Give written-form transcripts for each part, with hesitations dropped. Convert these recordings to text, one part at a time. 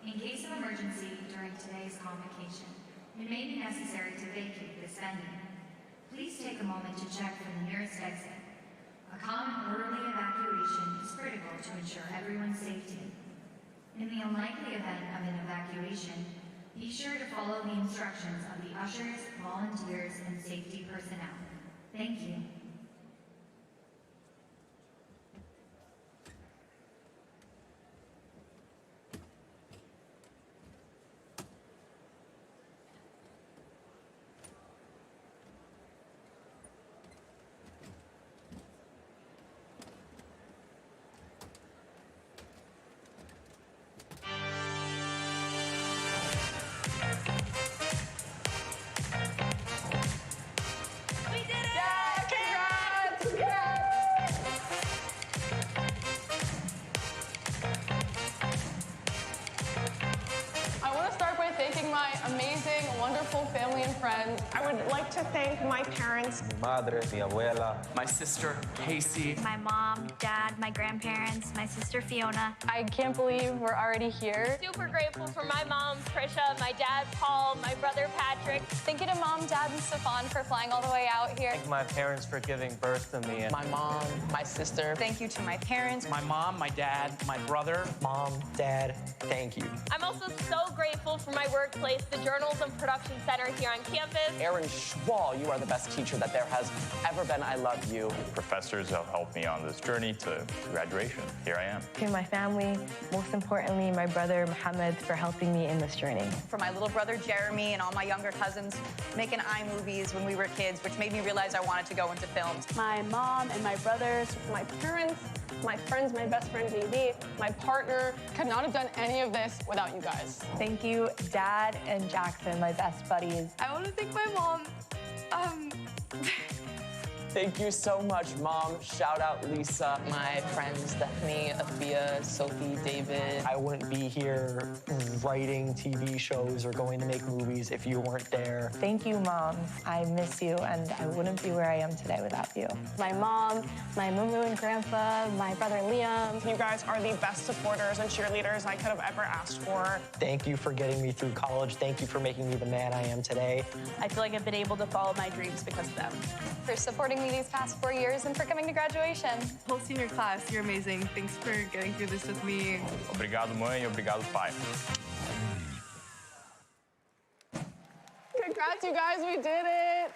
In case of emergency during today's convocation, it may be necessary to vacate this venue. Please take a moment to check for the nearest exit. A calm and orderly evacuation is critical to ensure everyone's safety. In the unlikely event of an evacuation, be sure to follow the instructions of the ushers, volunteers, and safety personnel. Thank you. Wonderful family and friends. I would like to thank my parents. Mi madre, mi abuela. My sister, Casey. My mom, dad, my grandparents, my sister, Fiona. I can't believe we're already here. Super grateful for my mom, Trisha, my dad, Paul, my brother, Patrick. Thank you to Mom, Dad, and Stefan for flying all the way out here. Thank my parents for giving birth to me. My mom, my sister. Thank you to my parents. My mom, my dad, my brother. Mom, Dad, thank you. I'm also so grateful for my workplace, the Journalism Production Center here on campus. Aaron Schwall, you are the best teacher that there has ever been. I love you. Professors have helped me on this journey to graduation. Here I am. To my family, most importantly, my brother Mohammed for helping me in this journey. For my little brother Jeremy and all my younger cousins making iMovies when we were kids, which made me realize I wanted to go into films. My mom and my brothers, my parents, my friends, my best friend JD, my partner. Could not have done any of this without you guys. Thank you, Dad and Jackson, my best buddies. I want to thank my mom. Thank you so much, Mom. Shout out Lisa. My friends Stephanie, Afia, Sophie, David. I wouldn't be here writing TV shows or going to make movies if you weren't there. Thank you, Mom. I miss you, and I wouldn't be where I am today without you. My mom, my Mumu and Grandpa, my brother Liam. You guys are the best supporters and cheerleaders I could have ever asked for. Thank you for getting me through college. Thank you for making me the man I am today. I feel like I've been able to follow my dreams because of them. For supporting me these past 4 years and for coming to graduation. Whole senior class, you're amazing. Thanks for getting through this with me. Obrigado, mãe, e obrigado, pai. Congrats, you guys, we did it.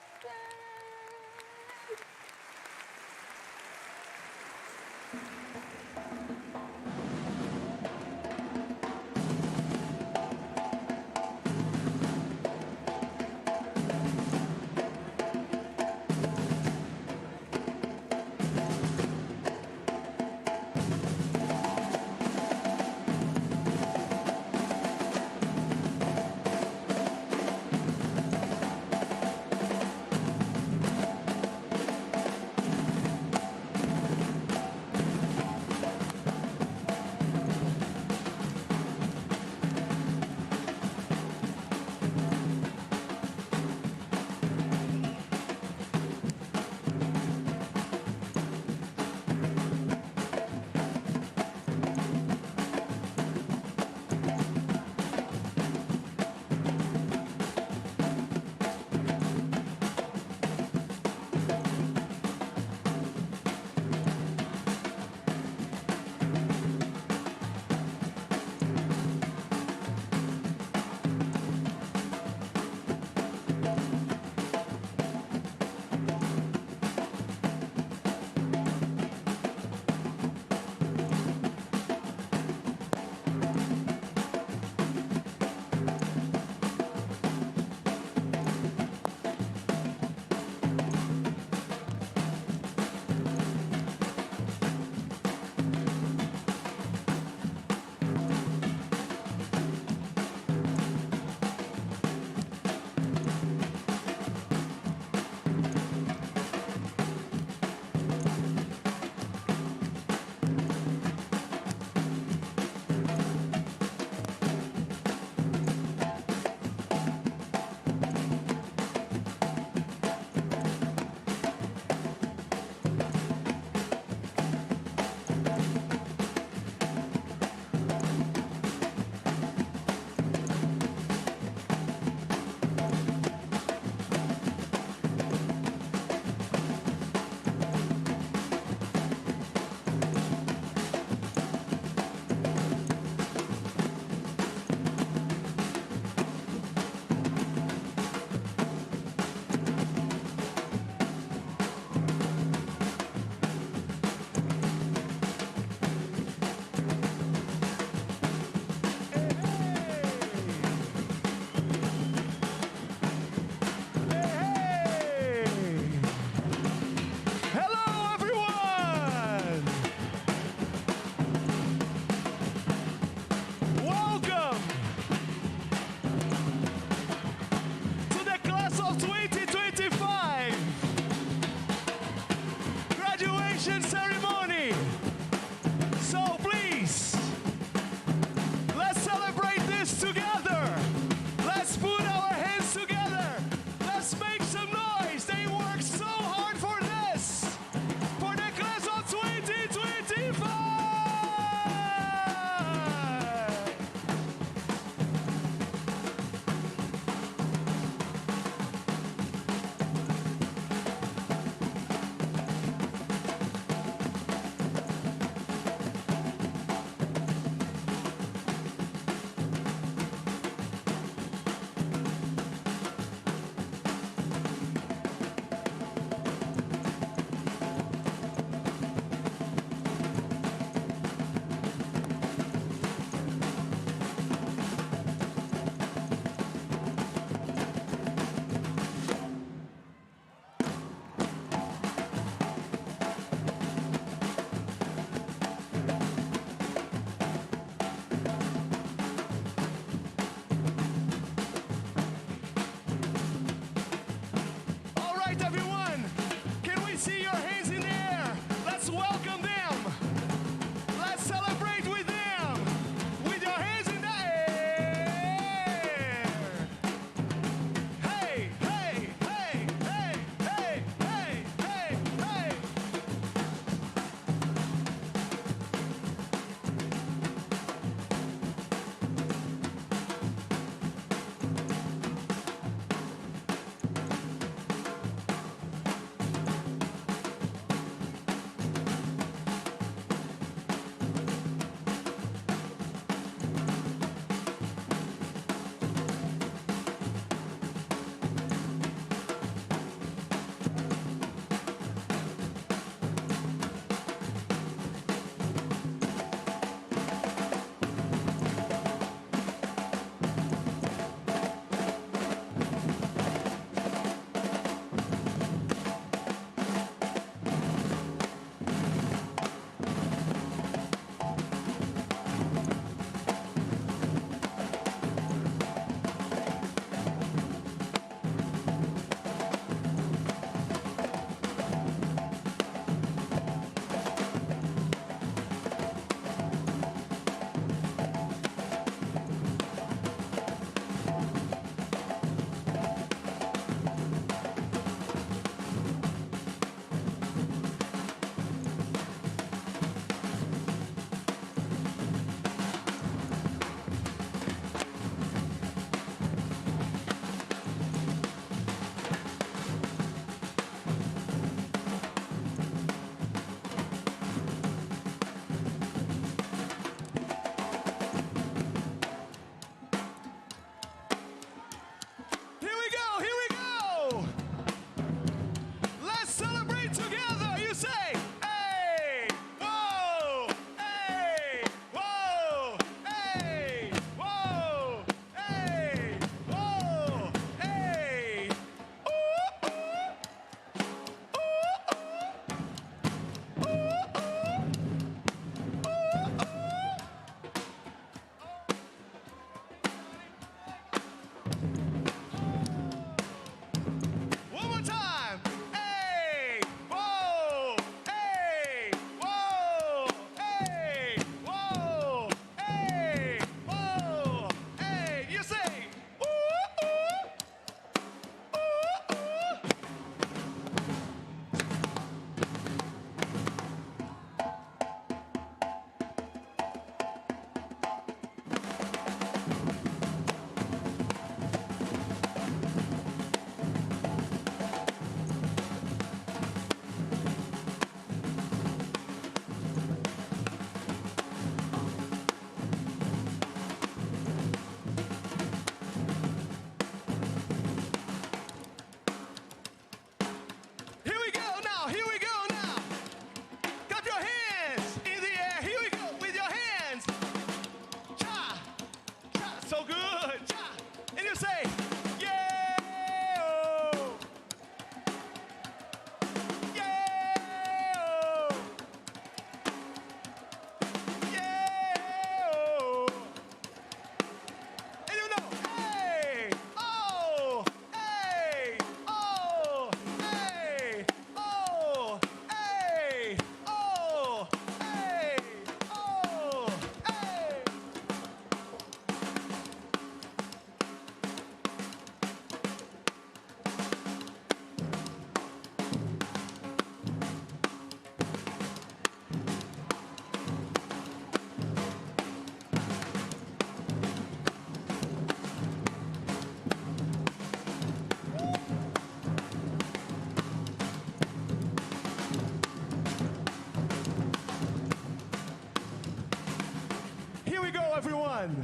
everyone.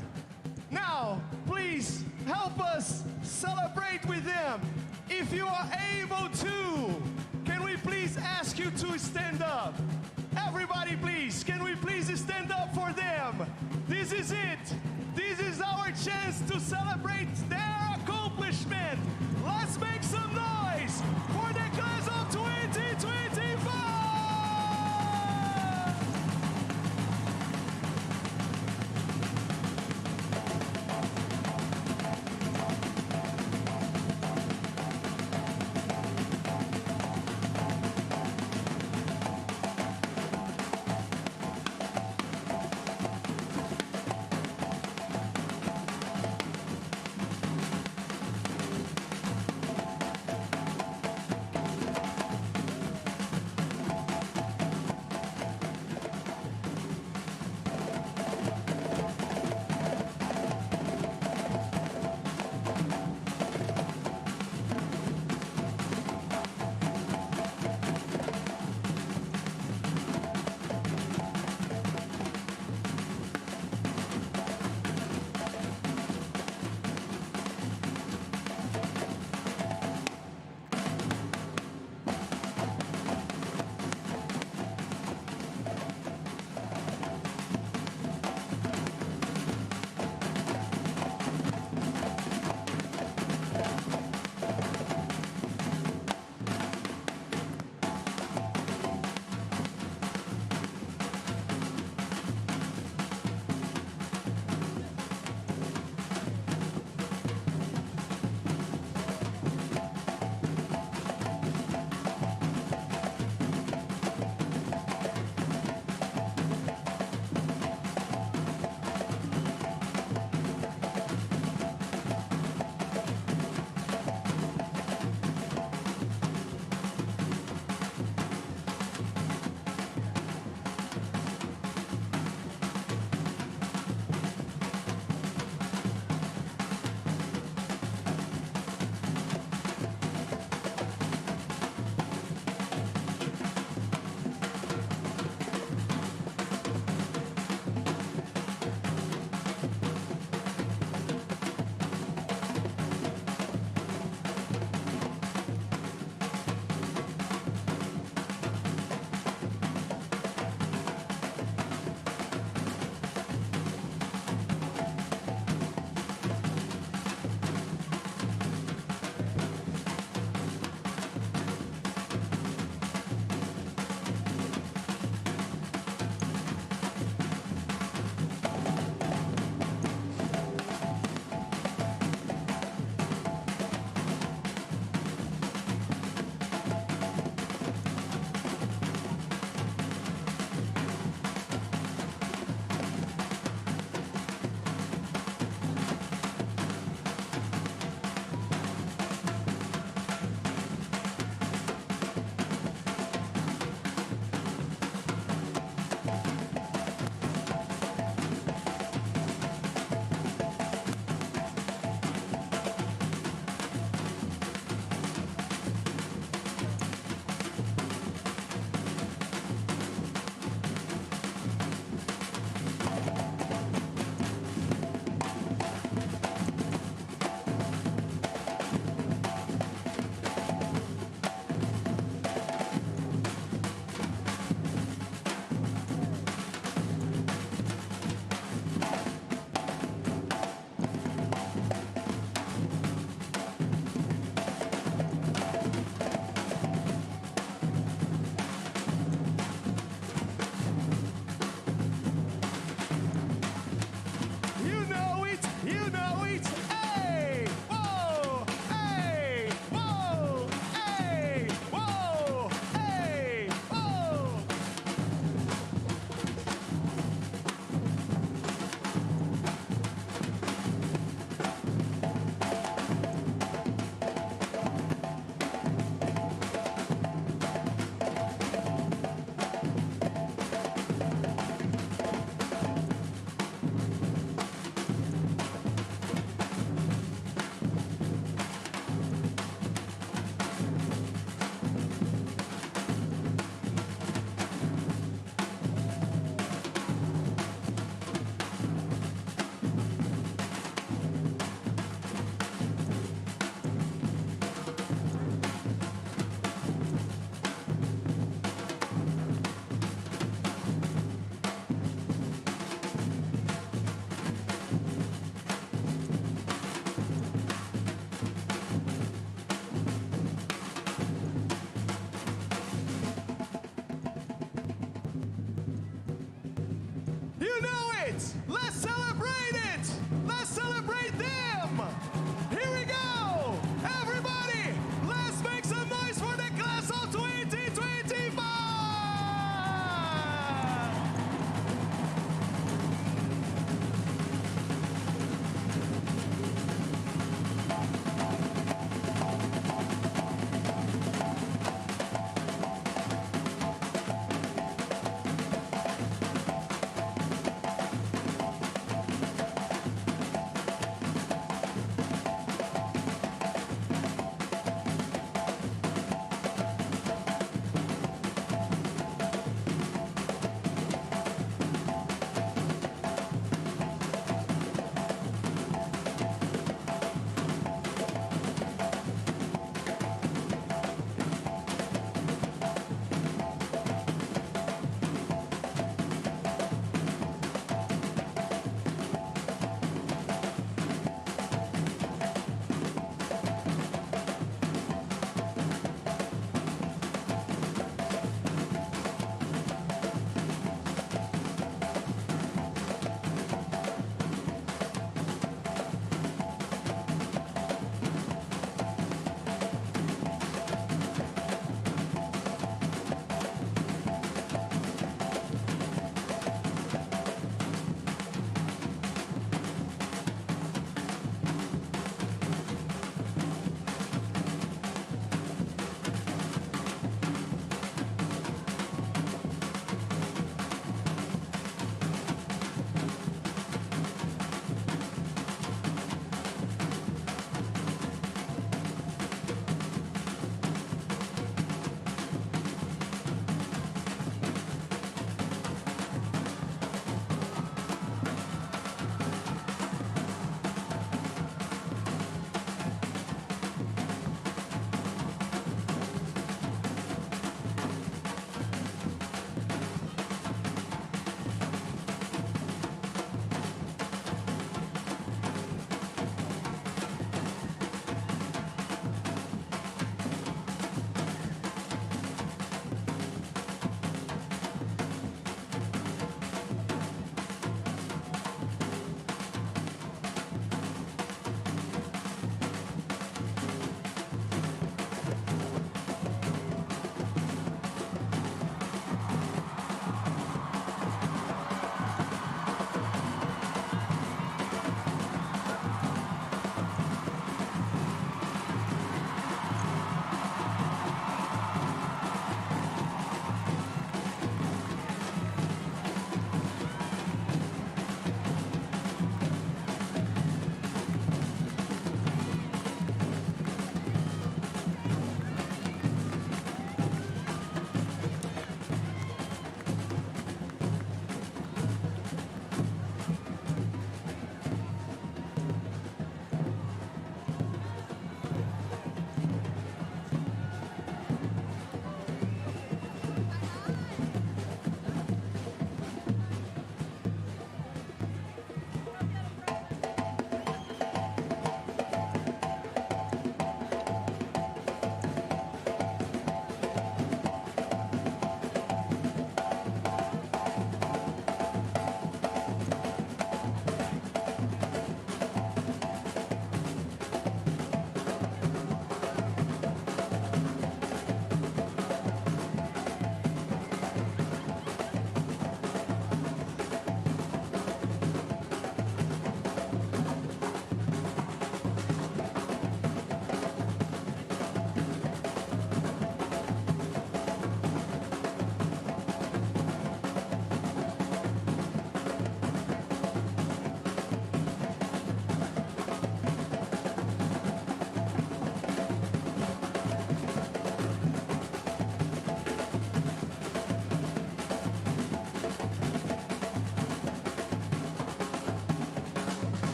Now, please help us celebrate with them. If you are able to, can we please ask you to stand up? Everybody, please, can we please stand up for them? This is it. This is our chance to celebrate their accomplishment. Let's make some noise for the class of 2025!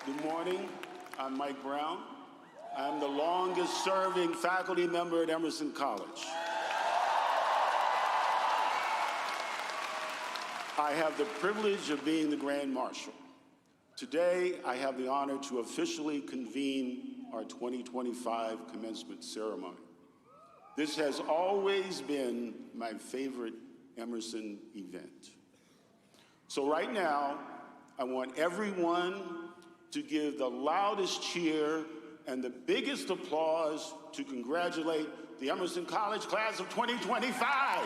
Good morning. I'm Mike Brown. I'm the longest serving faculty member at Emerson College. I have the privilege of being the Grand Marshal. Today, I have the honor to officially convene our 2025 commencement ceremony. This has always been my favorite Emerson event. So right now, I want everyone to give the loudest cheer and the biggest applause to congratulate the Emerson College class of 2025.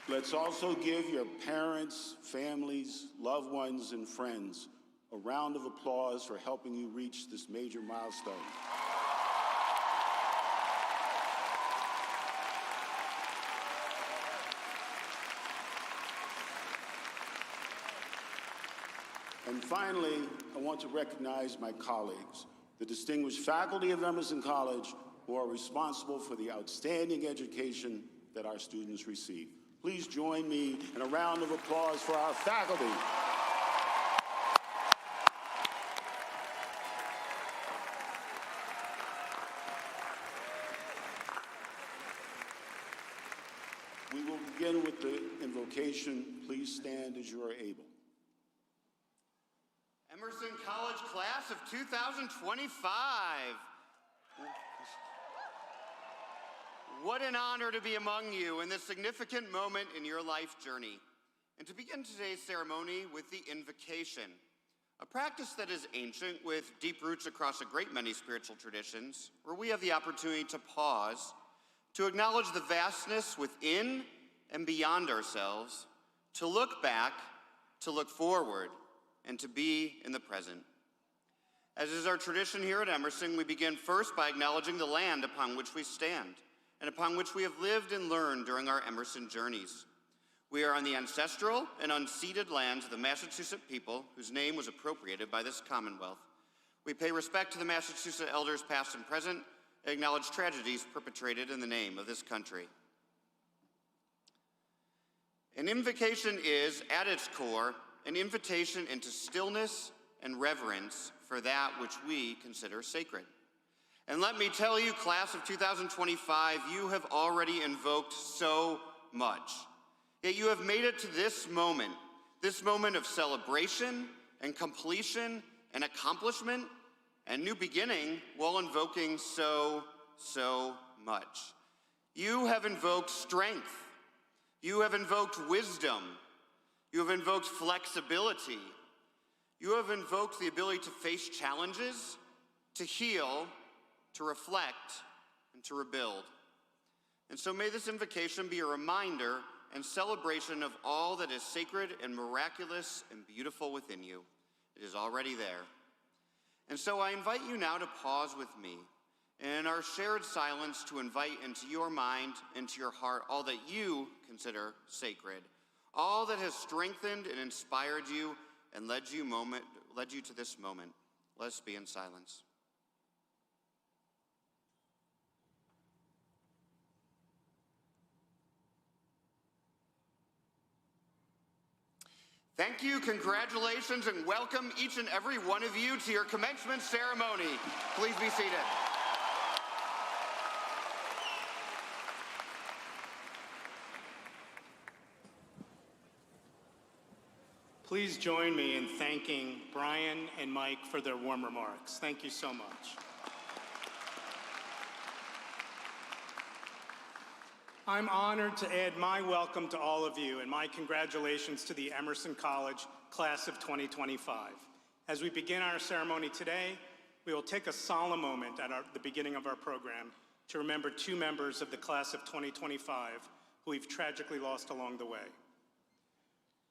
Let's also give your parents, families, loved ones, and friends a round of applause for helping you reach this major milestone. And finally, I want to recognize my colleagues, the distinguished faculty of Emerson College, who are responsible for the outstanding education that our students receive. Please join me in a round of applause for our faculty. We will begin with the invocation. Please stand as you are able. Emerson College class of 2025. What an honor to be among you in this significant moment in your life journey, and to begin today's ceremony with the invocation, a practice that is ancient with deep roots across a great many spiritual traditions, where we have the opportunity to pause, to acknowledge the vastness within and beyond ourselves, to look back, to look forward, and to be in the present. As is our tradition here at Emerson, we begin first by acknowledging the land upon which we stand, and upon which we have lived and learned during our Emerson journeys. We are on the ancestral and unceded lands of the Massachusetts people, whose name was appropriated by this Commonwealth. We pay respect to the Massachusetts elders past and present, and acknowledge tragedies perpetrated in the name of this country. An invocation is, at its core, an invitation into stillness and reverence for that which we consider sacred. And let me tell you, class of 2025, you have already invoked so much. Yet you have made it to this moment of celebration and completion and accomplishment and new beginning while invoking so much. You have invoked strength. You have invoked wisdom. You have invoked flexibility. You have invoked the ability to face challenges, to heal, to reflect, and to rebuild. And so may this invocation be a reminder and celebration of all that is sacred and miraculous and beautiful within you. It is already there. And so I invite you now to pause with me in our shared silence to invite into your mind, into your heart, all that you consider sacred, all that has strengthened and inspired you and led you to this moment. Let us be in silence. Thank you, congratulations, and welcome each and every one of you to your commencement ceremony. Please be seated. Please join me in thanking Brian and Mike for their warm remarks. Thank you so much. I'm honored to add my welcome to all of you and my congratulations to the Emerson College class of 2025. As we begin our ceremony today, we will take a solemn moment at the beginning of our program to remember two members of the class of 2025 who we've tragically lost along the way.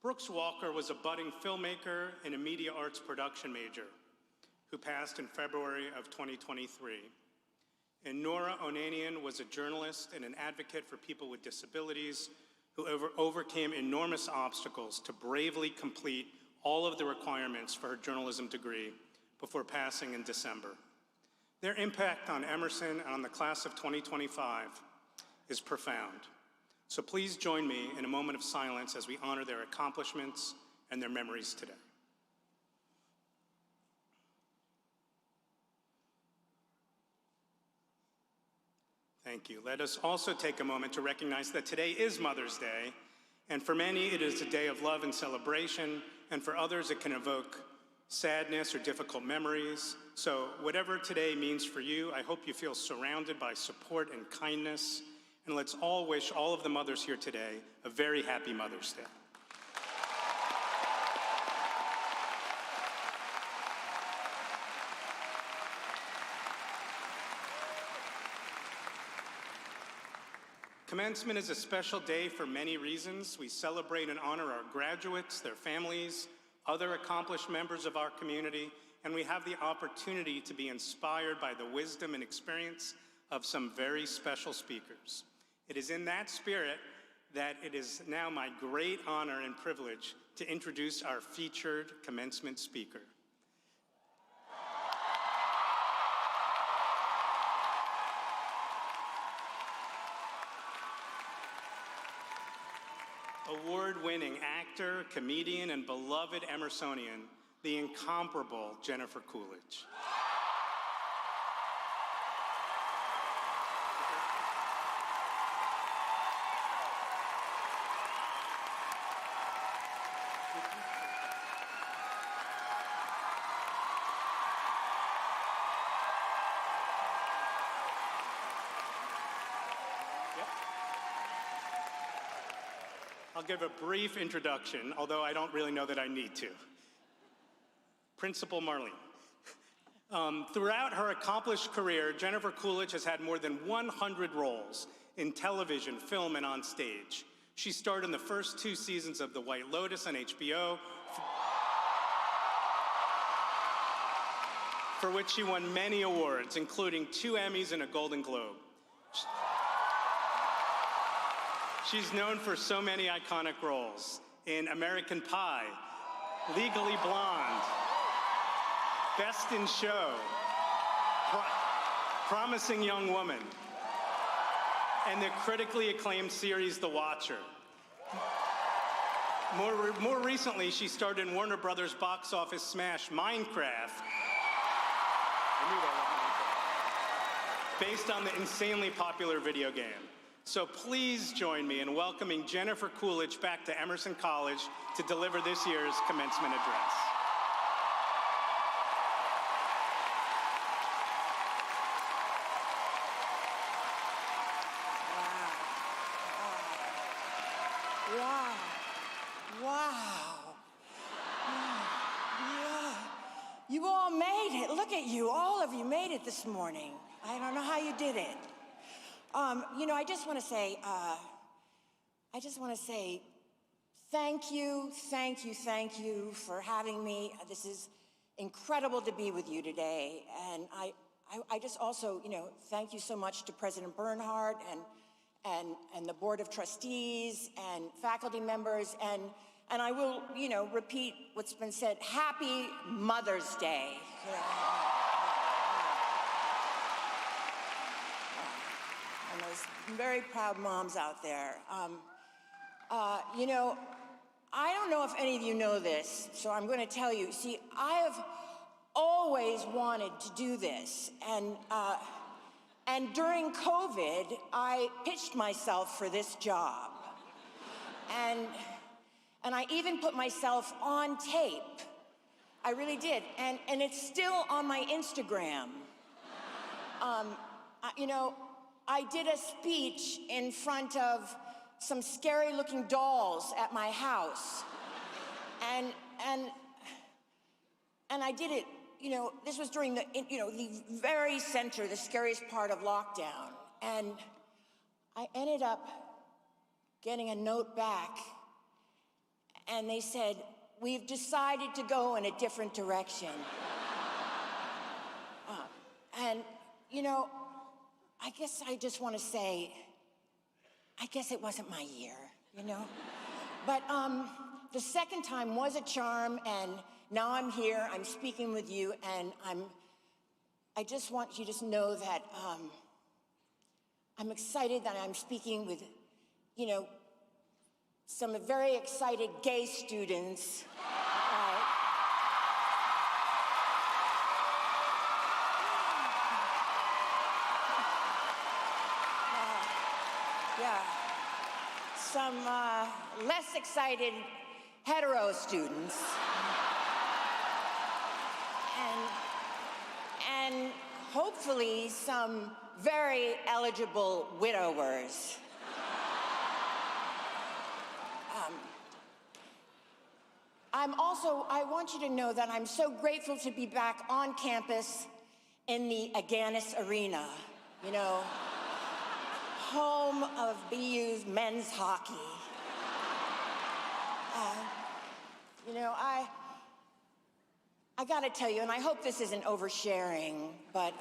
Brooks Walker was a budding filmmaker and a media arts production major who passed in February of 2023. And Nora Onanian was a journalist and an advocate for people with disabilities who overcame enormous obstacles to bravely complete all of the requirements for her journalism degree before passing in December. Their impact on Emerson and on the class of 2025 is profound. So please join me in a moment of silence as we honor their accomplishments and their memories today. Thank you. Let us also take a moment to recognize that today is Mother's Day, and for many it is a day of love and celebration, and for others it can evoke sadness or difficult memories. So whatever today means for you, I hope you feel surrounded by support and kindness, and let's all wish all of the mothers here today a very happy Mother's Day. Commencement is a special day for many reasons. We celebrate and honor our graduates, their families, other accomplished members of our community, and we have the opportunity to be inspired by the wisdom and experience of some very special speakers. It is in that spirit that it is now my great honor and privilege to introduce our featured commencement speaker. Award-winning actor, comedian, and beloved Emersonian, the incomparable Jennifer Coolidge. I'll give a brief introduction, although I don't really know that I need to. Principal Marlene. Throughout her accomplished career, Jennifer Coolidge has had more than 100 roles in television, film, and on stage. She starred in the first 2 seasons of The White Lotus on HBO, for which she won many awards, including 2 Emmys and a Golden Globe. She's known for so many iconic roles in American Pie, Legally Blonde, Best in Show, Promising Young Woman, and the critically acclaimed series The Watcher. More recently, she starred in Warner Brothers' box office smash Minecraft, based on the insanely popular video game. So please join me in welcoming Jennifer Coolidge back to Emerson College to deliver this year's commencement address. Wow. Wow. Yeah. You all made it. Look at you. All of you made it this morning. I don't know how you did it. I just want to say thank you for having me. This is incredible to be with you today. And I just also, thank you so much to President Bernhardt and the Board of Trustees and faculty members. And I will, repeat what's been said. Happy Mother's Day. And those very proud moms out there. I don't know if any of you know this, so I'm going to tell you. See, I have always wanted to do this, and during COVID, I pitched myself for this job, and I even put myself on tape. I really did, and it's still on my Instagram. I did a speech in front of some scary-looking dolls at my house, and I did it. This was during the very center, the scariest part of lockdown, and I ended up getting a note back, and they said, "We've decided to go in a different direction." I guess I just want to say, I guess it wasn't my year, you know? But the second time was a charm, and now I'm here, I'm speaking with you, and I just want you to know that I'm excited that I'm speaking with, you know, some very excited gay students. Yeah, some less excited hetero students. And hopefully some very eligible widowers. I want you to know that I'm so grateful to be back on campus in the Aganis Arena, you know, home of BU's men's hockey. You know, I gotta tell you, and I hope this isn't oversharing, but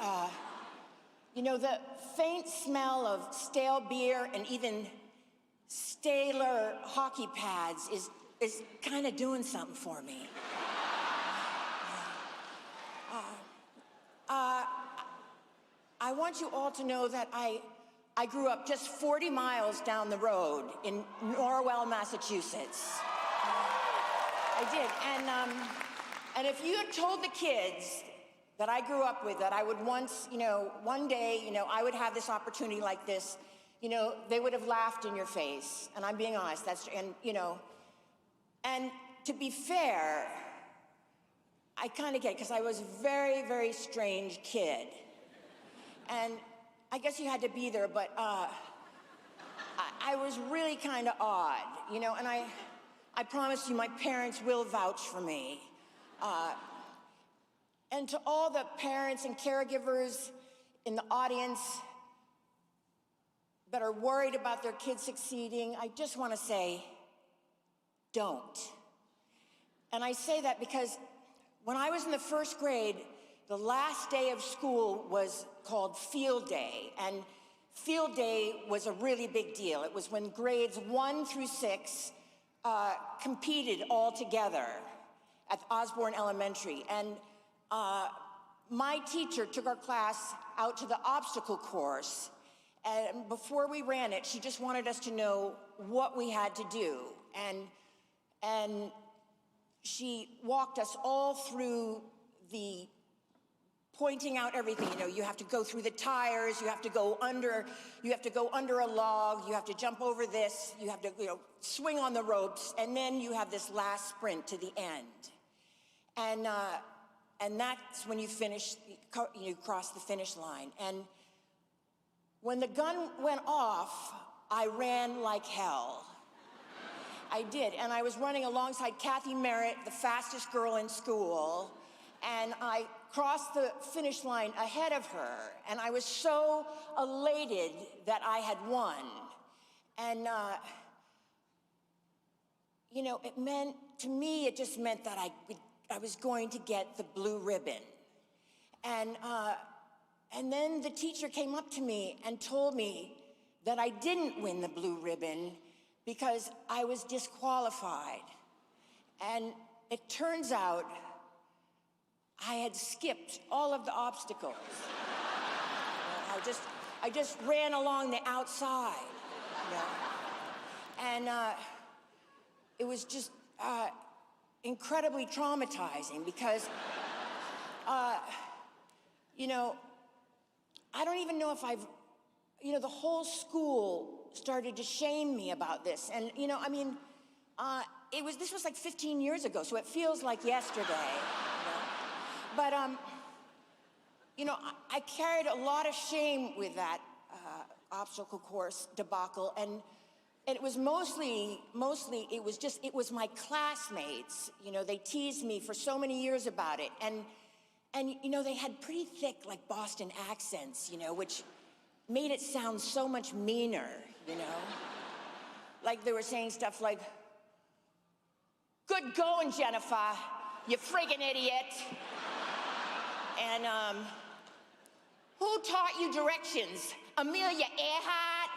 you know, the faint smell of stale beer and even staler hockey pads is kind of doing something for me. I want you all to know that I grew up just 40 miles down the road in Norwell, Massachusetts. I did, and if you had told the kids that I grew up with that I would once, you know, one day, you know, I would have this opportunity like this, you know, they would have laughed in your face. And I'm being honest, and you know, and to be fair, I kind of get it, because I was a very, very strange kid. And I guess you had to be there, but I was really kind of odd, you know, and I promise you my parents will vouch for me. And to all the parents and caregivers in the audience that are worried about their kids succeeding, I just want to say, don't. And I say that because when I was in the first grade, the last day of school was called field day, and field day was a really big deal. It was when grades 1 through 6 competed all together at Osborne Elementary. And my teacher took our class out to the obstacle course, and before we ran it, she just wanted us to know what we had to do. And she walked us all through the pointing out everything. You know, you have to go through the tires, you have to go under a log, you have to jump over this, you have to, you know, swing on the ropes, and then you have this last sprint to the end. And that's when you finish, you cross the finish line. And when the gun went off, I ran like hell. I did, and I was running alongside Kathy Merritt, the fastest girl in school, and I crossed the finish line ahead of her, and I was so elated that I had won. And, you know, it meant, to me, it just meant that I was going to get the blue ribbon. And then the teacher came up to me and told me that I didn't win the blue ribbon because I was disqualified. And it turns out I had skipped all of the obstacles. I just ran along the outside, you know? And it was just incredibly traumatizing because, you know, I don't even know if you know, the whole school started to shame me about this. And, you know, I mean, this was like 15 years ago, so it feels like yesterday. You know? But, you know, I carried a lot of shame with that obstacle course debacle, and it was mostly, it was my classmates. You know, they teased me for so many years about it, and you know, they had pretty thick, like, Boston accents, you know, which made it sound so much meaner, you know? Like they were saying stuff like, "Good going, Jennifer, you friggin' idiot." And, "Who taught you directions? Amelia Earhart.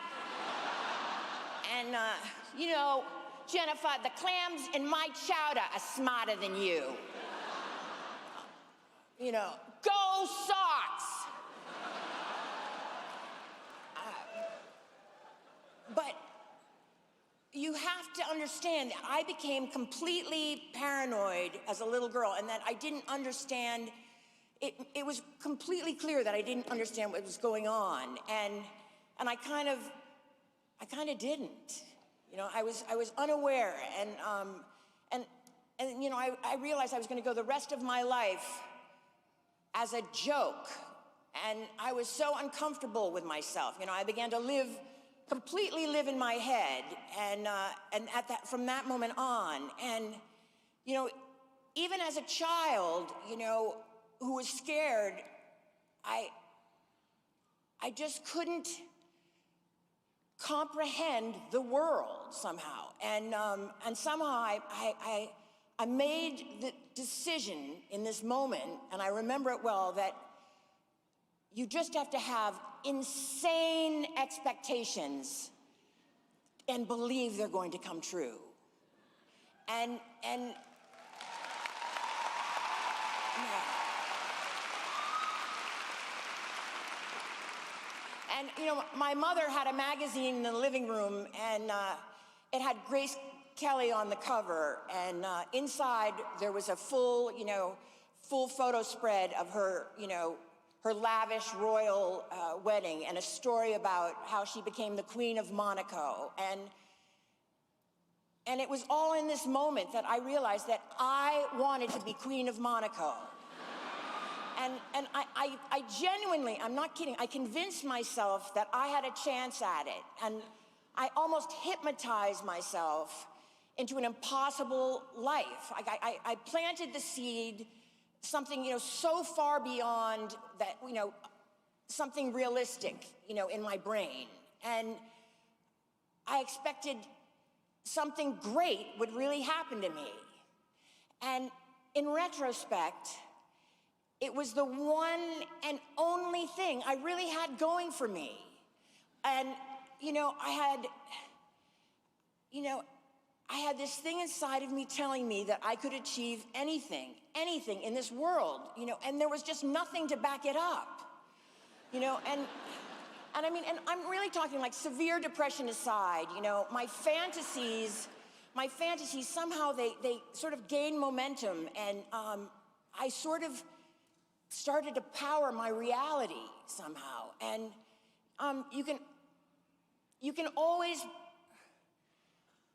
And, you know, Jennifer, the clams in my chowder are smarter than you. You know, go Sox! But you have to understand that I became completely paranoid as a little girl, and that I didn't understand. It was completely clear that I didn't understand what was going on, and I kind of didn't. You know, I was unaware, and you know, I realized I was going to go the rest of my life as a joke, and I was so uncomfortable with myself. You know, I began to completely live in my head, and from that moment on, and you know, even as a child, you know, who was scared, I just couldn't comprehend the world somehow, and somehow I made the decision in this moment, and I remember it well, that you just have to have insane expectations and believe they're going to come true. And you know, my mother had a magazine in the living room, and it had Grace Kelly on the cover, and inside there was a full photo spread of her, you know, her lavish royal wedding, and a story about how she became the Queen of Monaco. And it was all in this moment that I realized that I wanted to be Queen of Monaco. And I genuinely, I'm not kidding, I convinced myself that I had a chance at it. And I almost hypnotized myself into an impossible life. I planted the seed, something, you know, so far beyond that, you know, something realistic, you know, in my brain. And I expected something great would really happen to me. And in retrospect, it was the one and only thing I really had going for me. And, you know, I had this thing inside of me telling me that I could achieve anything in this world, you know, and there was just nothing to back it up, you know, and I mean, and I'm really talking like severe depression aside, you know, my fantasies somehow they sort of gained momentum, and I sort of started to power my reality somehow. And you can always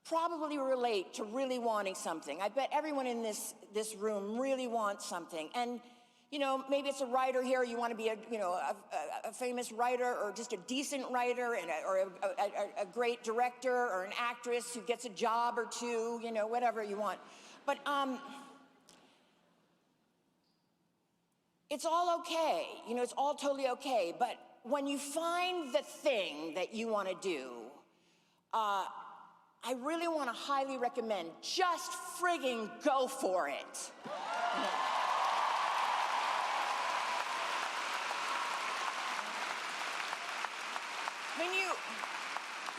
probably relate to really wanting something. I bet everyone in this room really wants something. And you know, maybe it's a writer here, you want to be a famous writer, or just a decent writer, or a great director, or an actress who gets a job or two, you know, whatever you want. But it's all okay, you know, it's all totally okay. But when you find the thing that you want to do, I really want to highly recommend, just frigging go for it. I mean,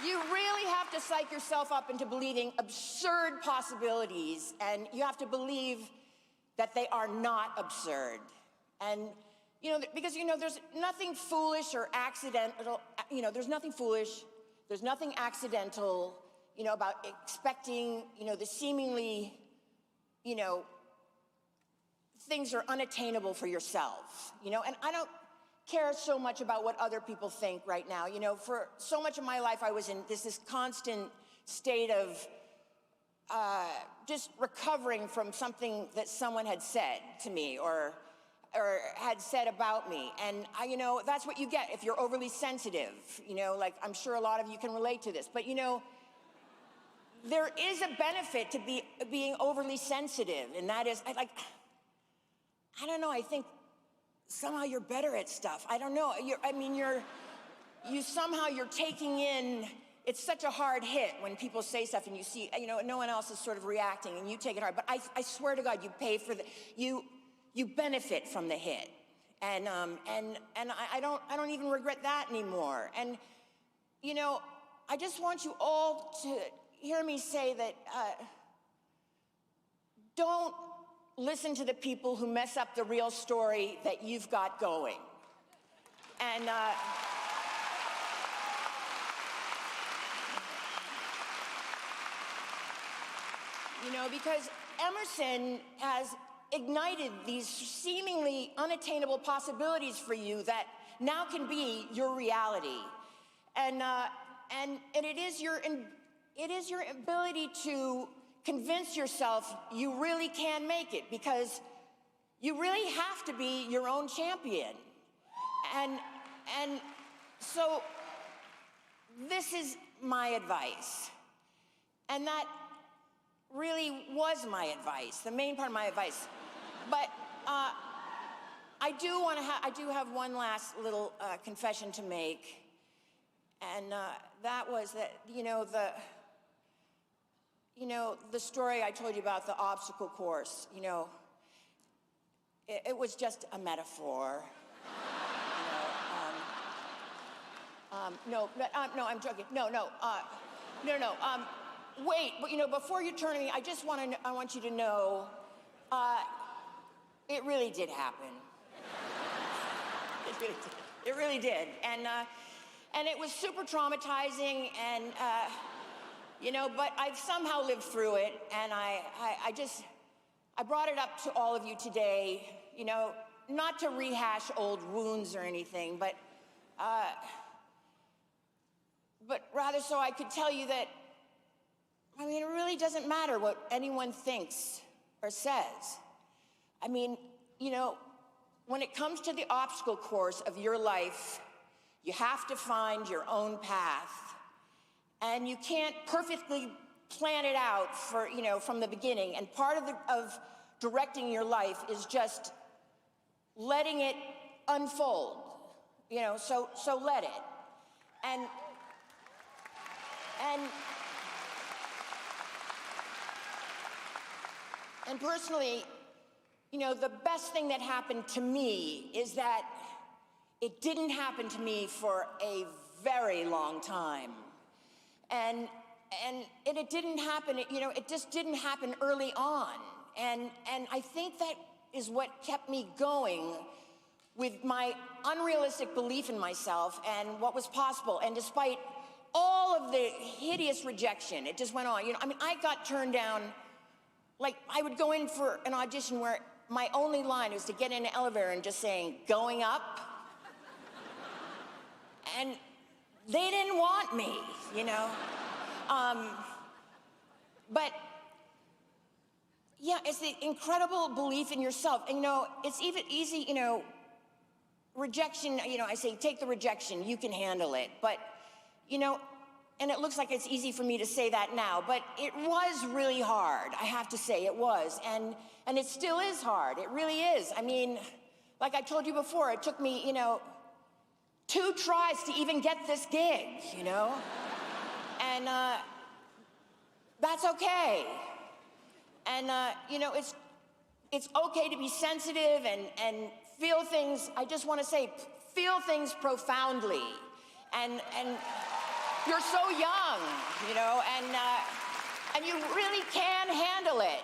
you really have to psych yourself up into believing absurd possibilities, and you have to believe that they are not absurd. And, you know, because, you know, there's nothing foolish or accidental, you know, there's nothing foolish, there's nothing accidental, you know, about expecting, you know, the seemingly, you know, things are unattainable for yourself, you know, and I don't care so much about what other people think right now. You know, for so much of my life, I was in this constant state of just recovering from something that someone had said to me or had said about me. And you know, that's what you get if you're overly sensitive. You know, like, I'm sure a lot of you can relate to this, but you know, there is a benefit to being overly sensitive, and that is, I don't know, I think somehow you're better at stuff. I don't know. You're taking in, it's such a hard hit when people say stuff and you see, you know, no one else is sort of reacting and you take it hard. But I swear to God, you pay for you benefit from the hit. And I don't even regret that anymore. And, you know, I just want you all to hear me say that don't listen to the people who mess up the real story that you've got going. And you know, because Emerson has ignited these seemingly unattainable possibilities for you that now can be your reality. And it is your ability to convince yourself you really can make it, because you really have to be your own champion. And so this is my advice. And that really was my advice, the main part of my advice. But I do have one last little confession to make. And that was that, the story I told you about the obstacle course, it was just a metaphor. No, I'm joking. No. Wait, but before you turn to me, I want you to know, it really did happen. It really did. And it was super traumatizing, and but I've somehow lived through it, and I brought it up to all of you today, not to rehash old wounds or anything, but rather so I could tell you that, it really doesn't matter what anyone thinks or says. When it comes to the obstacle course of your life, you have to find your own path. And you can't perfectly plan it out from the beginning. And part of directing your life is just letting it unfold. So let it. And personally, the best thing that happened to me is that it didn't happen to me for a very long time. And it didn't happen, it just didn't happen early on. And I think that is what kept me going with my unrealistic belief in myself and what was possible. And despite all of the hideous rejection, it just went on. I got turned down. Like, I would go in for an audition where my only line was to get in an elevator and just saying, "Going up." And they didn't want me, But, yeah, it's the incredible belief in yourself. And, it's even easy, rejection, I say, take the rejection, you can handle it. But, and it looks like it's easy for me to say that now, but it was really hard, I have to say, it was. And it still is hard, it really is. Like I told you before, it took me, 2 tries to even get this gig, And that's okay. And, it's okay to be sensitive and feel things, I just want to say, feel things profoundly. And you're so young, and you really can handle it.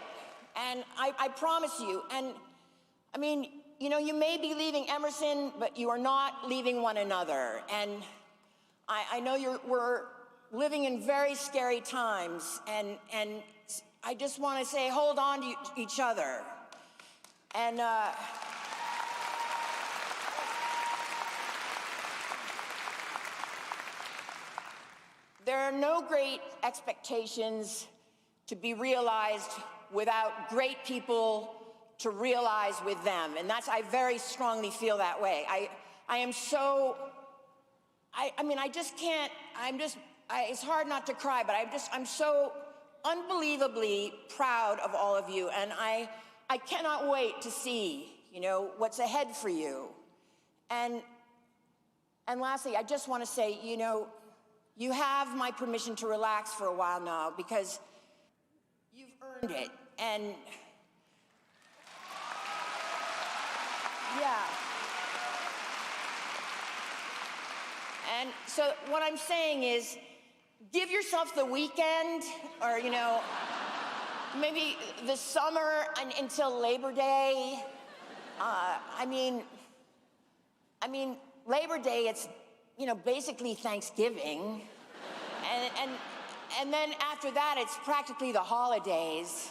And I promise you. And you may be leaving Emerson, but you are not leaving one another. And I know we're living in very scary times. And I just want to say, hold on to each other. And there are no great expectations to be realized without great people to realize with them. And I very strongly feel that way. I just can't, it's hard not to cry, but I'm so unbelievably proud of all of you. And I cannot wait to see, what's ahead for you. And lastly, I just want to say, you have my permission to relax for a while now, because you've earned it. And yeah, And so what I'm saying is, give yourself the weekend, or, you know, maybe the summer until Labor Day. I mean, Labor Day, it's, you know, basically Thanksgiving. And then after that, it's practically the holidays.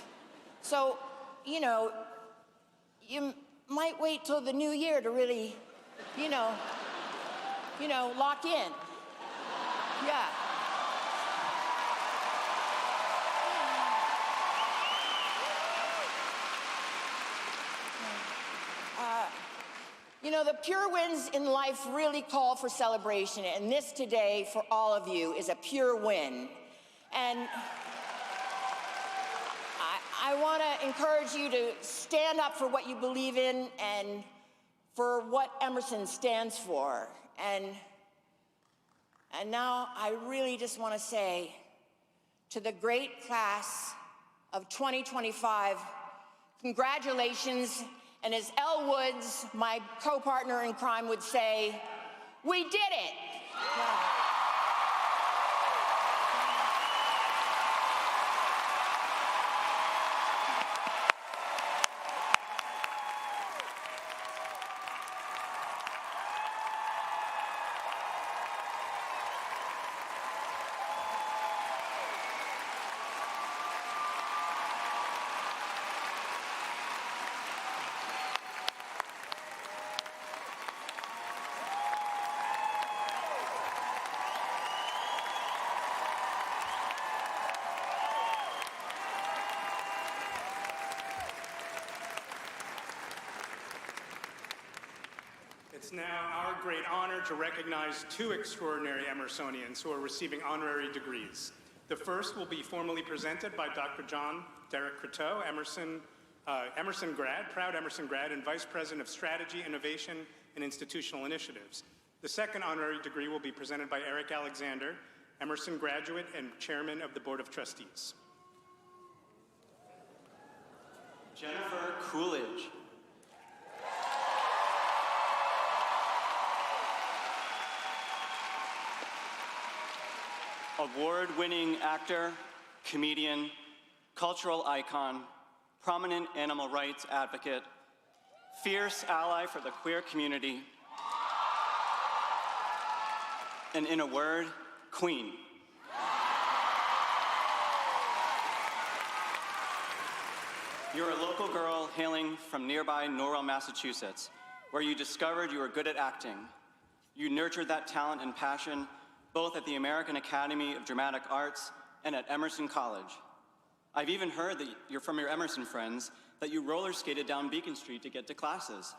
So, you know, you might wait till the new year to really, you know, lock in. Yeah. You know, the pure wins in life really call for celebration, and this today, for all of you, is a pure win. And I want to encourage you to stand up for what you believe in and for what Emerson stands for. And now I really just want to say to the great class of 2025, congratulations. And as Elle Woods, my co-partner in crime, would say, we did it. Yeah. It's now our great honor to recognize two extraordinary Emersonians who are receiving honorary degrees. The first will be formally presented by Dr. John Derek Croteau, Emerson grad, proud Emerson grad, and Vice President of Strategy, Innovation, and Institutional Initiatives. The second honorary degree will be presented by Eric Alexander, Emerson graduate and Chairman of the Board of Trustees. Jennifer Coolidge. Award-winning actor, comedian, cultural icon, prominent animal rights advocate, fierce ally for the queer community, and in a word, queen. You're a local girl hailing from nearby Norwell, Massachusetts, where you discovered you were good at acting. You nurtured that talent and passion both at the American Academy of Dramatic Arts and at Emerson College. I've even heard that you're from your Emerson friends, that you roller skated down Beacon Street to get to classes.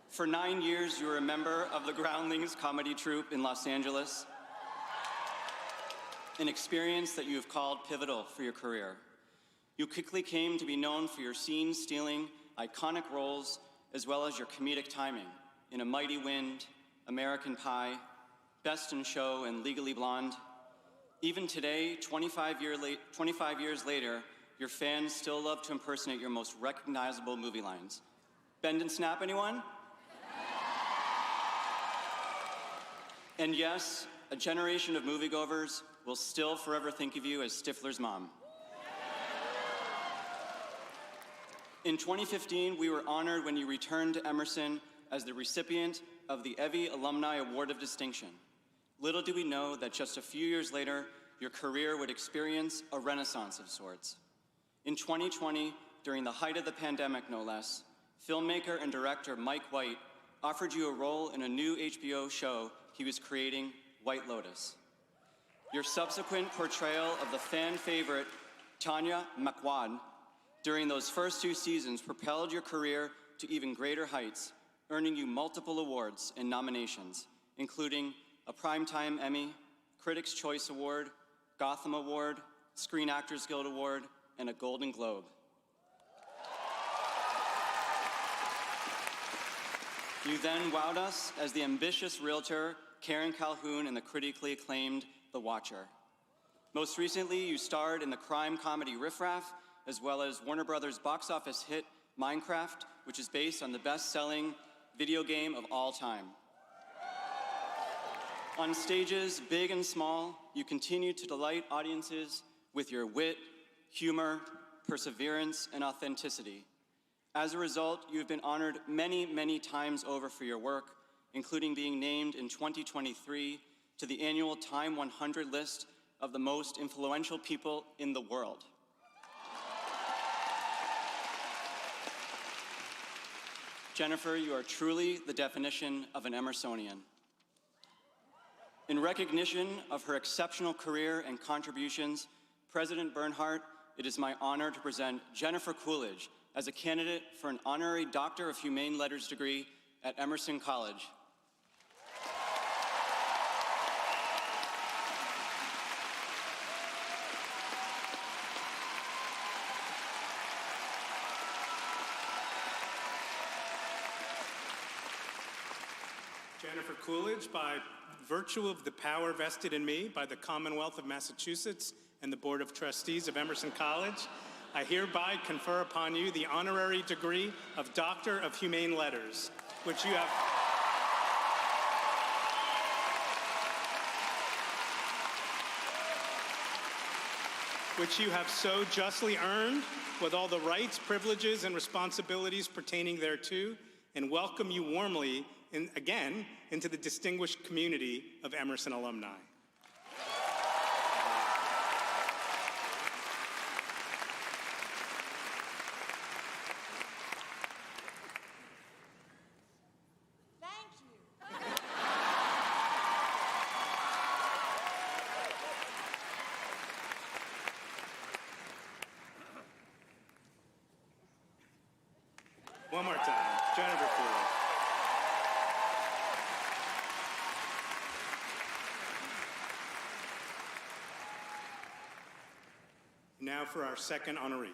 For 9 years, you were a member of the Groundlings comedy troupe in Los Angeles, an experience that you have called pivotal for your career. You quickly came to be known for your scene-stealing, iconic roles, as well as your comedic timing in A Mighty Wind, American Pie, Best in Show, and Legally Blonde. Even today, 25 years later, your fans still love to impersonate your most recognizable movie lines. Bend and snap, anyone? And yes, a generation of moviegoers will still forever think of you as Stifler's mom. In 2015, we were honored when you returned to Emerson as the recipient of the Evie Alumni Award of Distinction. Little do we know that just a few years later, your career would experience a renaissance of sorts. In 2020, during the height of the pandemic, no less, filmmaker and director Mike White offered you a role in a new HBO show he was creating, White Lotus. Your subsequent portrayal of the fan favorite Tanya McWad during those first 2 seasons propelled your career to even greater heights, earning you multiple awards and nominations, including a Primetime Emmy, Critics' Choice Award, Gotham Award, Screen Actors Guild Award, and a Golden Globe. You then wowed us as the ambitious realtor Karen Calhoun in the critically acclaimed The Watcher. Most recently, you starred in the crime comedy Riff Raff, as well as Warner Brothers' box office hit Minecraft, which is based on the best-selling video game of all time. On stages big and small, you continue to delight audiences with your wit, humor, perseverance, and authenticity. As a result, you have been honored many, many times over for your work, including being named in 2023 to the annual Time 100 list of the most influential people in the world. Jennifer, you are truly the definition of an Emersonian. In recognition of her exceptional career and contributions, President Bernhardt, it is my honor to present Jennifer Coolidge as a candidate for an honorary Doctor of Humane Letters degree at Emerson College. Jennifer Coolidge, by virtue of the power vested in me by the Commonwealth of Massachusetts and the Board of Trustees of Emerson College, I hereby confer upon you the honorary degree of Doctor of Humane Letters, which you have so justly earned, with all the rights, privileges, and responsibilities pertaining thereto, and welcome you warmly again into the distinguished community of Emerson alumni. One more time, Jennifer Coolidge. Now for our second honoree.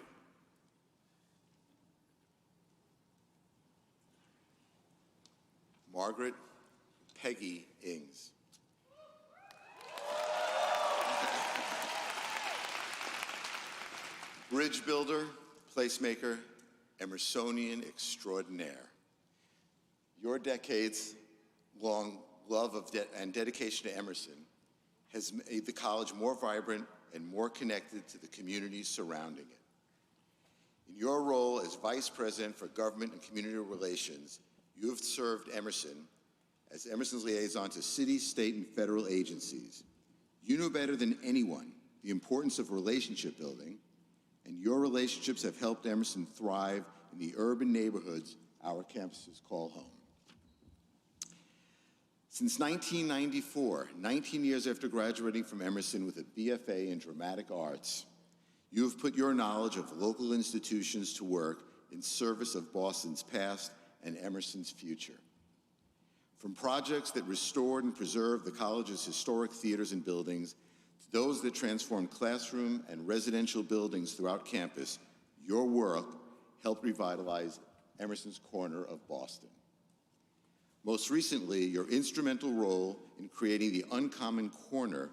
Margaret Peggy Ings. Bridge builder, placemaker, Emersonian extraordinaire. Your decades-long love of and dedication to Emerson has made the college more vibrant and more connected to the communities surrounding it. In your role as Vice President for Government and Community Relations, you have served Emerson as Emerson's liaison to city, state, and federal agencies. You know better than anyone the importance of relationship building, and your relationships have helped Emerson thrive in the urban neighborhoods our campuses call home. Since 1994, 19 years after graduating from Emerson with a BFA in Dramatic Arts, you have put your knowledge of local institutions to work in service of Boston's past and Emerson's future. From projects that restored and preserved the college's historic theaters and buildings, to those that transformed classroom and residential buildings throughout campus, your work helped revitalize Emerson's corner of Boston. Most recently, your instrumental role in creating the Uncommon Corner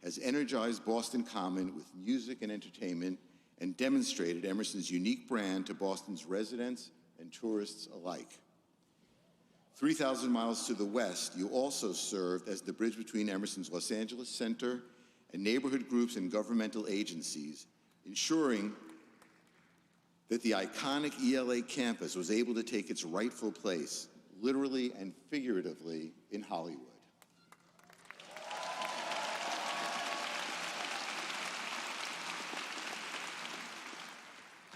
has energized Boston Common with music and entertainment and demonstrated Emerson's unique brand to Boston's residents and tourists alike. 3,000 miles to the west, you also served as the bridge between Emerson's Los Angeles Center and neighborhood groups and governmental agencies, ensuring that the iconic ELA campus was able to take its rightful place, literally and figuratively, in Hollywood.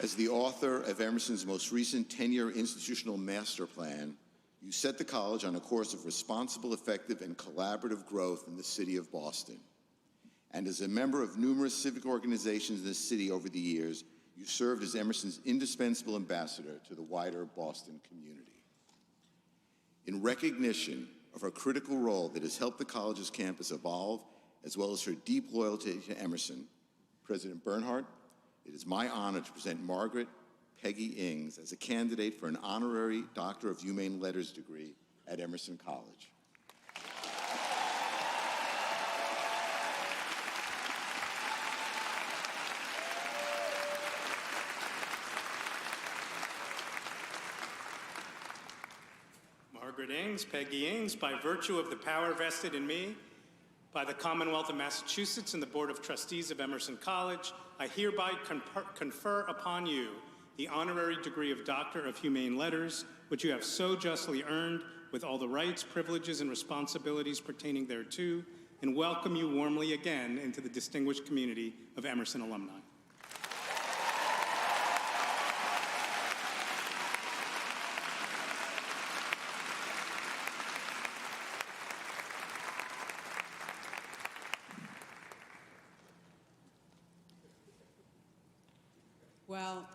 As the author of Emerson's most recent 10-year institutional master plan, you set the college on a course of responsible, effective, and collaborative growth in the city of Boston. And as a member of numerous civic organizations in the city over the years, you served as Emerson's indispensable ambassador to the wider Boston community. In recognition of her critical role that has helped the college's campus evolve, as well as her deep loyalty to Emerson, President Bernhardt, it is my honor to present Margaret Peggy Ings as a candidate for an honorary Doctor of Humane Letters degree at Emerson College. Margaret Ings, Peggy Ings, by virtue of the power vested in me By the Commonwealth of Massachusetts and the Board of Trustees of Emerson College, I hereby confer upon you the honorary degree of Doctor of Humane Letters, which you have so justly earned, with all the rights, privileges, and responsibilities pertaining thereto, and welcome you warmly again into the distinguished community of Emerson alumni. Well,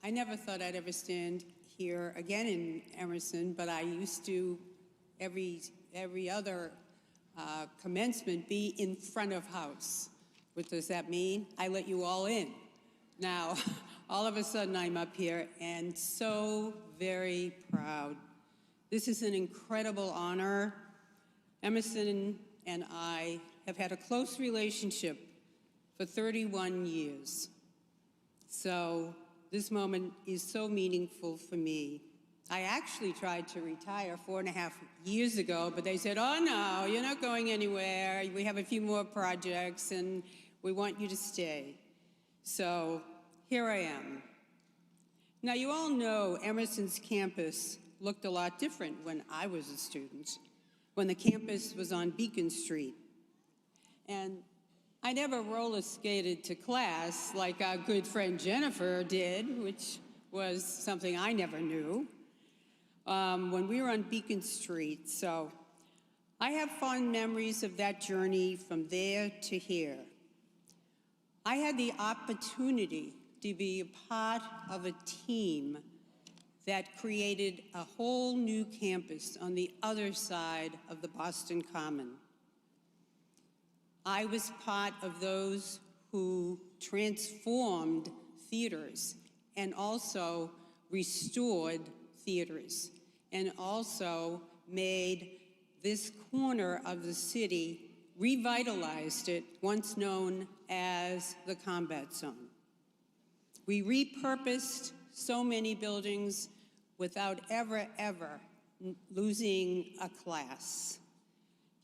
I never thought I'd ever stand here again in Emerson, but I used to every other commencement be in front of house. What does that mean? I let you all in. Now, all of a sudden I'm up here and so very proud. This is an incredible honor. Emerson and I have had a close relationship for 31 years. So this moment is so meaningful for me. I actually tried to retire 4.5 years ago, but they said, oh no, you're not going anywhere. We have a few more projects and we want you to stay. So here I am. Now you all know Emerson's campus looked a lot different when I was a student, when the campus was on Beacon Street. And I never roller skated to class like our good friend Jennifer did, which was something I never knew, when we were on Beacon Street. So I have fond memories of that journey from there to here. I had the opportunity to be a part of a team that created a whole new campus on the other side of the Boston Common. I was part of those who transformed theaters and also restored theaters and also made this corner of the city, revitalized it, once known as the combat zone. We repurposed so many buildings without ever losing a class.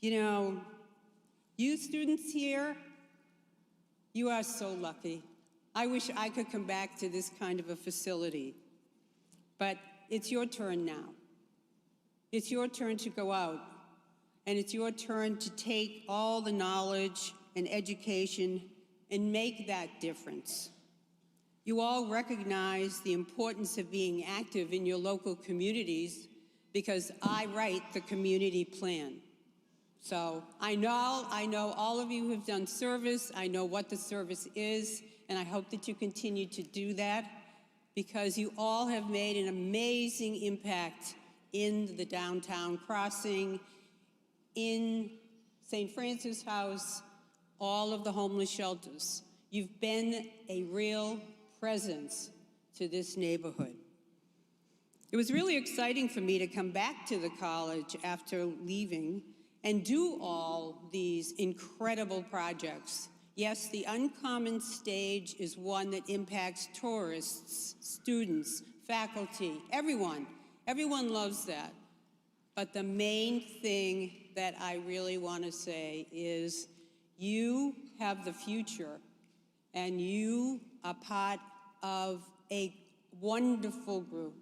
You know, you students here, you are so lucky. I wish I could come back to this kind of a facility, but it's your turn now. It's your turn to go out, and it's your turn to take all the knowledge and education and make that difference. You all recognize the importance of being active in your local communities because I write the community plan. So I know all of you have done service. I know what the service is, and I hope that you continue to do that because you all have made an amazing impact in the downtown crossing, in St. Francis House, all of the homeless shelters. You've been a real presence to this neighborhood. It was really exciting for me to come back to the college after leaving and do all these incredible projects. Yes, the Uncommon Stage is one that impacts tourists, students, faculty, everyone. Everyone loves that. But the main thing that I really want to say is you have the future, and you are part of a wonderful group.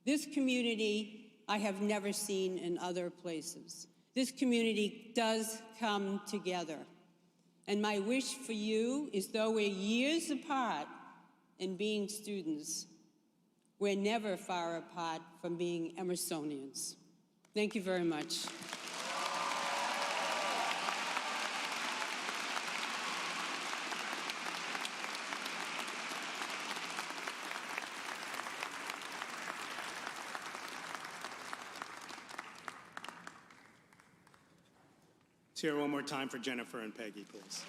This community I have never seen in other places. This community does come together. And my wish for you is though we're years apart in being students, we're never far apart from being Emersonians. Thank you very much. Let's hear it one more time for Jennifer and Peggy, please.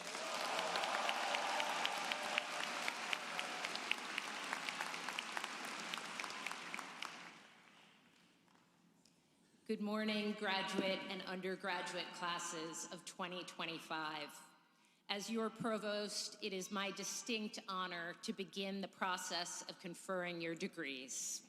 Good morning, graduate and undergraduate classes of 2025. As your provost, it is my distinct honor to begin the process of conferring your degrees.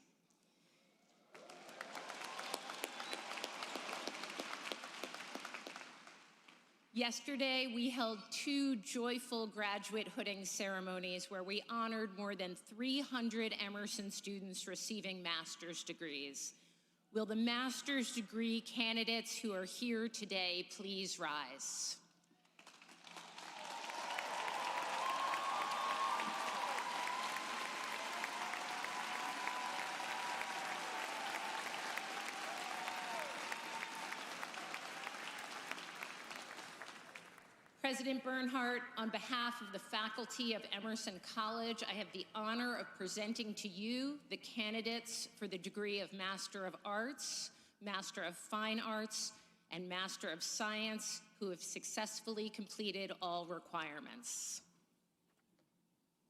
Yesterday, we held 2 joyful graduate hooding ceremonies where we honored more than 300 Emerson students receiving master's degrees. Will the master's degree candidates who are here today please rise? President Bernhardt, on behalf of the faculty of Emerson College, I have the honor of presenting to you the candidates for the degree of Master of Arts, Master of Fine Arts, and Master of Science who have successfully completed all requirements.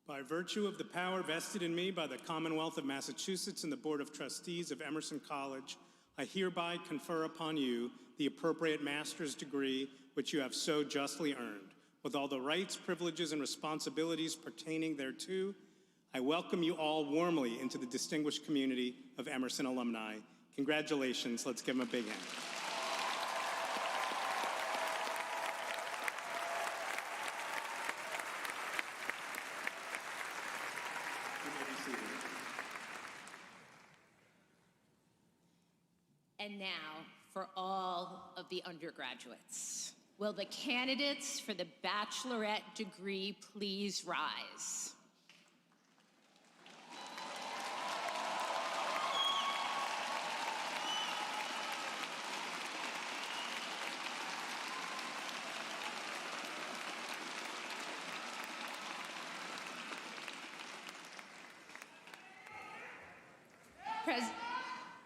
By virtue of the power vested in me by the Commonwealth of Massachusetts and the Board of Trustees of Emerson College, I hereby confer upon you the appropriate master's degree which you have so justly earned. With all the rights, privileges, and responsibilities pertaining thereto, I welcome you all warmly into the distinguished community of Emerson alumni. Congratulations. Let's give them a big hand. You may be seated. And now, for all of the undergraduates. Will the candidates for the bachelorette degree please rise?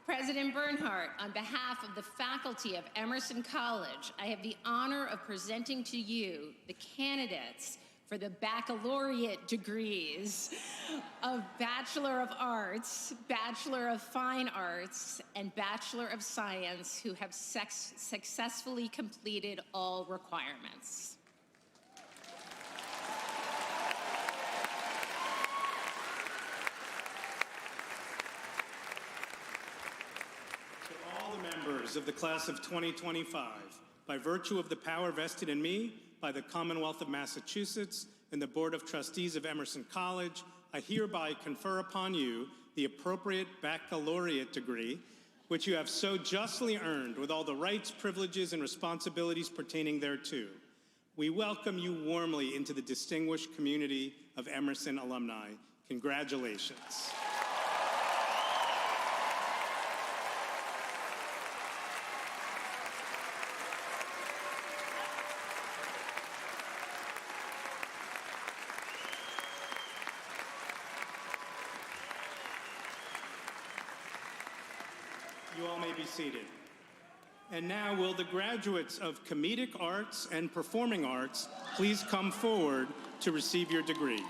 President Bernhardt, on behalf of the faculty of Emerson College, I have the honor of presenting to you the candidates for the baccalaureate degrees of Bachelor of Arts, Bachelor of Fine Arts, and Bachelor of Science who have successfully completed all requirements. Of the class of 2025, by virtue of the power vested in me by the Commonwealth of Massachusetts and the Board of Trustees of Emerson College, I hereby confer upon you the appropriate baccalaureate degree, which you have so justly earned with all the rights, privileges, and responsibilities pertaining thereto. We welcome you warmly into the distinguished community of Emerson alumni. Congratulations. You all may be seated. And now will the graduates of Comedic Arts and Performing Arts please come forward to receive your degree.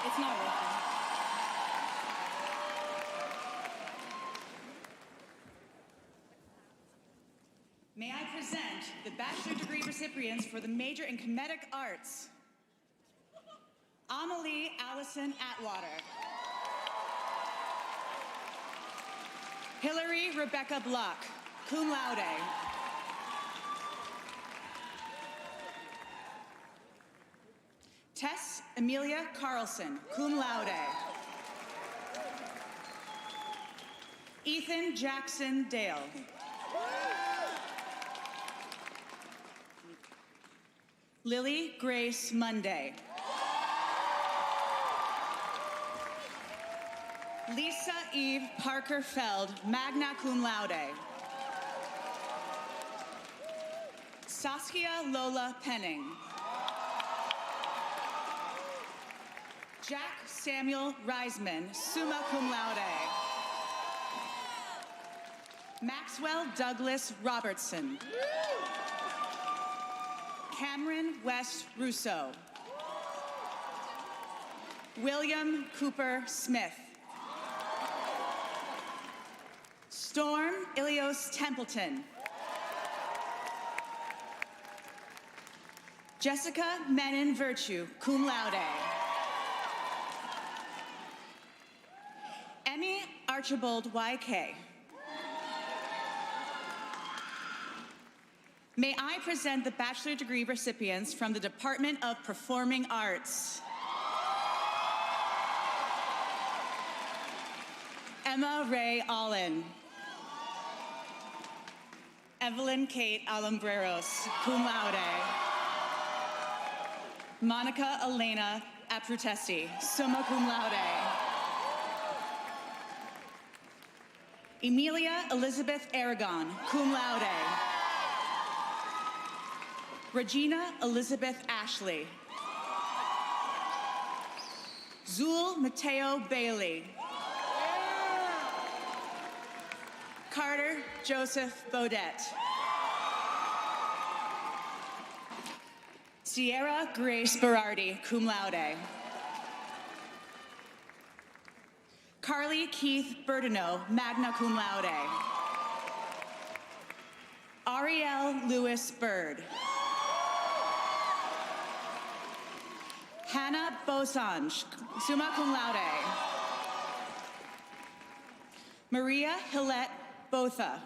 It's not working. May I present the bachelor degree recipients for the major in comedic arts. Amelie Allison Atwater. Hillary Rebecca Block, cum laude. Tess Amelia Carlson, cum laude. Ethan Jackson Dale. Lily Grace Monday. Lisa Eve Parker Feld, magna cum laude. Saskia Lola Penning. Jack Samuel Reisman, summa cum laude. Maxwell Douglas Robertson. Cameron West Russo. William Cooper Smith. Storm Ilios Templeton. Jessica Menon Virtue, cum laude. Emmy Archibald YK. May I present the bachelor degree recipients from the Department of Performing Arts. Emma Ray Allen. Evelyn Kate Alambreros, cum laude. Monica Elena Aprutesti, summa cum laude. Emilia Elizabeth Aragon, cum laude. Regina Elizabeth Ashley. Zul Mateo Bailey. Carter Joseph Bodette. Sierra Grace Berardi, cum laude. Carly Keith Bertineau, magna cum laude. Ariel Lewis Bird. Hannah Bosange, summa cum laude. Maria Hillette Botha.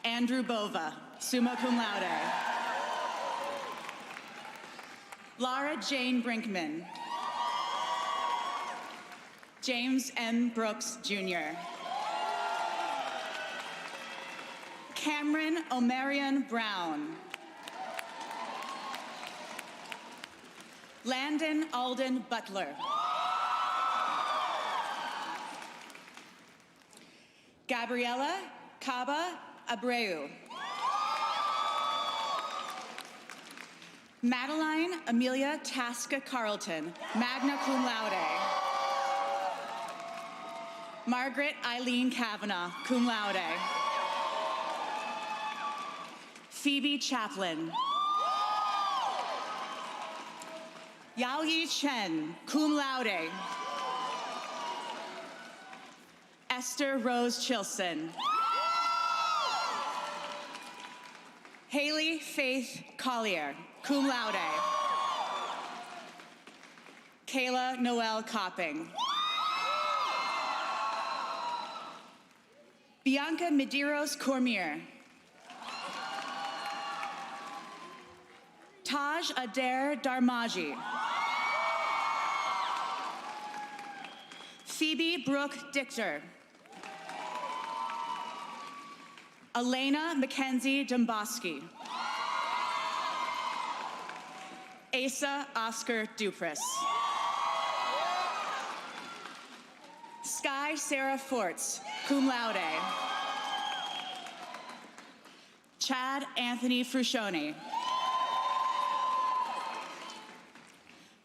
Andrew Bova, summa cum laude. Laura Jane Brinkman. James M. Brooks, Jr. Cameron Omarion Brown. Landon Alden Butler. Gabriela Caba Abreu. Madeline Amelia Tasca Carlton, magna cum laude. Margaret Eileen Kavanaugh, cum laude. Phoebe Chaplin. Yao Yi Chen, cum laude. Esther Rose Chilson. Haley Faith Collier, cum laude. Kayla Noel Copping. Bianca Medeiros Cormier. Taj Adair Darmaji. Phoebe Brooke Dichter. Elena Mackenzie Domboski. Asa Oscar Dupris. Sky Sarah Forts, cum laude. Chad Anthony Fruscione.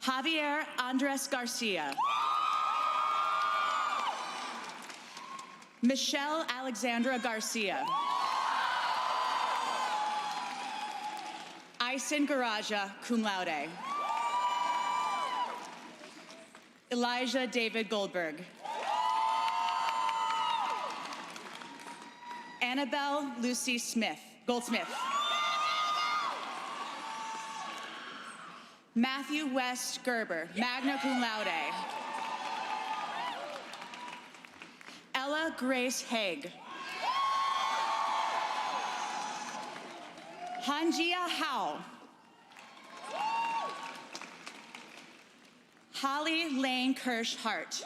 Javier Andres Garcia. Michelle Alexandra Garcia. Ison Garaja, cum laude. Elijah David Goldberg. Annabelle Lucy Goldsmith. Matthew West Gerber, magna cum laude. Ella Grace Haig. Hanjia Hao. Holly Lane Kirsch Hart.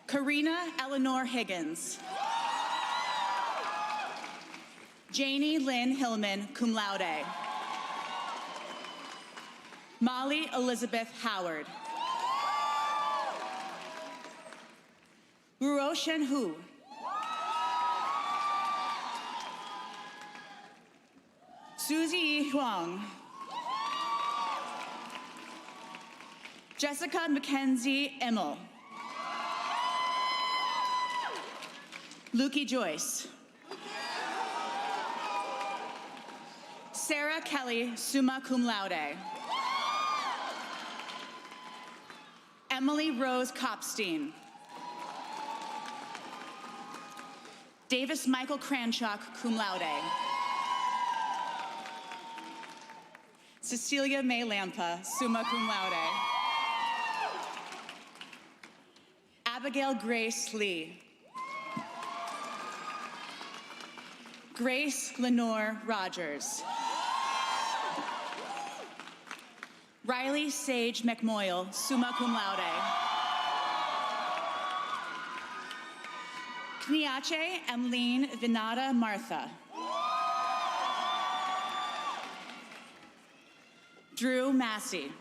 Karina Eleanor Higgins. Janie Lynn Hillman, cum laude. Molly Elizabeth Howard. Ruoshen Hu. Suzy Huang. Jessica Mackenzie Emmel. Lukey Joyce. Sarah Kelly, summa cum laude. Emily Rose Kopstein. Davis Michael Cranchuk, cum laude. Cecilia May Lampa, summa cum laude. Abigail Grace Lee. Grace Lenore Rogers. Riley Sage McMoyle, summa cum laude. Kniache Emmeline Vinata Martha. Drew Massey.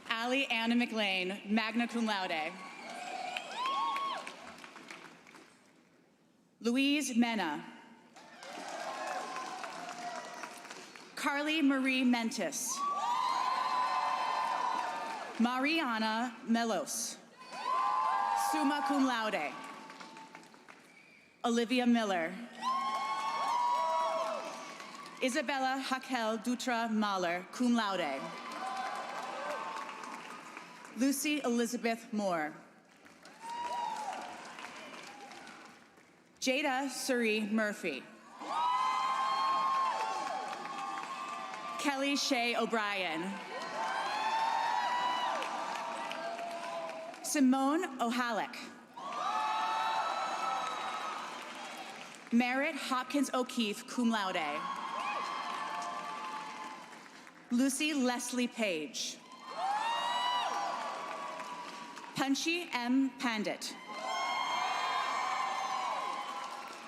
Allie Anna McLean, magna cum laude. Louise Mena. Carly Marie Mentis. Mariana Melos, summa cum laude. Olivia Miller. Isabella Hakel Dutra Mahler, cum laude. Lucy Elizabeth Moore. Jada Suri Murphy. Kelly Shea O'Brien. Simone O'Halleck. Merritt Hopkins O'Keefe, cum laude. Lucy Leslie Page. Punchy M. Pandit.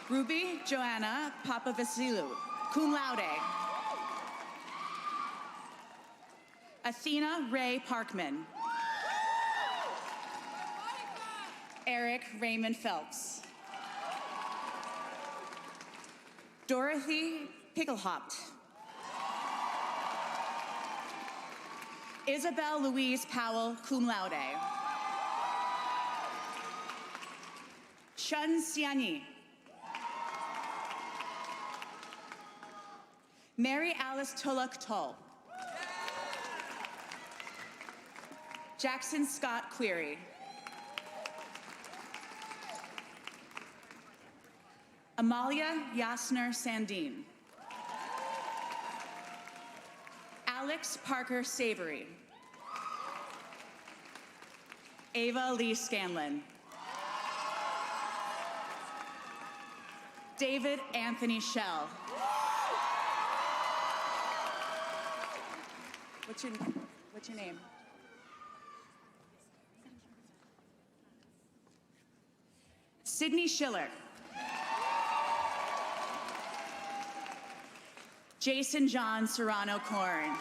Ruby Joanna Papavasilu, cum laude. Athena Ray Parkman. Eric Raymond Phelps. Dorothy Picklehopt. Isabel Louise Powell, cum laude. Shun Siani. Mary Alice Tulloch Tull. Jackson Scott Query. Amalia Yasner Sandine. Alex Parker Savory. Ava Lee Scanlon. David Anthony Schell. What's your name? Sydney Schiller. Jason John Serrano Corn.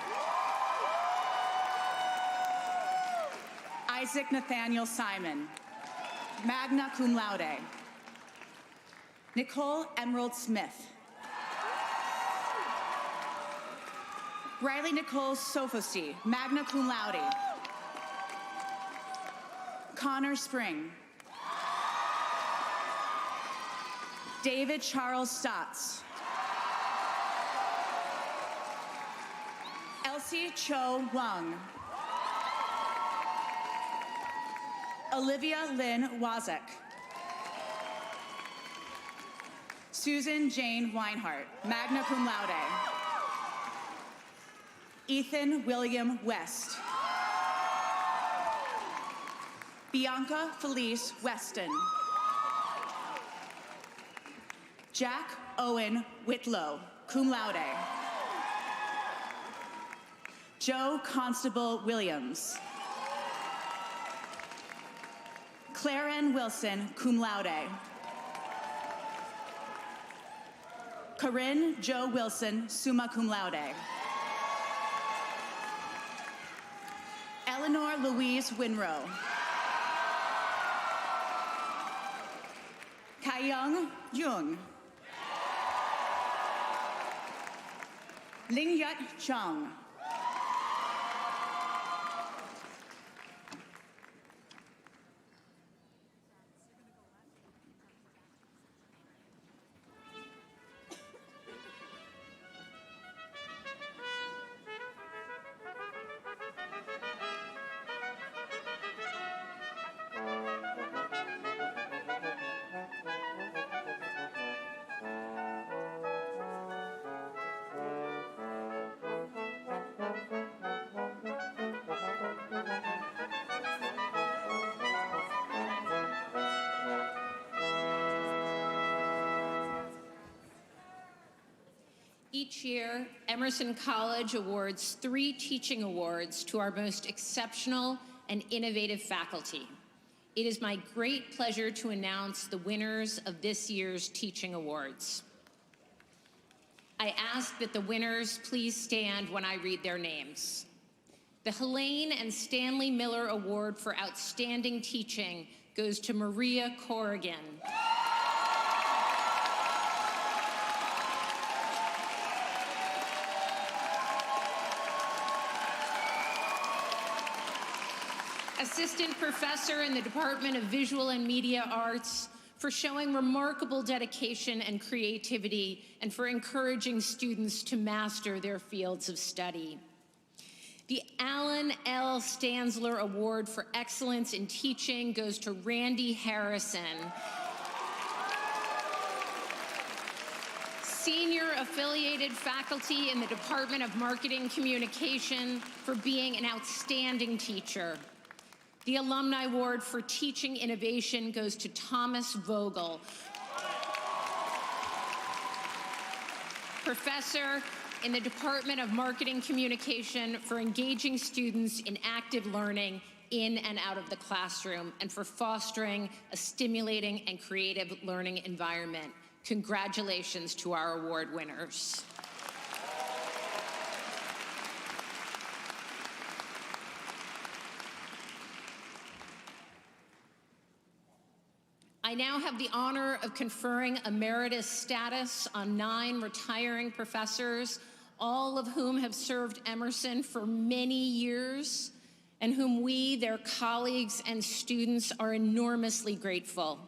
Isaac Nathaniel Simon, magna cum laude. Nicole Emerald Smith. Riley Nicole Sofosi, magna cum laude. Connor Spring. David Charles Stotts. Elsie Cho Wang. Olivia Lynn Wazek. Susan Jane Weinhart, magna cum laude. Ethan William West. Bianca Felice Weston. Jack Owen Whitlow, cum laude. Joe Constable Williams. Claren Wilson, cum laude. Corinne Joe Wilson, summa cum laude. Eleanor Louise Winrow. Kayung Jung. Lingyut Chung. Each year, Emerson College awards 3 teaching awards to our most exceptional and innovative faculty. It is my great pleasure to announce the winners of this year's teaching awards. I ask that the winners please stand when I read their names. The Helene and Stanley Miller Award for Outstanding Teaching goes to Maria Corrigan. Assistant Professor in the Department of Visual and Media Arts, for showing remarkable dedication and creativity and for encouraging students to master their fields of study. The Alan L. Stanzler Award for Excellence in Teaching goes to Randy Harrison. Senior affiliated faculty in the Department of Marketing Communication for being an outstanding teacher. The Alumni Award for Teaching Innovation goes to Thomas Vogel, Professor in the Department of Marketing Communication, for engaging students in active learning in and out of the classroom and for fostering a stimulating and creative learning environment. Congratulations to our award winners. I now have the honor of conferring emeritus status on 9 retiring professors, all of whom have served Emerson for many years, and whom we, their colleagues and students, are enormously grateful.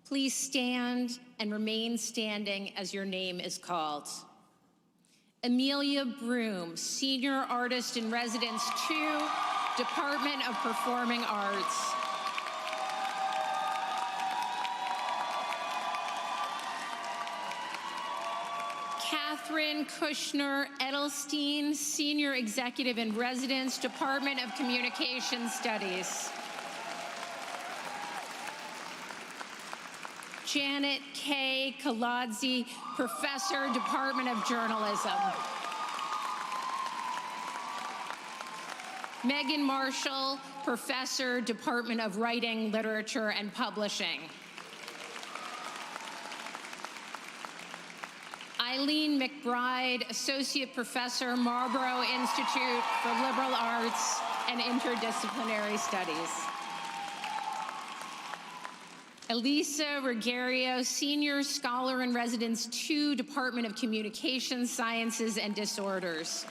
Please stand and remain standing as your name is called. Amelia Broom, Senior Artist in Residence 2, Department of Performing Arts. Catherine Kushner Edelstein, Senior Executive in Residence, Department of Communication Studies. Janet K. Kaladze, Professor, Department of Journalism. Megan Marshall, Professor, Department of Writing, Literature, and Publishing. Eileen McBride, Associate Professor, Marlborough Institute for Liberal Arts and Interdisciplinary Studies. Elisa Ruggiero, Senior Scholar in Residence 2, Department of Communication Sciences and Disorders.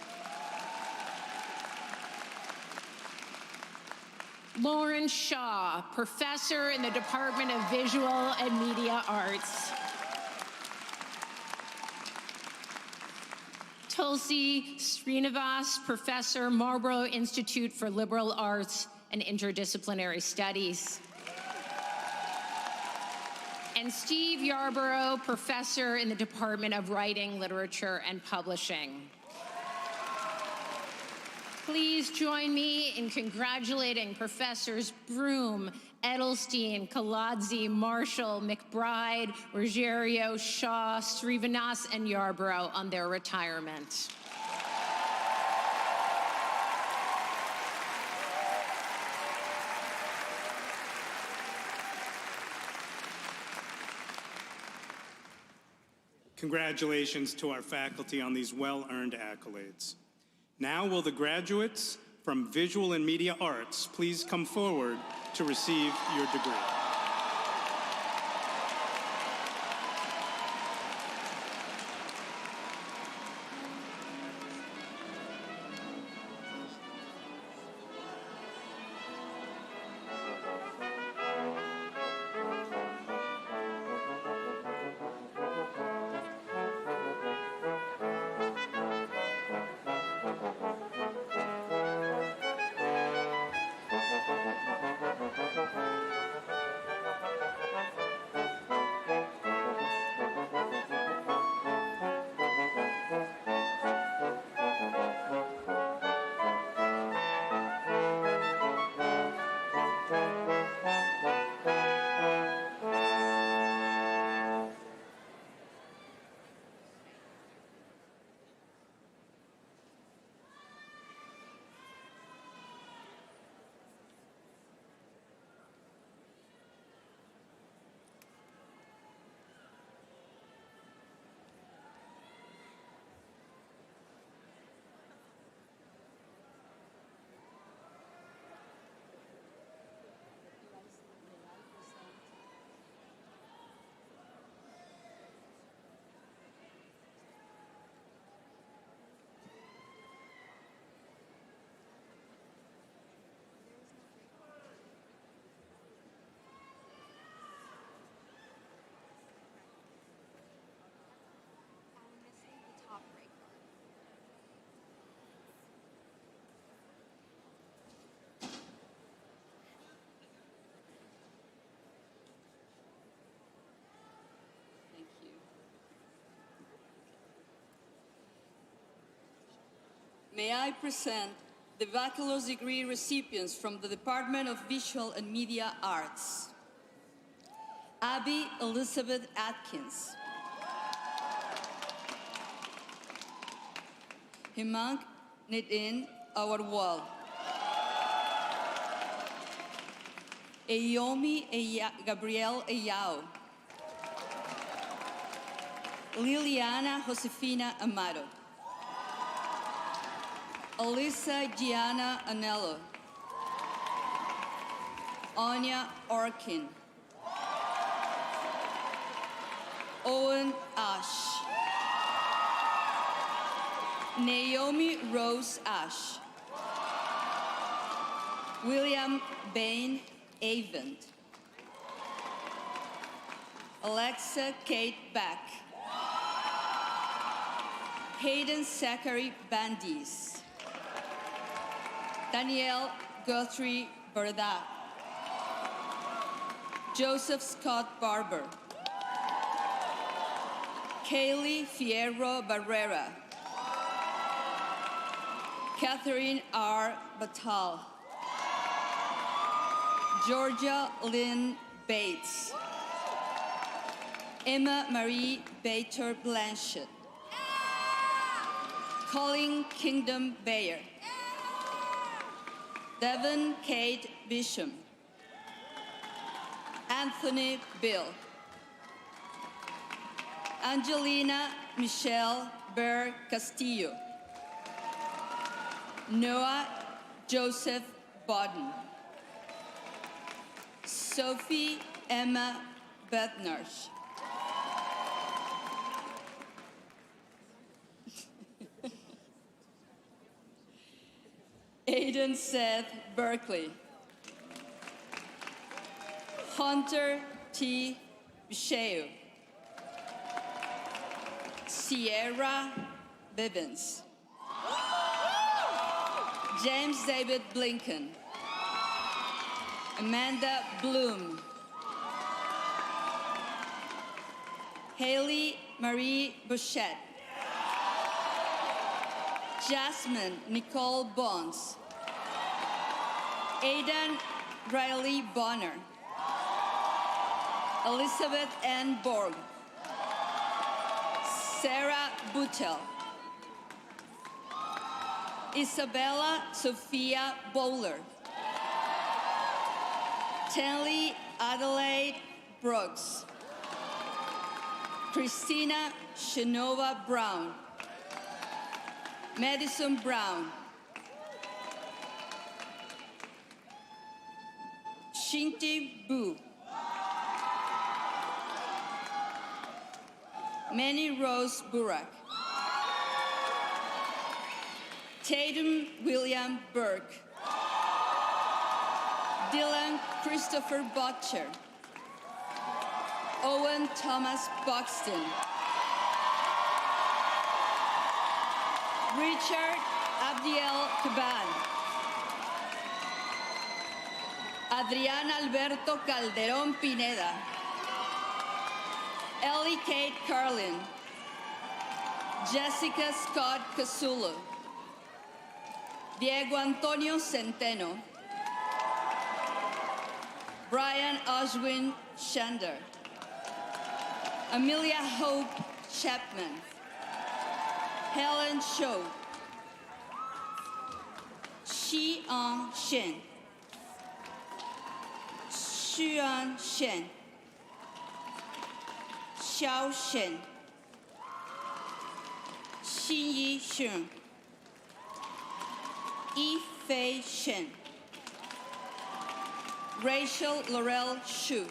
Lauren Shaw, Professor in the Department of Visual and Media Arts. Tulsi Srinivas, Professor, Marlborough Institute for Liberal Arts and Interdisciplinary Studies. And Steve Yarborough, Professor in the Department of Writing, Literature, and Publishing. Please join me in congratulating Professors Broom, Edelstein, Kaladze, Marshall, McBride, Ruggiero, Shaw, Srivanas, and Yarborough on their retirement. Congratulations to our faculty on these well-earned accolades. Now will the graduates from Visual and Media Arts please come forward to receive your degree. may I present the bachelor's degree recipients from the Department of Visual and Media Arts. Abby Elizabeth Atkins. Himang Nitin Awarwal. Ayomi Gabriel Ayao. Liliana Josefina Amado. Alyssa Gianna Anello. Anya Orkin. Owen Ash. Naomi Rose Ash. William Bain Avent. Alexa Kate Beck. Hayden Zachary Bandis. Danielle Guthrie Berda. Joseph Scott Barber. Kaylee Fierro Barrera. Catherine R. Batal. Georgia Lynn Bates. Emma Marie Bater Blanchett. Colin Kingdom Bayer. Devon Kate Bisham. Anthony Bill. Angelina Michelle Burr Castillo. Noah Joseph Bodden. Sophie Emma Bethnarch. Aiden Seth Berkeley. Hunter T. Bisheu. Sierra Bivens. James David Blinken. Amanda Bloom. Haley Marie Bouchette. Jasmine Nicole Bonds. Aidan Riley Bonner. Elizabeth N. Borg. Sarah Buttel. Isabella Sophia Bowler. Tenley Adelaide Brooks. Christina Shanova Brown. Madison Brown. Shinti Boo. Manny Rose Burak. Tatum William Burke. Dylan Christopher Butcher. Owen Thomas Buxton. Richard Abdiel Caban. Adrián Alberto Calderón Pineda. Ellie Kate Carlin. Jessica Scott Casulo. Diego Antonio Centeno. Brian Oswin Shander. Amelia Hope Chapman. Helen Shaw. Xian Shen. Xuan Shen. Xiao Shen. Xinyi Shun. Yifei Shen. Rachel Laurel Shu.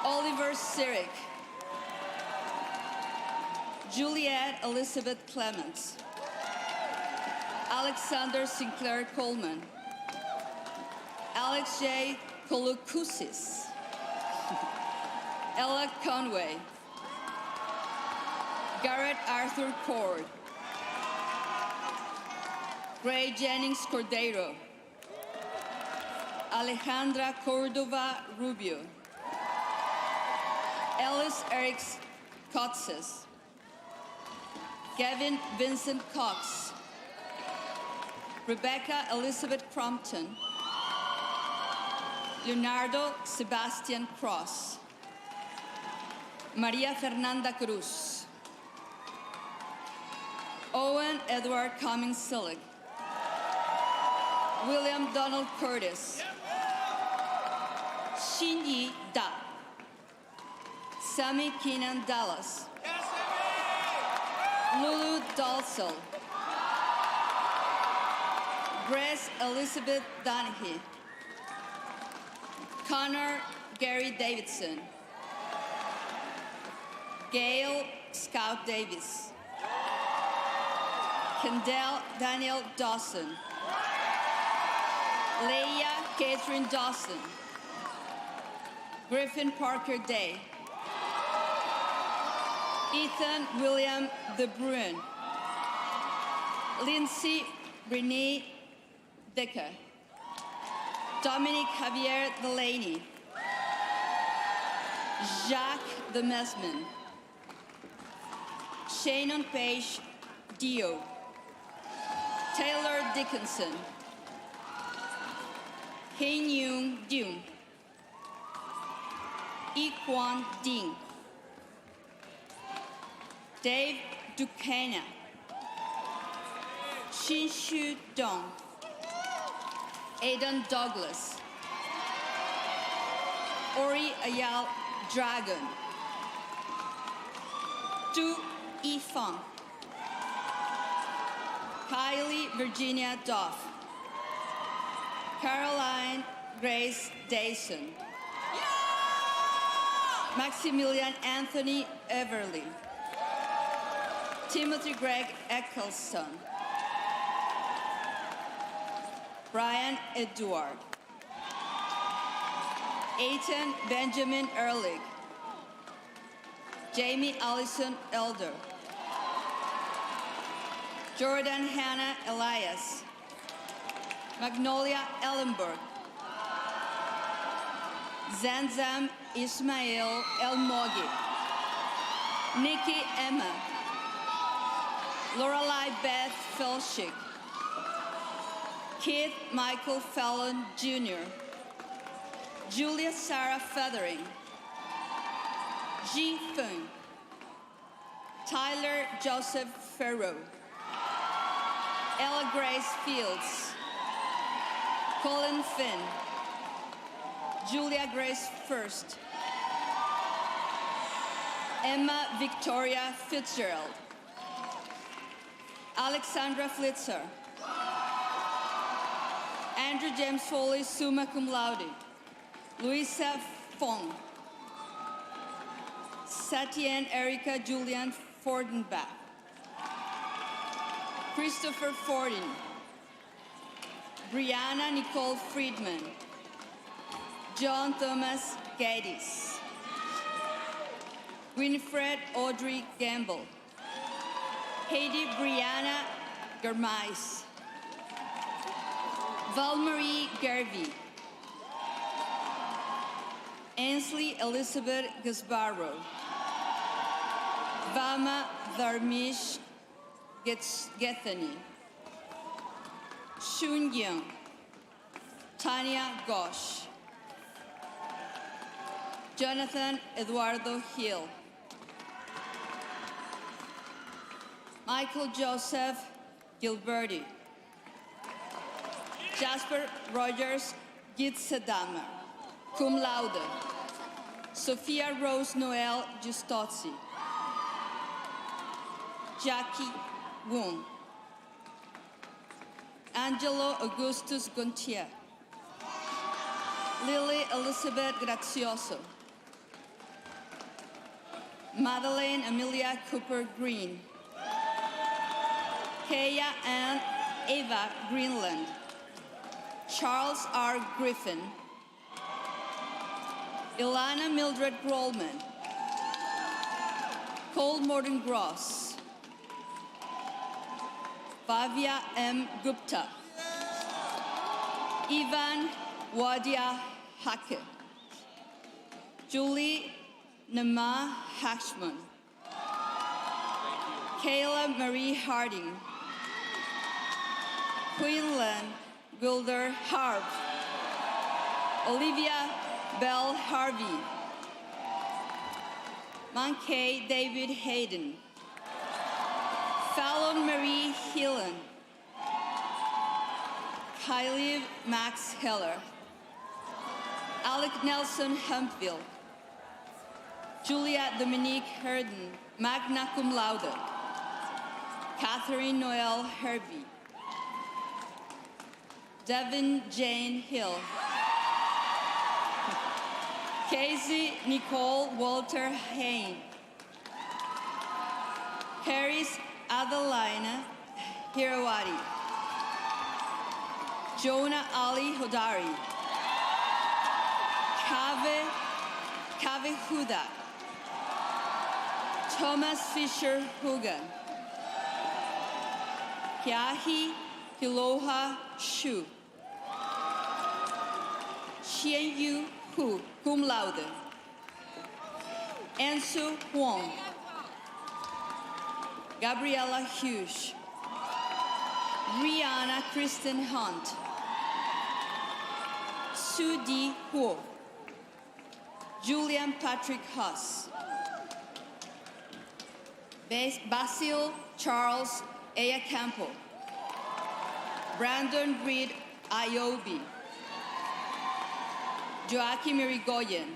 Oliver Sirik. Juliette Elizabeth Clements. Alexander Sinclair Coleman. Alex J. Kolukusis. Ella Conway. Garrett Arthur Cord. Gray Jennings Cordero. Alejandra Cordova Rubio. Ellis Eric Cotzes. Gavin Vincent Cox, Rebecca Elizabeth Crompton, Leonardo Sebastian Cross, Maria Fernanda Cruz, Owen Edward Cummings Sillig, William Donald Curtis, Shinyi Da, Sammy Keenan Dallas, Lulu Dalsell, Grace Elizabeth Donahue, Connor Gary Davidson, Gail Scout Davis, Kendall Daniel Dawson, Leia Catherine Dawson, Griffin Parker Day, Ethan William De Bruin, Lindsay Renee Decker, Dominic Javier Delaney, Jacques De Mesman, Shannon Page Dio, Taylor Dickinson, Hein Yoon Dune, Equan Ding, Dave Duquesne, Shinshu Dong, Aidan Douglas, Ori Ayal Dragon, Du Yifang, Kylie Virginia Duff, Caroline Grace Dayson, Maximilian Anthony Everly, Timothy Greg Eccleston, Brian Edward, Aiton Benjamin Ehrlich, Jamie Allison Elder, Jordan Hannah Elias, Magnolia Ellenberg, Zanzam Ismail El Mogi, Nikki Emma, Lorelei Beth Felshik, Keith Michael Fallon Jr., Julia Sarah Feathering, Ji Feng, Tyler Joseph Farrow, Ella Grace Fields, Colin Finn, Julia Grace First, Emma Victoria Fitzgerald, Alexandra Flitzer, Andrew James Foley, summa cum laude, Luisa Fong, Satyen Erica Julian Fordenbach, Christopher Forden, Brianna Nicole Friedman, John Thomas Gaddis, Winifred Audrey Gamble, Heidi Brianna Germais, Valmarie Garvey, Ainsley Elizabeth Gasbaro, Vama Dharmish Gethany, Shun Young, Tanya Ghosh, Jonathan Eduardo Hill, Michael Joseph Gilberti, Jasper Rogers Gitzadamer, cum laude, Sophia Rose Noel Giustozzi, Jackie Woon, Angelo Augustus Gontier, Lily Elizabeth Grazioso, Madeleine Amelia Cooper Green, Kaya Ann Ava Greenland, Charles R. Griffin, Ilana Mildred Grolman, Cole Morton Gross, Bhavya M. Gupta, Ivan Wadia Hake, Julie Nama Hashman, Kayla Marie Harding. Quinlan Wilder Harp. Olivia Bell Harvey. Monkey David Hayden. Fallon Marie Hillen. Kylie Max Heller. Alec Nelson Humpville. Julia Dominique Herden, magna cum laude. Catherine Noel Herbie. Devin Jane Hill. Casey Nicole Walter Hain. Harris Adelina Hirawati. Jonah Ali Hodari. Kave Huda. Thomas Fisher Hugan. Kiahi Hiloha Shu. Xian Yu Hu, cum laude. Ansu Huang. Gabriella Hughes. Rihanna Kristen Hunt. Su Di Huo. Julian Patrick Huss. Basil Charles Eyacampo. Brandon Reed Iobi. Joaquim Irigoyen.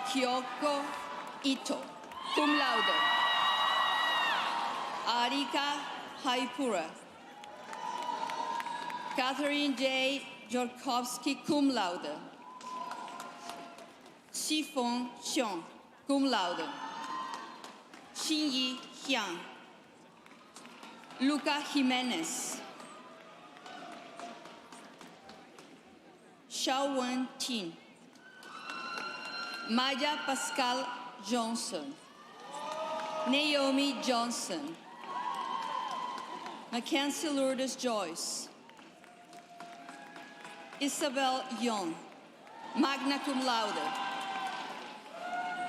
Kyoko Ito, cum laude. Arika Haipura. Catherine J. Jorkovsky, cum laude. Xifeng Xiong, cum laude. Xinyi Xiang. Luca Jimenez. Xiao Wen Tin. Maya Pascal Johnson. Naomi Johnson. Mackenzie Lourdes Joyce. Isabel Young, magna cum laude.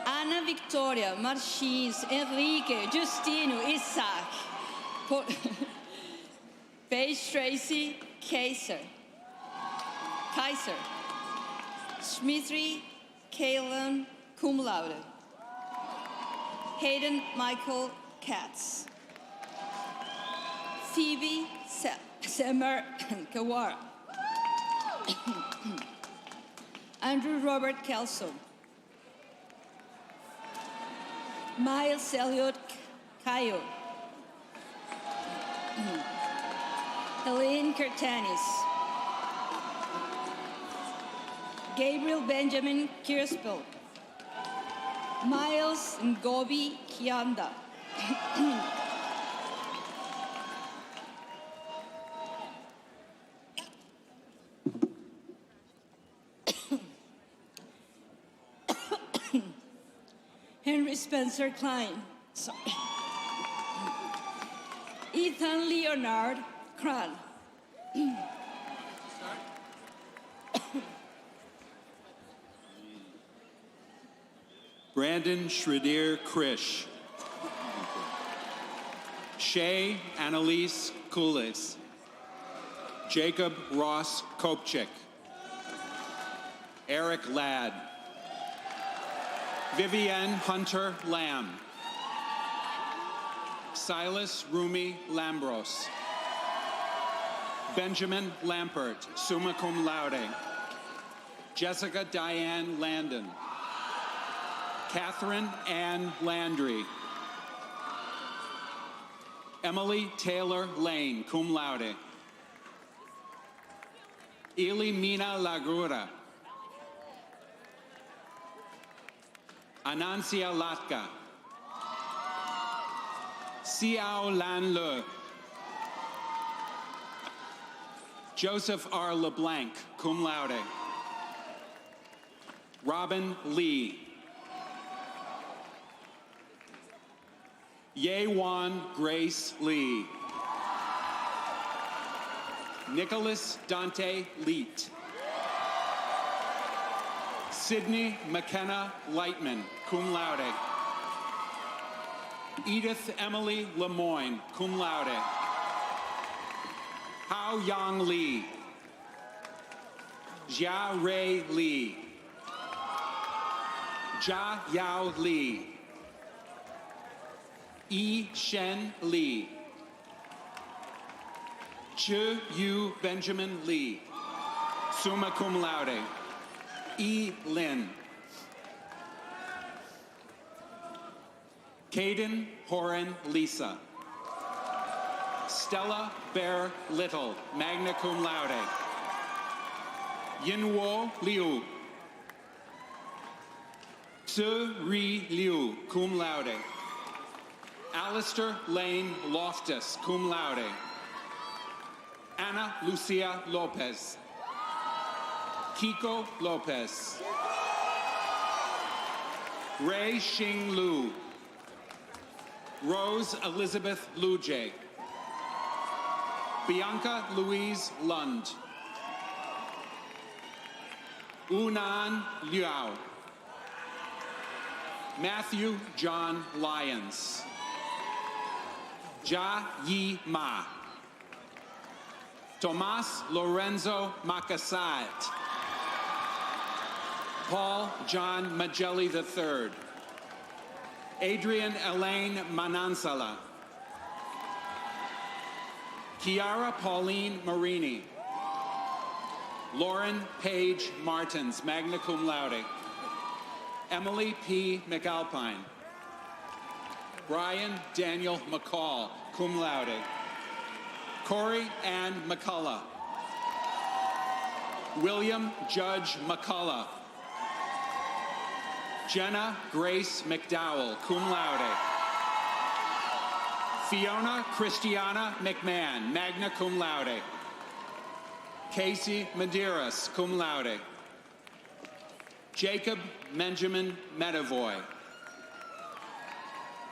Ana Victoria Marchins, Enrique, Justino, Isaac. Paige Tracy Kaiser. Smithry Kalen, cum laude. Hayden Michael Katz. Phoebe Semer Kawara. Andrew Robert Kelso. Miles Elliott Cayo. Helene Curtanis. Gabriel Benjamin Kirspel. Miles Ngobi Kianda. Henry Spencer Klein. Sorry. Ethan Leonard Kran. Brandon Shredir Krish. Shay Annalise Kulis. Jacob Ross Kopchik. Eric Ladd. Vivienne Hunter Lamb. Silas Rumi Lambros. Benjamin Lampert, summa cum laude. Jessica Diane Landon. Catherine Ann Landry. Emily Taylor Lane, cum laude. Ili Mina Lagura. Anancia Latka. Xiao Lan Le. Joseph R. LeBlanc, cum laude. Robin Lee. Yewan Grace Lee. Nicholas Dante Leet. Sydney McKenna Lightman, cum laude. Edith Emily Lemoyne, cum laude. Hao Yang Lee. Jia Rei Lee. Jia Yao Lee. Yi Shen Lee. Chu Yu Benjamin Lee. Summa cum laude. E. Lin. Caden Horan Lisa. Stella Bear Little, magna cum laude. Yinwo Liu. Tzu Ri Liu, cum laude. Alistair Lane Loftus, cum laude. Ana Lucia Lopez. Kiko Lopez. Ray Xing Lu. Rose Elizabeth Luje. Bianca Louise Lund. Unan Liao. Matthew John Lyons. Jia Yi Ma. Tomas Lorenzo Macasat. Paul John Magelli III. Adrian Elaine Manansala. Kiara Pauline Marini. Lauren Paige Martins, magna cum laude. Emily P. McAlpine. Brian Daniel McCall, cum laude. Corey Ann McCullough. William Judge McCullough. Jenna Grace McDowell, cum laude. Fiona Christiana McMahon, magna cum laude. Casey Medeiros, cum laude. Jacob Benjamin Medavoy.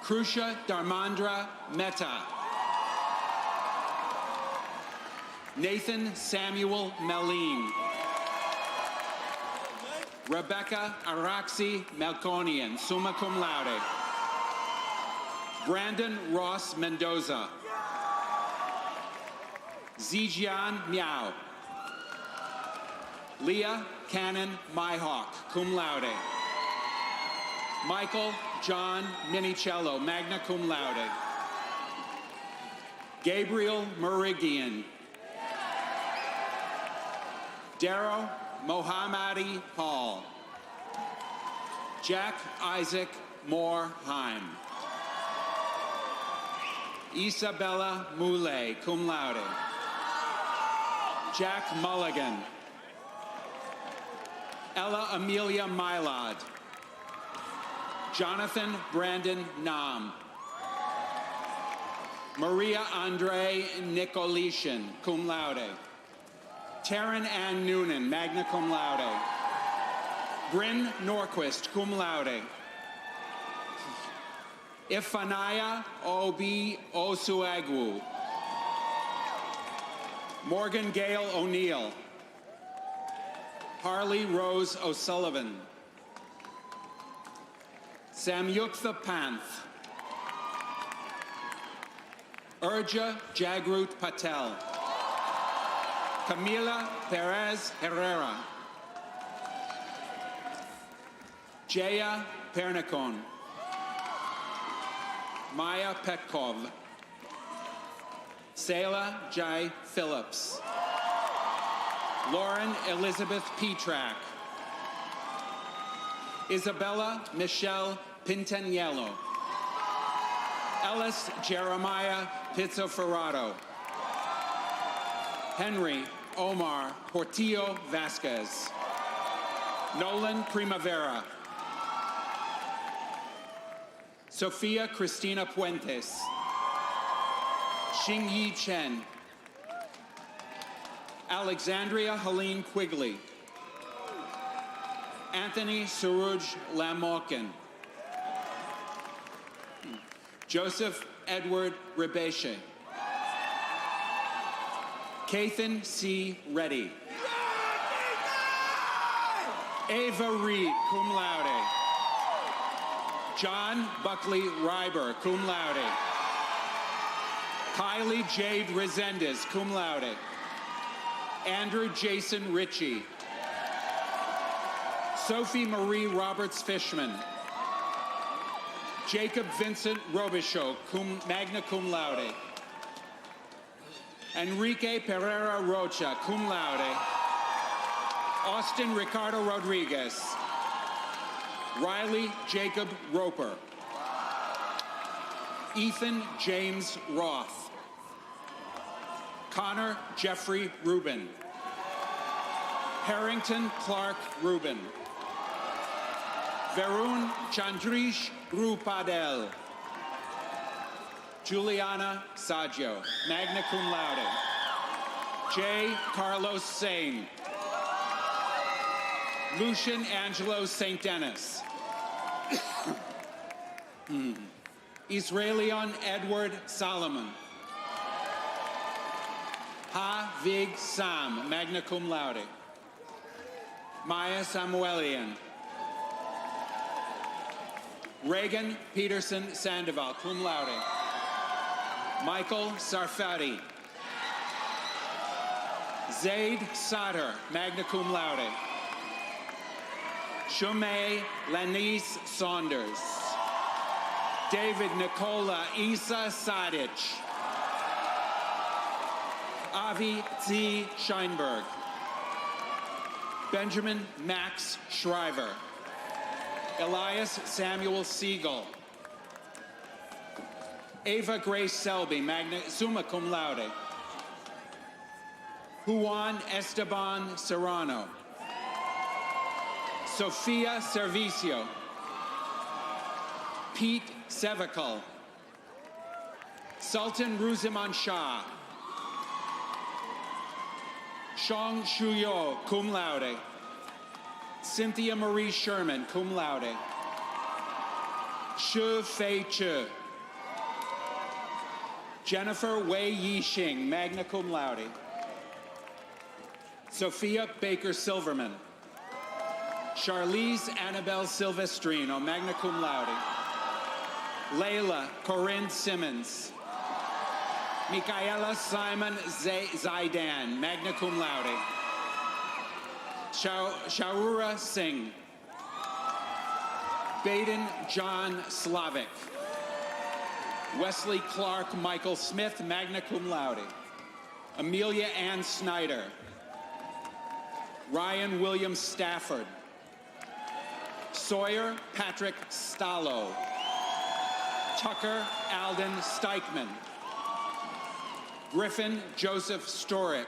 Krusha Dharmandra Mehta. Nathan Samuel Meline. Rebecca Araxi Melkonian, summa cum laude. Brandon Ross Mendoza. Zijian Miao. Leah Cannon Myhawk, cum laude. Michael John Minicello, magna cum laude. Gabriel Merigian. Darrow Mohammadi Paul. Jack Isaac Moore Heim. Isabella Moulet, cum laude. Jack Mulligan. Ella Amelia Mylod. Jonathan Brandon Nam. Maria Andre Nicolishin, cum laude. Taryn Ann Noonan, magna cum laude. Bryn Norquist, cum laude. Ifanaya Obi Osuagwu. Morgan Gale O'Neill. Harley Rose O'Sullivan. Samyuktha Panth. Urja Jagrut Patel. Camila Perez Herrera. Jaya Pernicon. Maya Petkov. Selah Jai Phillips. Lauren Elizabeth Petrak. Isabella Michelle Pintaniello. Ellis Jeremiah Pizzoferrato. Henry Omar Portillo Vasquez. Nolan Primavera. Sofia Cristina Puentes. Xingyi Chen. Alexandria Helene Quigley. Anthony Suruj Lamokin. Joseph Edward Rebeshe. Kathan C. Reddy. Ava Reed, cum laude. John Buckley Reiber, cum laude. Kylie Jade Resendez, cum laude. Andrew Jason Ritchie. Sophie Marie Roberts Fishman. Jacob Vincent Robichaud, magna cum laude. Enrique Pereira Rocha, cum laude. Austin Ricardo Rodriguez. Riley Jacob Roper. Ethan James Roth. Connor Jeffrey Rubin. Harrington Clark Rubin. Varun Chandrish Rupadel. Juliana Saggio, magna cum laude. J. Carlos Sane. Lucian Angelo St. Dennis. Israelion Edward Solomon. Ha Vig Sam, magna cum laude. Maya Samuelian. Reagan Peterson Sandoval, cum laude. Michael Sarfati. Zaid Sadr, magna cum laude. Shumay Lanice Saunders. David Nicola Isa Sadic. Avi Z. Scheinberg. Benjamin Max Shriver. Elias Samuel Siegel. Ava Grace Selby, summa cum laude. Juan Esteban Serrano. Sofia Servicio. Pete Sevikal. Sultan Ruziman Shah. Shang Shuyo, cum laude. Cynthia Marie Sherman, cum laude. Shu Fei Chu. Jennifer Wei Yixing, magna cum laude. Sophia Baker Silverman. Charlize Annabelle Silvestrino, magna cum laude. Layla Corinne Simmons. Michaela Simon Zaidan, magna cum laude. Shaurya Singh. Baden John Slavic. Wesley Clark Michael Smith, magna cum laude. Amelia Ann Snyder. Ryan William Stafford. Sawyer Patrick Stallo. Tucker Alden Steichman. Griffin Joseph Storick.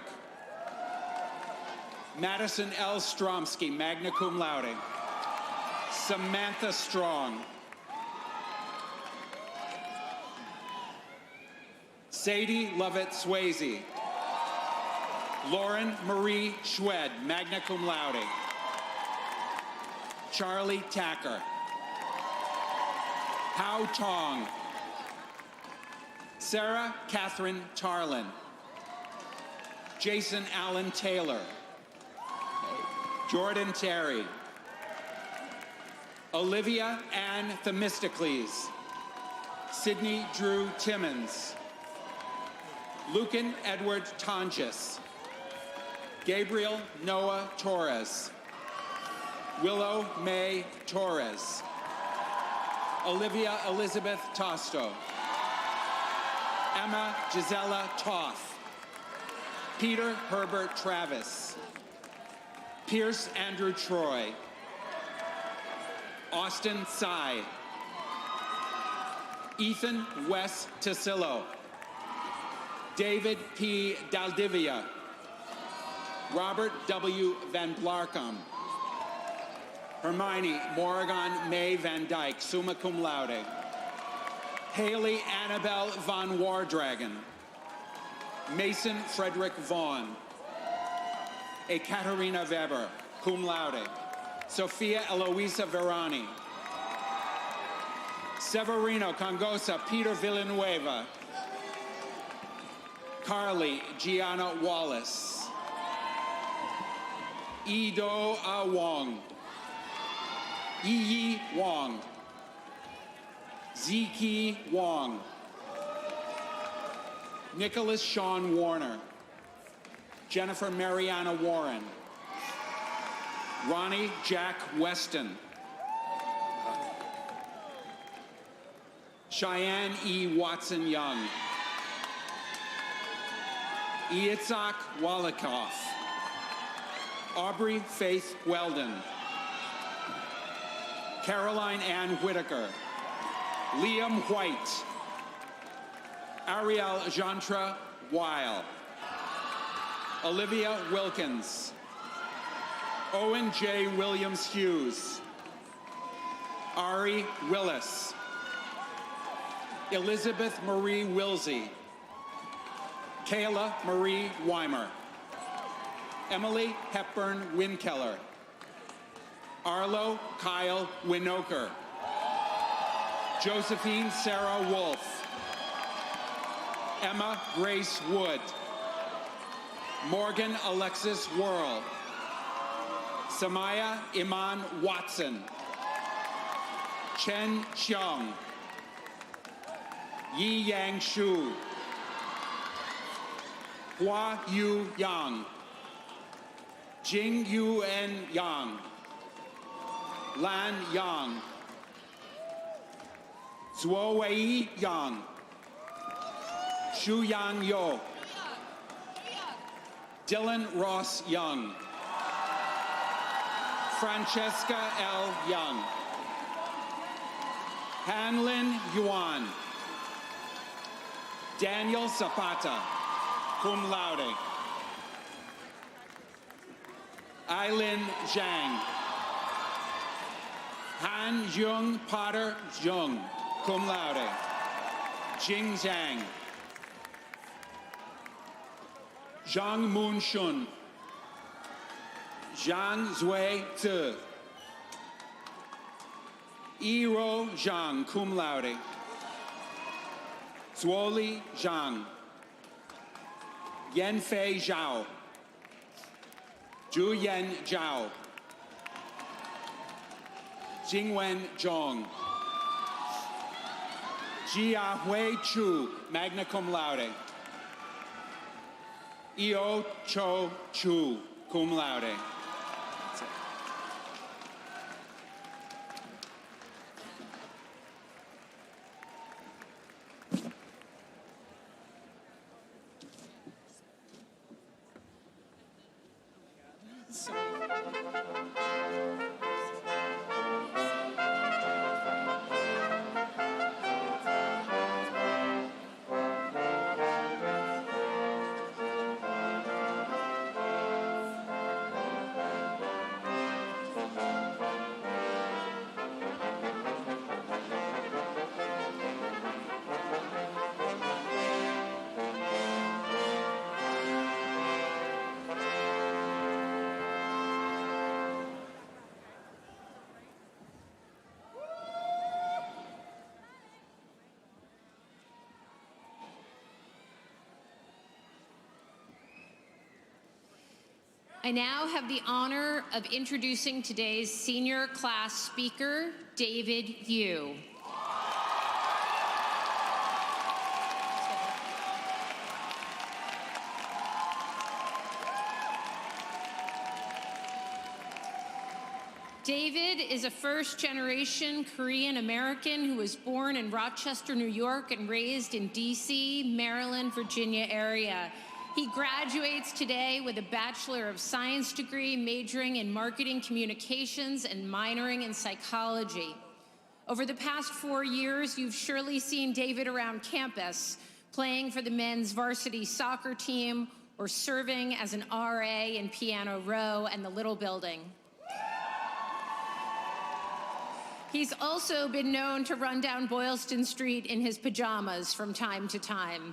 Madison L. Stromsky, magna cum laude. Samantha Strong. Sadie Lovett Swayze. Lauren Marie Schwed, magna cum laude. Charlie Tacker. Hao Tong. Sarah Catherine Tarlin. Jason Allen Taylor. Jordan Terry. Olivia Ann Themistocles. Sydney Drew Timmons. Lucan Edward Tonjes. Gabriel Noah Torres. Willow May Torres. Olivia Elizabeth Tosto. Emma Gisela Toth. Peter Herbert Travis. Pierce Andrew Troy. Austin Tsai. Ethan Wes Tasillo. David P. Daldivia. Robert W. Van Blarcom. Hermione Morrigan May Van Dyke, summa cum laude. Haley Annabelle Von Wardragon. Mason Frederick Vaughn. Ekaterina Weber, cum laude. Sophia Eloisa Verani. Severino Congosa Peter Villanueva. Carly Gianna Wallace. Ido Wong. Yi Wong. Ziki Wong. Nicholas Sean Warner. Jennifer Mariana Warren. Ronnie Jack Weston. Cheyenne E. Watson Young. Itzhak Walikoff. Aubrey Faith Weldon. Caroline Ann Whitaker. Liam White. Ariel Jantra Weil. Olivia Wilkins. Owen J. Williams Hughes. Ari Willis. Elizabeth Marie Wilsey. Kayla Marie Weimer. Emily Hepburn Winkeller. Arlo Kyle Winoker. Josephine Sarah Wolf. Emma Grace Wood. Morgan Alexis Worrell. Samaya Iman Watson. Chen Xiong. Yi Yang Shu. Hua Yu Yang. Jing Yuen Yang. Lan Yang. Zuo Wei Yang. Shu Yang Yo. Dylan Ross Young. Francesca L. Young. Hanlin Yuan. Daniel Zapata, cum laude. Eileen Zhang. Han Jung Potter Jung, cum laude. Jing Zhang. Zhang Moon Shun. Zhang Zui Zi. Yiro Zhang, cum laude. Zuoli Zhang. Yanfei Zhao. Juyen Zhao. Jingwen Zhong. Jiahui Chu, magna cum laude. Io Cho Chu, cum laude. I now have the honor of introducing today's senior class speaker, David Yu. David is a first-generation Korean American who was born in Rochester, New York, and raised in DC, Maryland, Virginia area. He graduates today with a Bachelor of Science degree, majoring in marketing communications and minoring in psychology. Over the past 4 years, you've surely seen David around campus, playing for the men's varsity soccer team or serving as an RA in Piano Row and the Little Building. He's also been known to run down Boylston Street in his pajamas from time to time.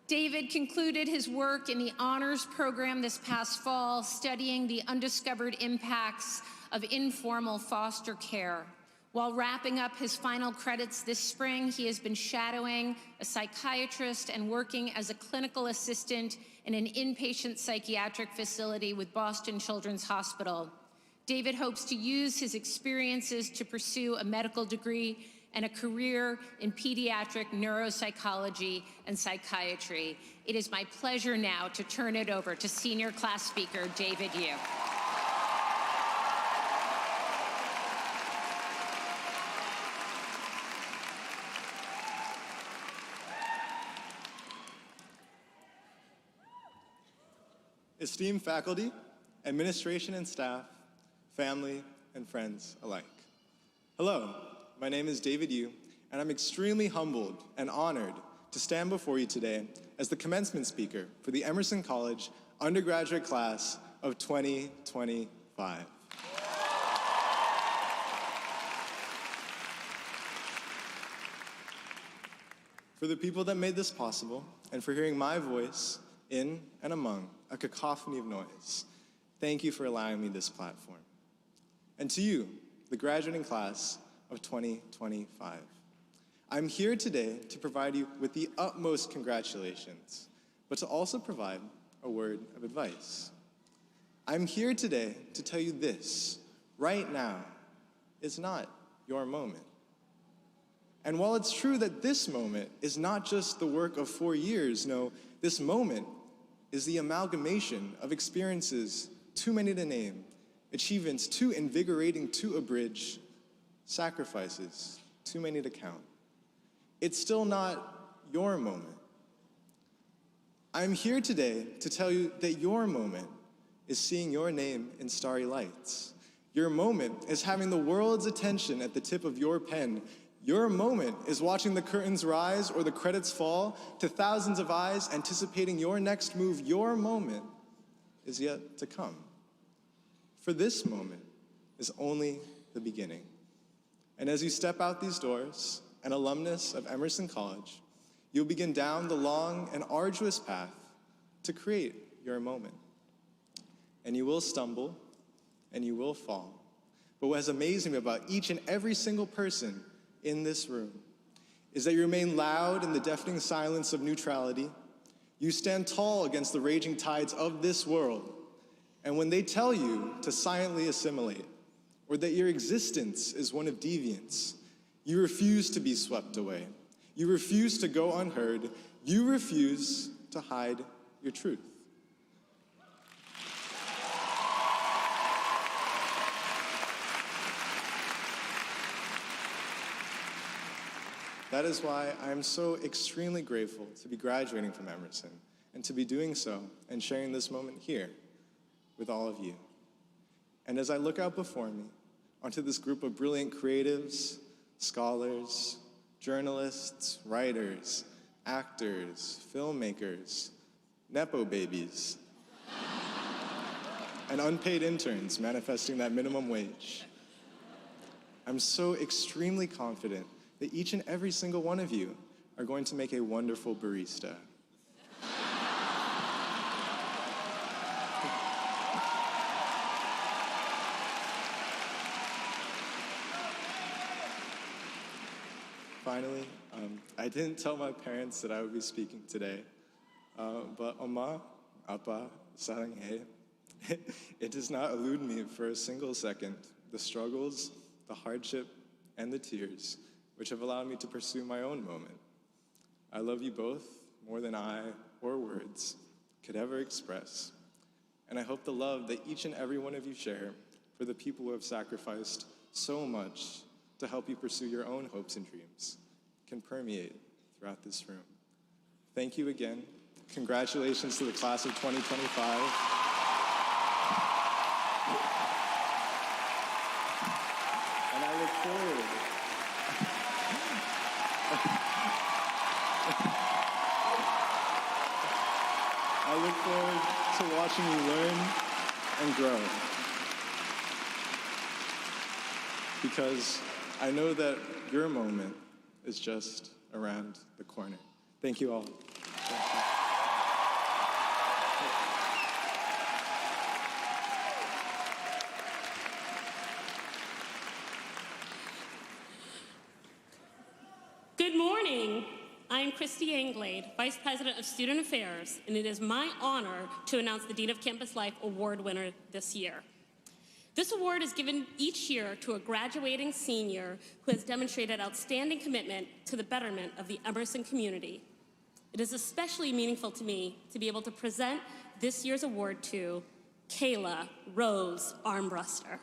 David concluded his work in the honors program this past fall, studying the undiscovered impacts of informal foster care. While wrapping up his final credits this spring, he has been shadowing a psychiatrist and working as a clinical assistant in an inpatient psychiatric facility with Boston Children's Hospital. David hopes to use his experiences to pursue a medical degree and a career in pediatric neuropsychology and psychiatry. It is my pleasure now to turn it over to senior class speaker David Yu. Esteemed faculty, administration and staff, family, and friends alike. Hello, my name is David Yu, and I'm extremely humbled and honored to stand before you today as the commencement speaker for the Emerson College undergraduate class of 2025. For the people that made this possible, and for hearing my voice in and among a cacophony of noise, thank you for allowing me this platform. And to you, the graduating class of 2025, I'm here today to provide you with the utmost congratulations, but to also provide a word of advice. I'm here today to tell you this: right now is not your moment. And while it's true that this moment is not just the work of 4 years, no, this moment is the amalgamation of experiences too many to name, achievements too invigorating to abridge, sacrifices too many to count. It's still not your moment. I'm here today to tell you that your moment is seeing your name in starry lights. Your moment is having the world's attention at the tip of your pen. Your moment is watching the curtains rise or the credits fall to thousands of eyes anticipating your next move. Your moment is yet to come. For this moment is only the beginning. And as you step out these doors, an alumnus of Emerson College, you'll begin down the long and arduous path to create your moment. And you will stumble, and you will fall. But what has amazed me about each and every single person in this room is that you remain loud in the deafening silence of neutrality. You stand tall against the raging tides of this world. And when they tell you to silently assimilate, or that your existence is one of deviance, you refuse to be swept away. You refuse to go unheard. You refuse to hide your truth. That is why I am so extremely grateful to be graduating from Emerson and to be doing so and sharing this moment here with all of you. And as I look out before me onto this group of brilliant creatives, scholars, journalists, writers, actors, filmmakers, Nepo babies, and unpaid interns manifesting that minimum wage, I'm so extremely confident that each and every single one of you are going to make a wonderful barista. Finally, I didn't tell my parents that I would be speaking today, but Oma, Appa, Saranghe, it does not elude me for a single second, the struggles, the hardship, and the tears which have allowed me to pursue my own moment. I love you both more than I or words could ever express. And I hope the love that each and every one of you share for the people who have sacrificed so much to help you pursue your own hopes and dreams can permeate throughout this room. Thank you again. Congratulations to the class of 2025. And I look forward to watching you learn and grow. Because I know that your moment is just around the corner. Thank you all. Good morning. I'm Christy Anglade, Vice President of Student Affairs, and it is my honor to announce the Dean of Campus Life Award winner this year. This award is given each year to a graduating senior who has demonstrated outstanding commitment to the betterment of the Emerson community. It is especially meaningful to me to be able to present this year's award to Kayla Rose Armbruster.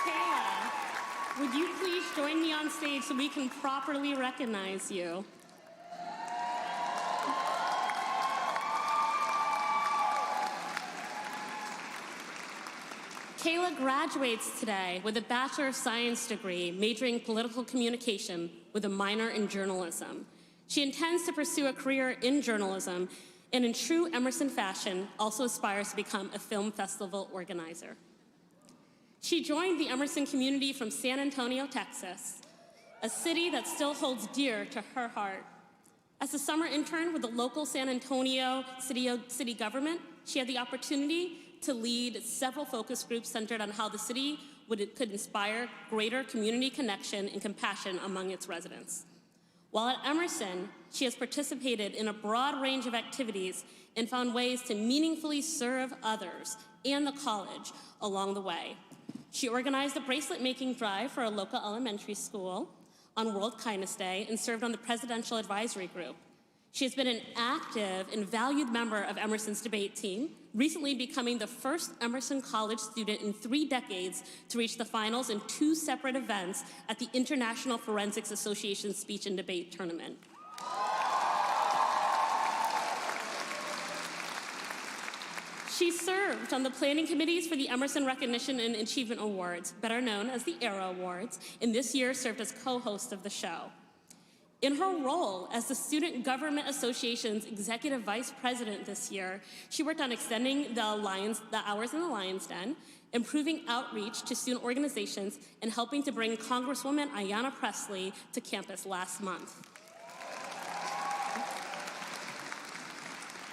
Kayla, would you please join me on stage so we can properly recognize you? Kayla graduates today with a Bachelor of Science degree, majoring in political communication with a minor in journalism. She intends to pursue a career in journalism and in true Emerson fashion, also aspires to become a film festival organizer. She joined the Emerson community from San Antonio, Texas, a city that still holds dear to her heart. As a summer intern with the local San Antonio city government, she had the opportunity to lead several focus groups centered on how the city could inspire greater community connection and compassion among its residents. While at Emerson, she has participated in a broad range of activities and found ways to meaningfully serve others and the college along the way. She organized a bracelet-making drive for a local elementary school on World Kindness Day and served on the Presidential Advisory Group. She has been an active and valued member of Emerson's debate team, recently becoming the first Emerson College student in 3 decades to reach the finals in 2 separate events at the International Forensics Association Speech and Debate Tournament. She served on the planning committees for the Emerson Recognition and Achievement Awards, better known as the ERA Awards, and this year served as co-host of the show. In her role as the Student Government Association's Executive Vice President this year, she worked on extending the hours in the Lion's Den, improving outreach to student organizations, and helping to bring Congresswoman Ayanna Pressley to campus last month.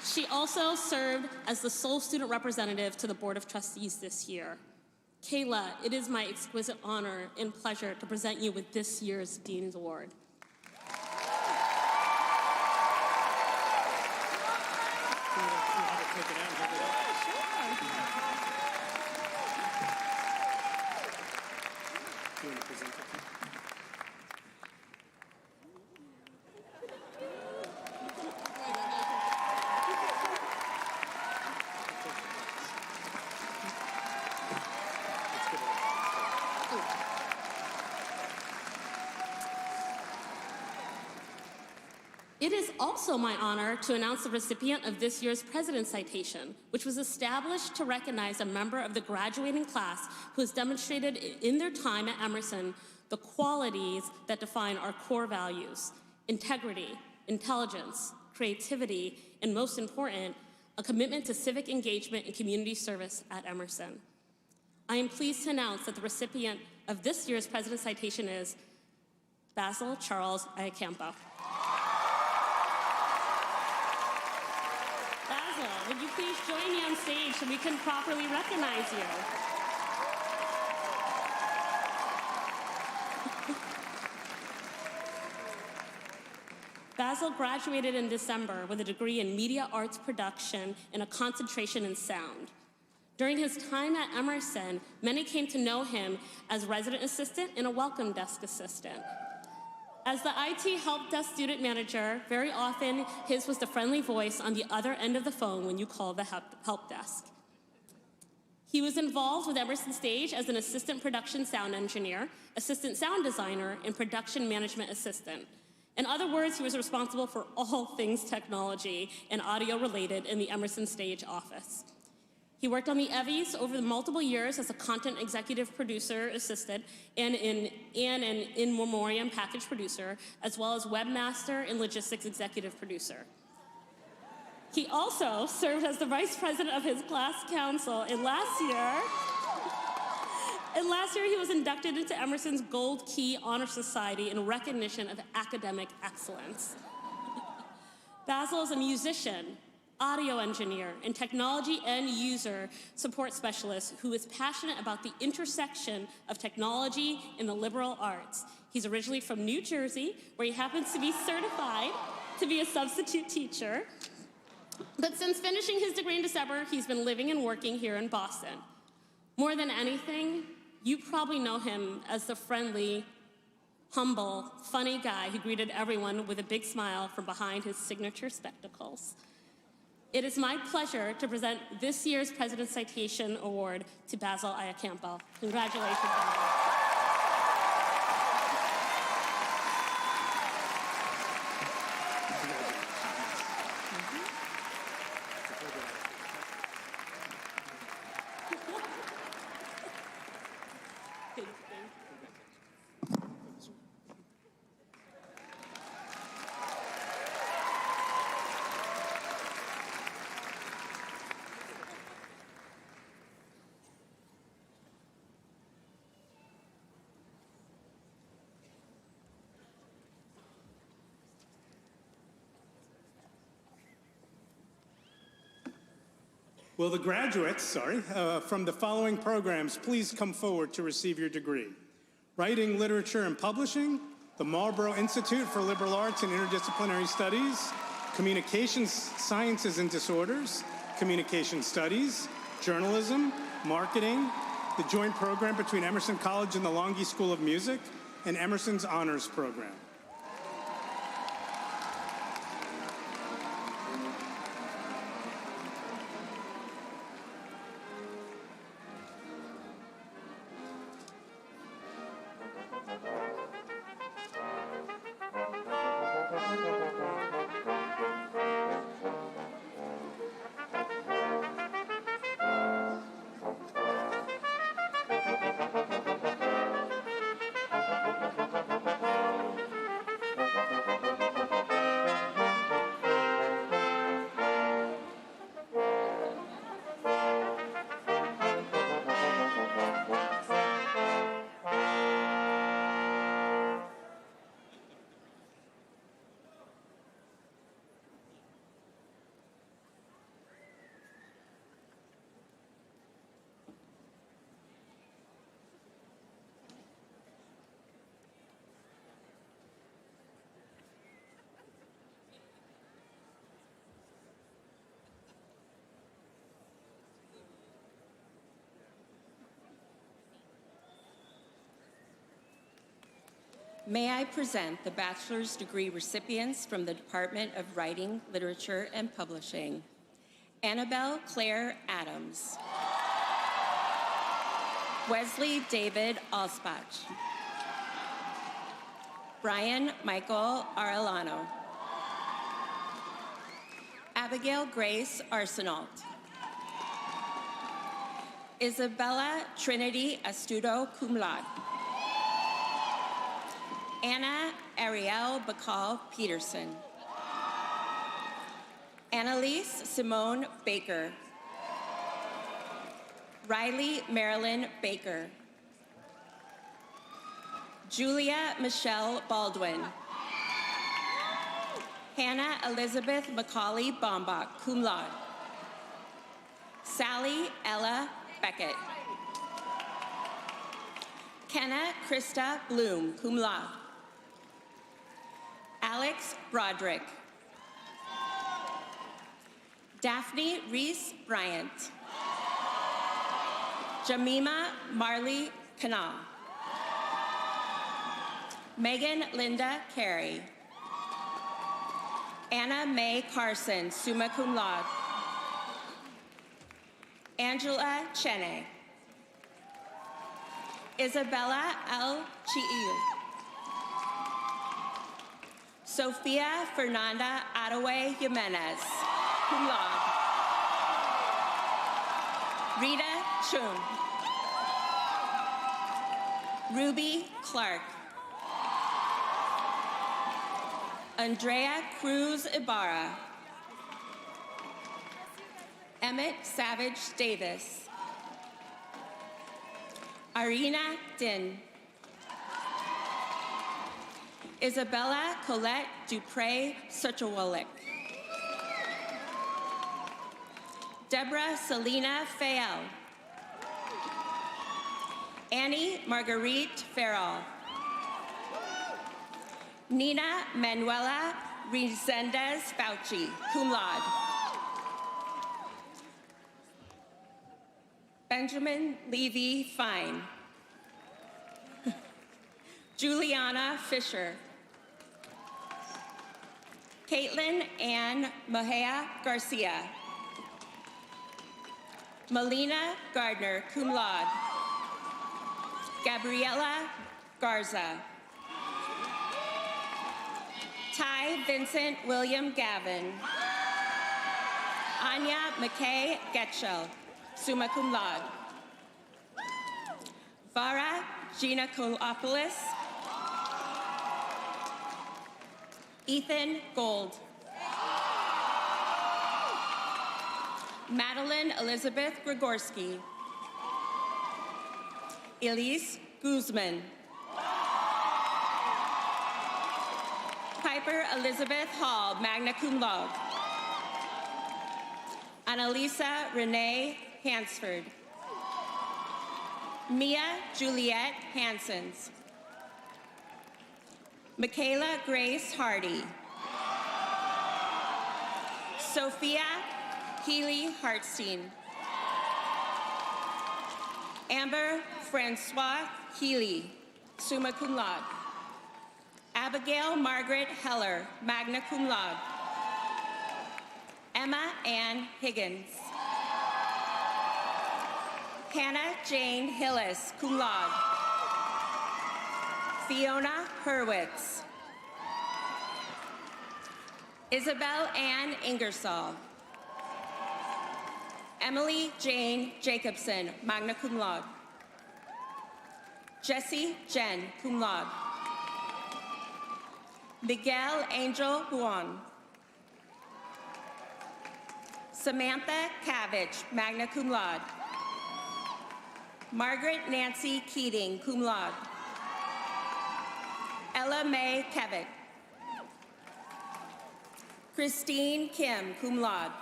She also served as the sole student representative to the Board of Trustees this year. Kayla, it is my exquisite honor and pleasure to present you with this year's Dean's Award. It is also my honor to announce the recipient of this year's President's Citation, which was established to recognize a member of the graduating class who has demonstrated in their time at Emerson the qualities that define our core values: integrity, intelligence, creativity, and most important, a commitment to civic engagement and community service at Emerson. I am pleased to announce that the recipient of this year's President's Citation is Basil Charles Iacampo. Basil, would you please join me on stage so we can properly recognize you? Basil graduated in December with a degree in media arts production and a concentration in sound. During his time at Emerson, many came to know him as resident assistant and a welcome desk assistant. As the IT help desk student manager, very often his was the friendly voice on the other end of the phone when you call the help desk. He was involved with Emerson Stage as an assistant production sound engineer, assistant sound designer, and production management assistant. In other words, he was responsible for all things technology and audio related in the Emerson Stage office. He worked on the Evvies over the multiple years as a content executive producer assistant and an in memoriam package producer, as well as webmaster and logistics executive producer. He also served as the vice president of his class council, and last year he was inducted into Emerson's Gold Key Honor Society in recognition of academic excellence. Basil is a musician, audio engineer, and technology end user support specialist who is passionate about the intersection of technology and the liberal arts. He's originally from New Jersey, where he happens to be certified to be a substitute teacher. But since finishing his degree in December, he's been living and working here in Boston. More than anything, you probably know him as the friendly, humble, funny guy who greeted everyone with a big smile from behind his signature spectacles. It is my pleasure to present this year's President's Citation Award to Basil Iacampo. Congratulations, Basil. Will the graduates, from the following programs please come forward to receive your degree? Writing, Literature, and Publishing, the Marlborough Institute for Liberal Arts and Interdisciplinary Studies, Communications Sciences and Disorders, Communication Studies, Journalism, Marketing, the joint program between Emerson College and the Longy School of Music, and Emerson's Honors Program. May I present the bachelor's degree recipients from the Department of Writing, Literature, and Publishing. Annabelle Claire Adams. Wesley David Alspach. Brian Michael Arellano. Abigail Grace Arsenault. Isabella Trinity Astudo, cum laude. Anna Ariel Bacall Peterson. Annalise Simone Baker. Riley Marilyn Baker. Julia Michelle Baldwin. Hannah Elizabeth Macaulay Bombach, cum laude. Sally Ella Beckett. Kenna Krista Bloom, cum laude. Alex Broderick. Daphne Reese Bryant. Jamima Marley Kanal. Megan Linda Carey. Anna Mae Carson, summa cum laude. Angela Chene. Isabella L. Chiil. Sofia Fernanda Adaway Jimenez, cum laude. Rita Chung. Ruby Clark. Andrea Cruz Ibarra. Emmett Savage Davis. Irina Din. Isabella Colette Dupre Suchawalik. Deborah Selena Fayel. Annie Marguerite Farrell. Nina Manuela Resendez Fauci, cum laude. Benjamin Levy Fine. Juliana Fisher. Caitlin Ann Mejia Garcia. Melina Gardner, cum laude. Gabriela Garza. Ty Vincent William Gavin. Anya McKay Getchell, summa cum laude. Vara Gina Kolopoulos. Ethan Gold. Madeline Elizabeth Grigorski. Elise Guzman. Piper Elizabeth Hall, magna cum laude. Annalisa Renee Hansford. Mia Juliet Hansons. Michaela Grace Hardy. Sophia Healy Hartstein. Amber Francois Healy, summa cum laude. Abigail Margaret Heller, magna cum laude. Emma Ann Higgins. Hannah Jane Hillis, cum laude. Fiona Hurwitz. Isabel Ann Ingersoll. Emily Jane Jacobson, magna cum laude. Jessie Jen, cum laude. Miguel Angel Juan. Samantha Cabbage, magna cum laude. Margaret Nancy Keating, cum laude. Ella Mae Kevitt. Christine Kim, cum laude.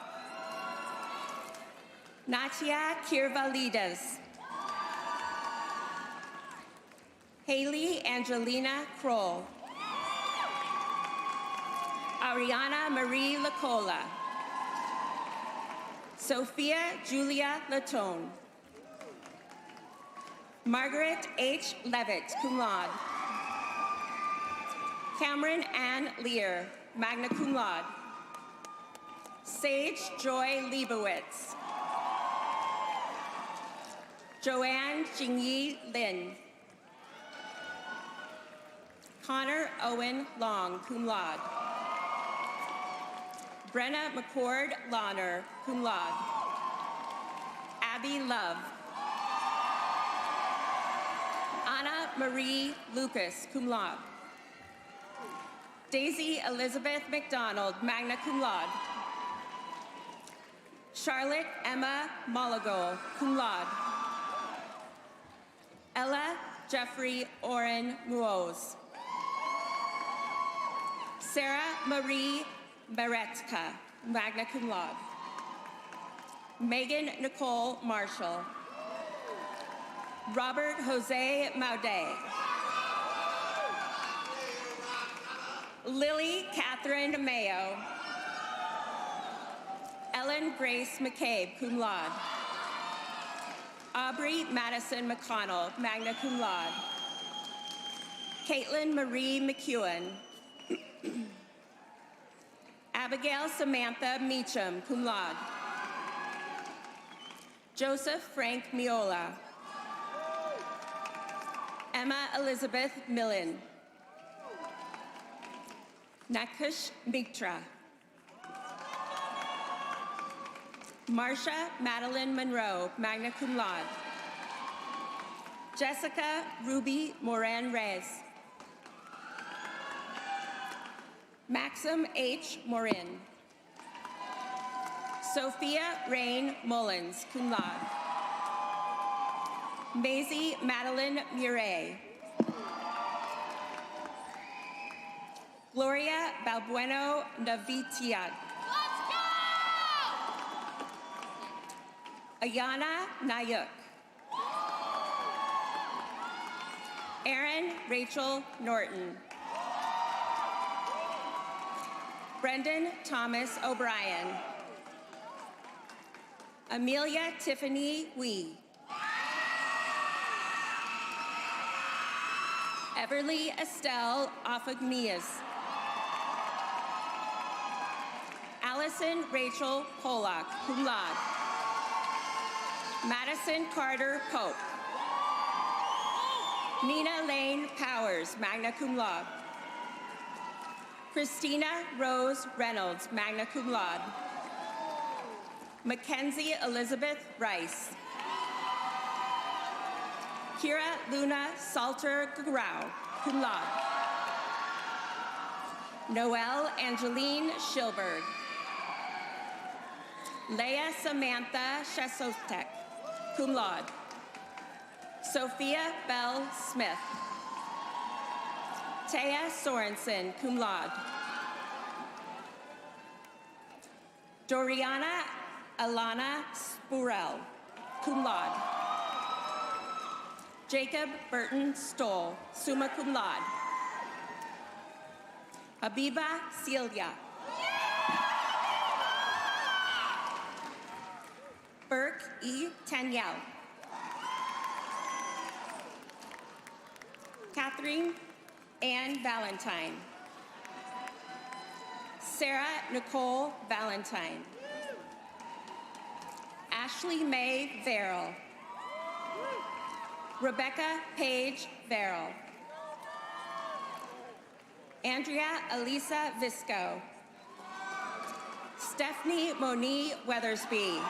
Natia Kirvalides. Haley Angelina Kroll. Ariana Marie Lacola. Sophia Julia Latone. Margaret H. Levitt, cum laude. Cameron Ann Lear, magna cum laude. Sage Joy Leibowitz. Joanne Jingyi Lin. Connor Owen Long, cum laude. Brenna McCord Lawner, cum laude. Abby Love. Anna Marie Lucas, cum laude. Daisy Elizabeth McDonald, magna cum laude. Charlotte Emma Molligo, cum laude. Ella Jeffrey Oren Muoz. Sarah Marie Meretka, magna cum laude. Megan Nicole Marshall. Robert Jose Maude. Lily Catherine Mayo. Ellen Grace McCabe, cum laude. Aubrey Madison McConnell, magna cum laude. Caitlin Marie McEwen. Abigail Samantha Meacham, cum laude. Joseph Frank Miola. Emma Elizabeth Millen. Nakush Mitra. Marsha Madeline Monroe, magna cum laude. Jessica Ruby Moran Reyes. Maxim H. Morin. Sophia Rain Mullins, cum laude. Maisie Madeline Murray. Gloria Balbueno Navitiad. Ayana Nayuk. Erin Rachel Norton. Brendan Thomas O'Brien. Amelia Tiffany Wee. Everly Estelle Afagnias. Allison Rachel Pollock, cum laude. Madison Carter Pope. Nina Lane Powers, magna cum laude. Christina Rose Reynolds, magna cum laude. Mackenzie Elizabeth Rice. Kira Luna Salter Gurau, cum laude. Noelle Angeline Schilberg. Leah Samantha Shasotek, cum laude. Sophia Bell Smith. Taya Sorensen, cum laude. Doriana Alana Spurel, cum laude. Jacob Burton Stoll, summa cum laude. Habiba Celia. Burke E. Tanyel. Catherine Ann Valentine. Sarah Nicole Valentine. Ashley Mae Verrill. Rebecca Paige Verrill. Andrea Elisa Visco. Stephanie Monique Weathersby.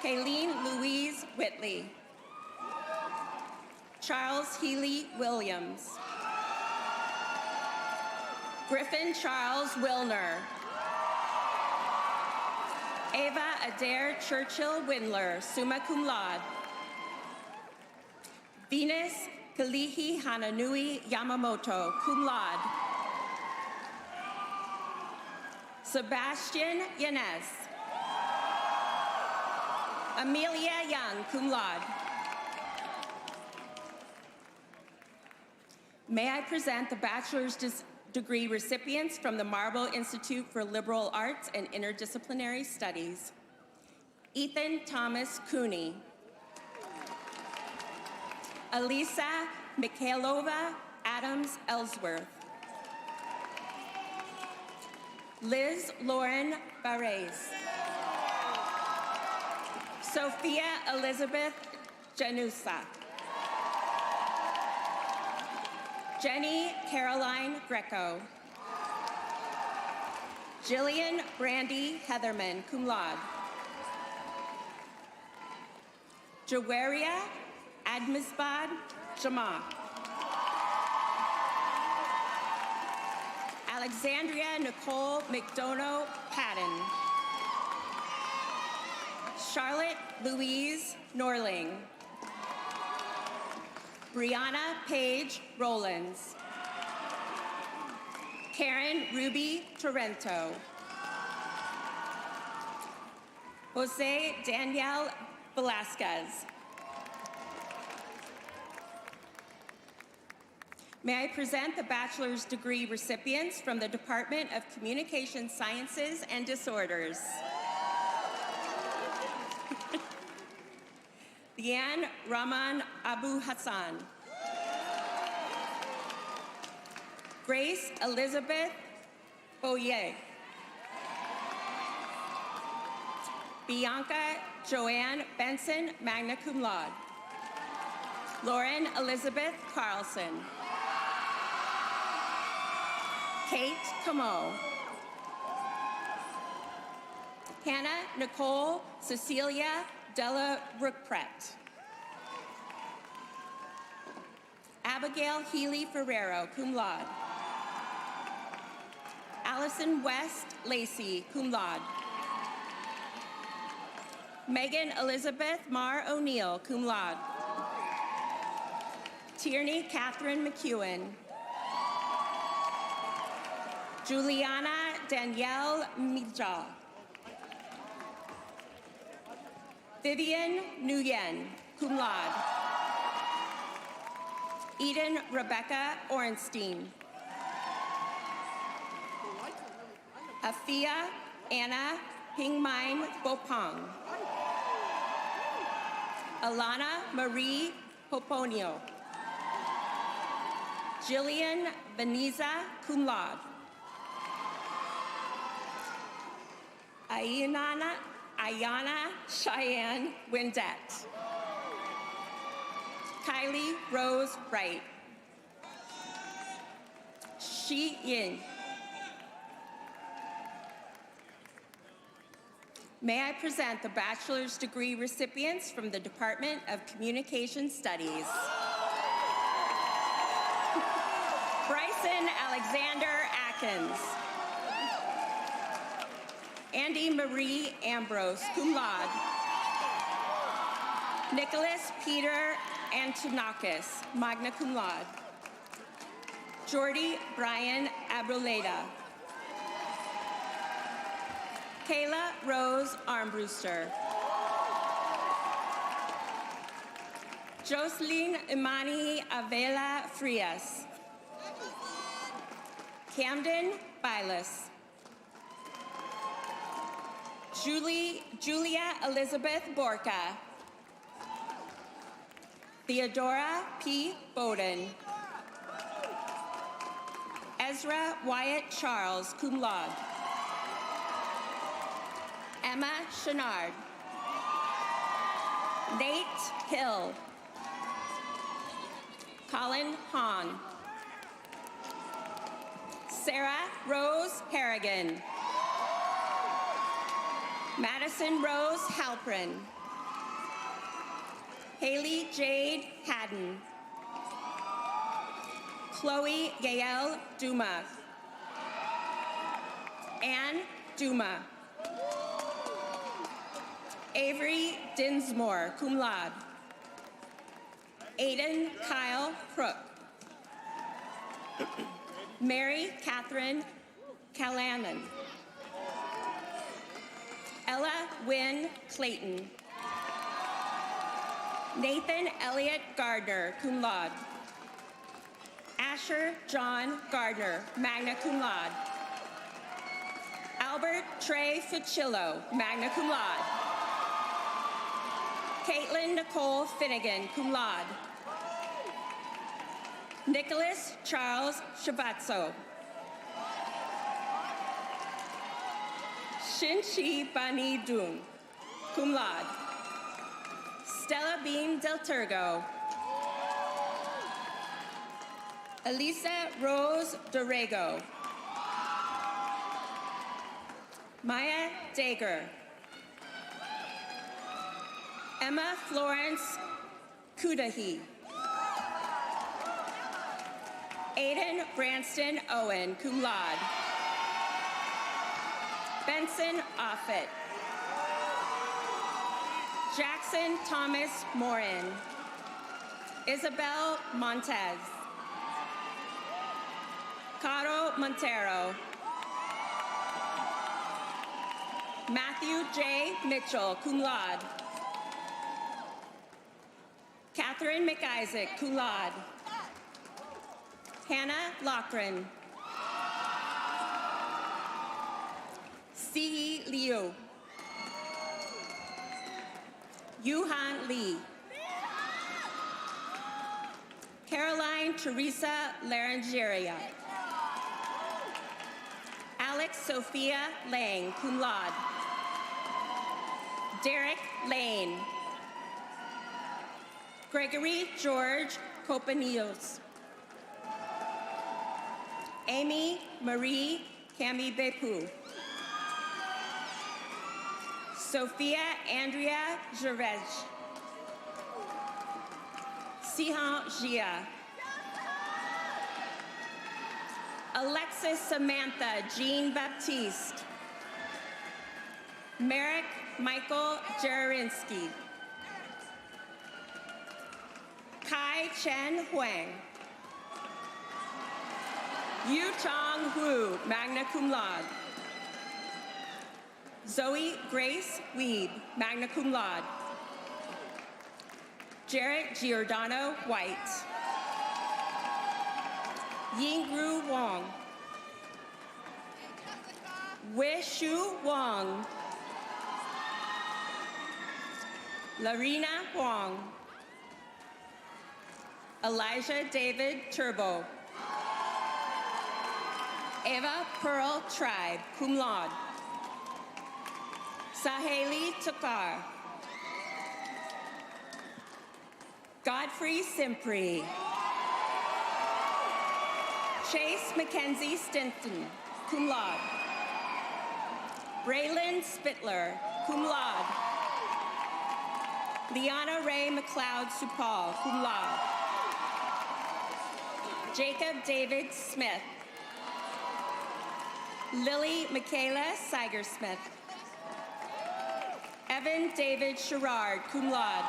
Kayleen Louise Whitley. Charles Healy Williams. Griffin Charles Wilner. Ava Adair Churchill Windler, summa cum laude. Venus Kalihi Hananui Yamamoto, cum laude. Sebastian Yanez. Amelia Young, cum laude. May I present the bachelor's degree recipients from the Marble Institute for Liberal Arts and Interdisciplinary Studies. Ethan Thomas Cooney. Elisa Mikhailova Adams Ellsworth. Liz Lauren Barres. Sophia Elizabeth Janusa. Jenny Caroline Greco. Jillian Brandy Heatherman, cum laude. Jawaria Admisbad Jama. Alexandria Nicole McDonough Patton. Charlotte Louise Norling. Brianna Paige Rollins. Karen Ruby Torrento. Jose Danielle Velasquez. May I present the bachelor's degree recipients from the Department of Communication Sciences and Disorders. Leanne Rahman Abu Hassan. Grace Elizabeth Boyer. Bianca Joanne Benson, magna cum laude. Lauren Elizabeth Carlson. Kate Camo. Hannah Nicole Cecilia Della Rookpret. Abigail Healy Ferrero, cum laude. Allison West Lacey, cum laude. Megan Elizabeth Marr O'Neill, cum laude. Tierney Catherine McEwen. Juliana Danielle Mija. Vivian Nguyen, cum laude. Eden Rebecca Orenstein. Afia Anna Pingmine Bopong. Alana Marie Poponio. Jillian Veniza, cum laude. Ayana Cheyenne Windette. Kylie Rose Wright. Shi Yin. May I present the bachelor's degree recipients from the Department of Communication Studies. Bryson Alexander Atkins. Andy Marie Ambrose, cum laude. Nicholas Peter Antonakis, magna cum laude. Jordy Brian Abroleda. Kayla Rose Armbruster. Jocelyn Imani Avela Frias. Camden Bilas. Julia Elizabeth Borka. Theodora P. Bowden. Ezra Wyatt Charles, cum laude. Emma Chenard. Nate Hill. Colin Hahn. Sarah Rose Harrigan. Madison Rose Halprin. Haley Jade Haddon. Chloe Gael Duma. Anne Duma. Avery Dinsmore, cum laude. Aiden Kyle Crook. Mary Catherine Callanan. Ella Wynn Clayton. Nathan Elliott Gardner, cum laude. Asher John Gardner, magna cum laude. Albert Trey Fucillo, magna cum laude. Caitlin Nicole Finnegan, cum laude. Nicholas Charles Shabazzo. Shinchi Bani Dun, cum laude. Stella Bean Del Turgo. Elisa Rose Dorego. Maya Dager. Emma Florence Kudahi. Aiden Branston Owen, cum laude. Benson Offit. Jackson Thomas Morin. Isabel Montez. Caro Montero. Matthew J. Mitchell, cum laude. Catherine McIsaac, cum laude. Hannah Loughran. Si Liu. Yuhan Lee. Caroline Teresa Larangeria. Alex Sophia Lang, cum laude. Derek Lane. Gregory George Copanillos. Amy Marie Cami Bepu. Sophia Andrea Jerez. Sihan Jia. Alexis Samantha Jean Baptiste. Merrick Michael Jarinsky. Kai Chen Huang. Yu Chong Hu, magna cum laude. Zoe Grace Weed, magna cum laude. Jarrett Giordano White. Yingru Wong. Wishu Wong. Larina Huang. Elijah David Turbo. Eva Pearl Tribe, cum laude. Saheli Tukar. Godfrey Simpri. Chase Mackenzie Stinson, cum laude. Braylon Spittler, cum laude. Liana Ray McLeod Supal, cum laude. Jacob David Smith. Lily Michaela Siger-Smith. Evan David Sherrard, cum laude.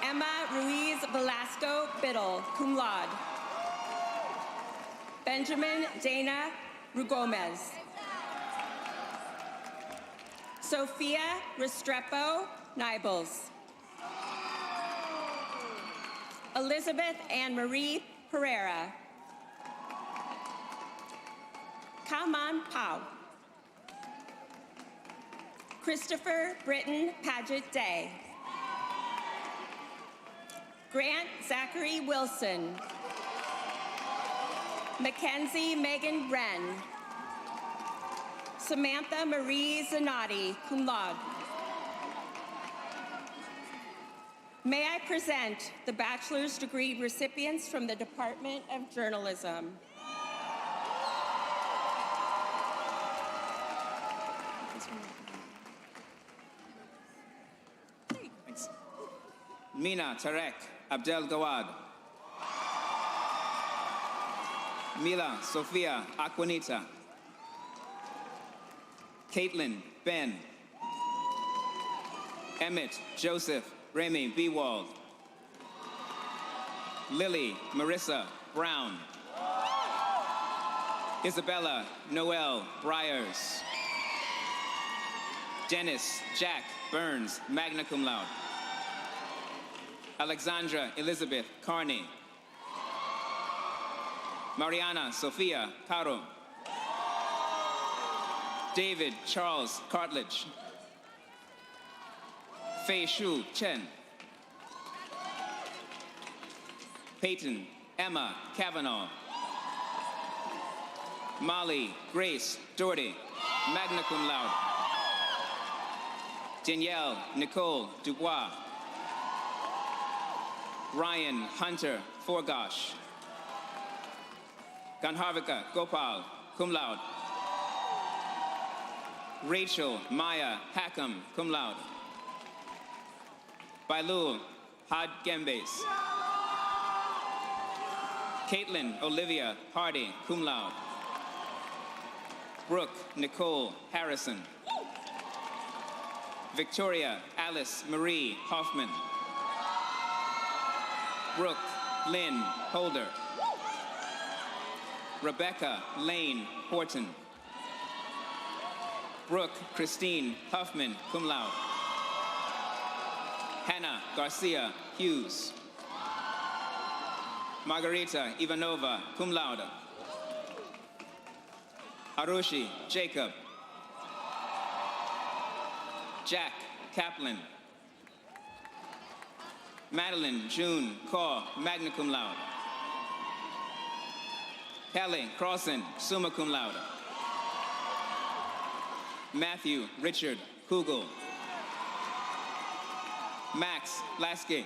Emma Ruiz Velasco Biddle, cum laude. Benjamin Dana Rugomez. Sophia Restrepo Nibbles. Elizabeth Anne Marie Pereira. Kauman Pau. Christopher Britton Paget Day. Grant Zachary Wilson. Mackenzie Megan Wren. Samantha Marie Zanotti, cum laude. May I present the bachelor's degree recipients from the Department of Journalism. Mina Tarek Abdel Gawad. Mila Sofia Aquanita. Caitlin Ben. Emmett Joseph Remy Bewald. Lily Marissa Brown. Isabella Noel Briers. Dennis Jack Burns, magna cum laude. Alexandra Elizabeth Carney. Mariana Sofia Caro. David Charles Cartledge. Fei Shu Chen. Peyton Emma Kavanaugh. Molly Grace Doherty, magna cum laude. Danielle Nicole Dubois. Ryan Hunter Forgosh. Ganharvika Gopal, cum laude. Rachel Maya Hackham, cum laude. Bailul Had Gembes. Caitlin Olivia Hardy, cum laude. Brooke Nicole Harrison. Victoria Alice Marie Hoffman. Brooke Lynn Holder. Rebecca Lane Horton. Brooke Christine Huffman, cum laude. Hannah Garcia Hughes. Margarita Ivanova, cum laude. Harushi Jacob. Jack Kaplan. Madeline June Kaur, magna cum laude. Kelly Crossan, summa cum laude. Matthew Richard Kugel. Max Lasky.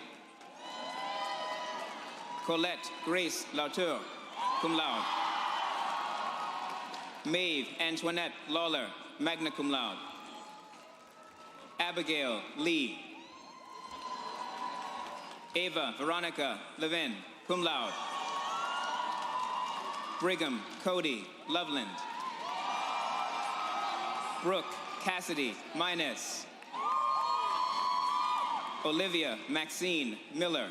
Colette Grace Lauteur, cum laude. Maeve Antoinette Lawler, magna cum laude. Abigail Lee. Ava Veronica Levin, cum laude. Brigham Cody Loveland. Brooke Cassidy Mines. Olivia Maxine Miller.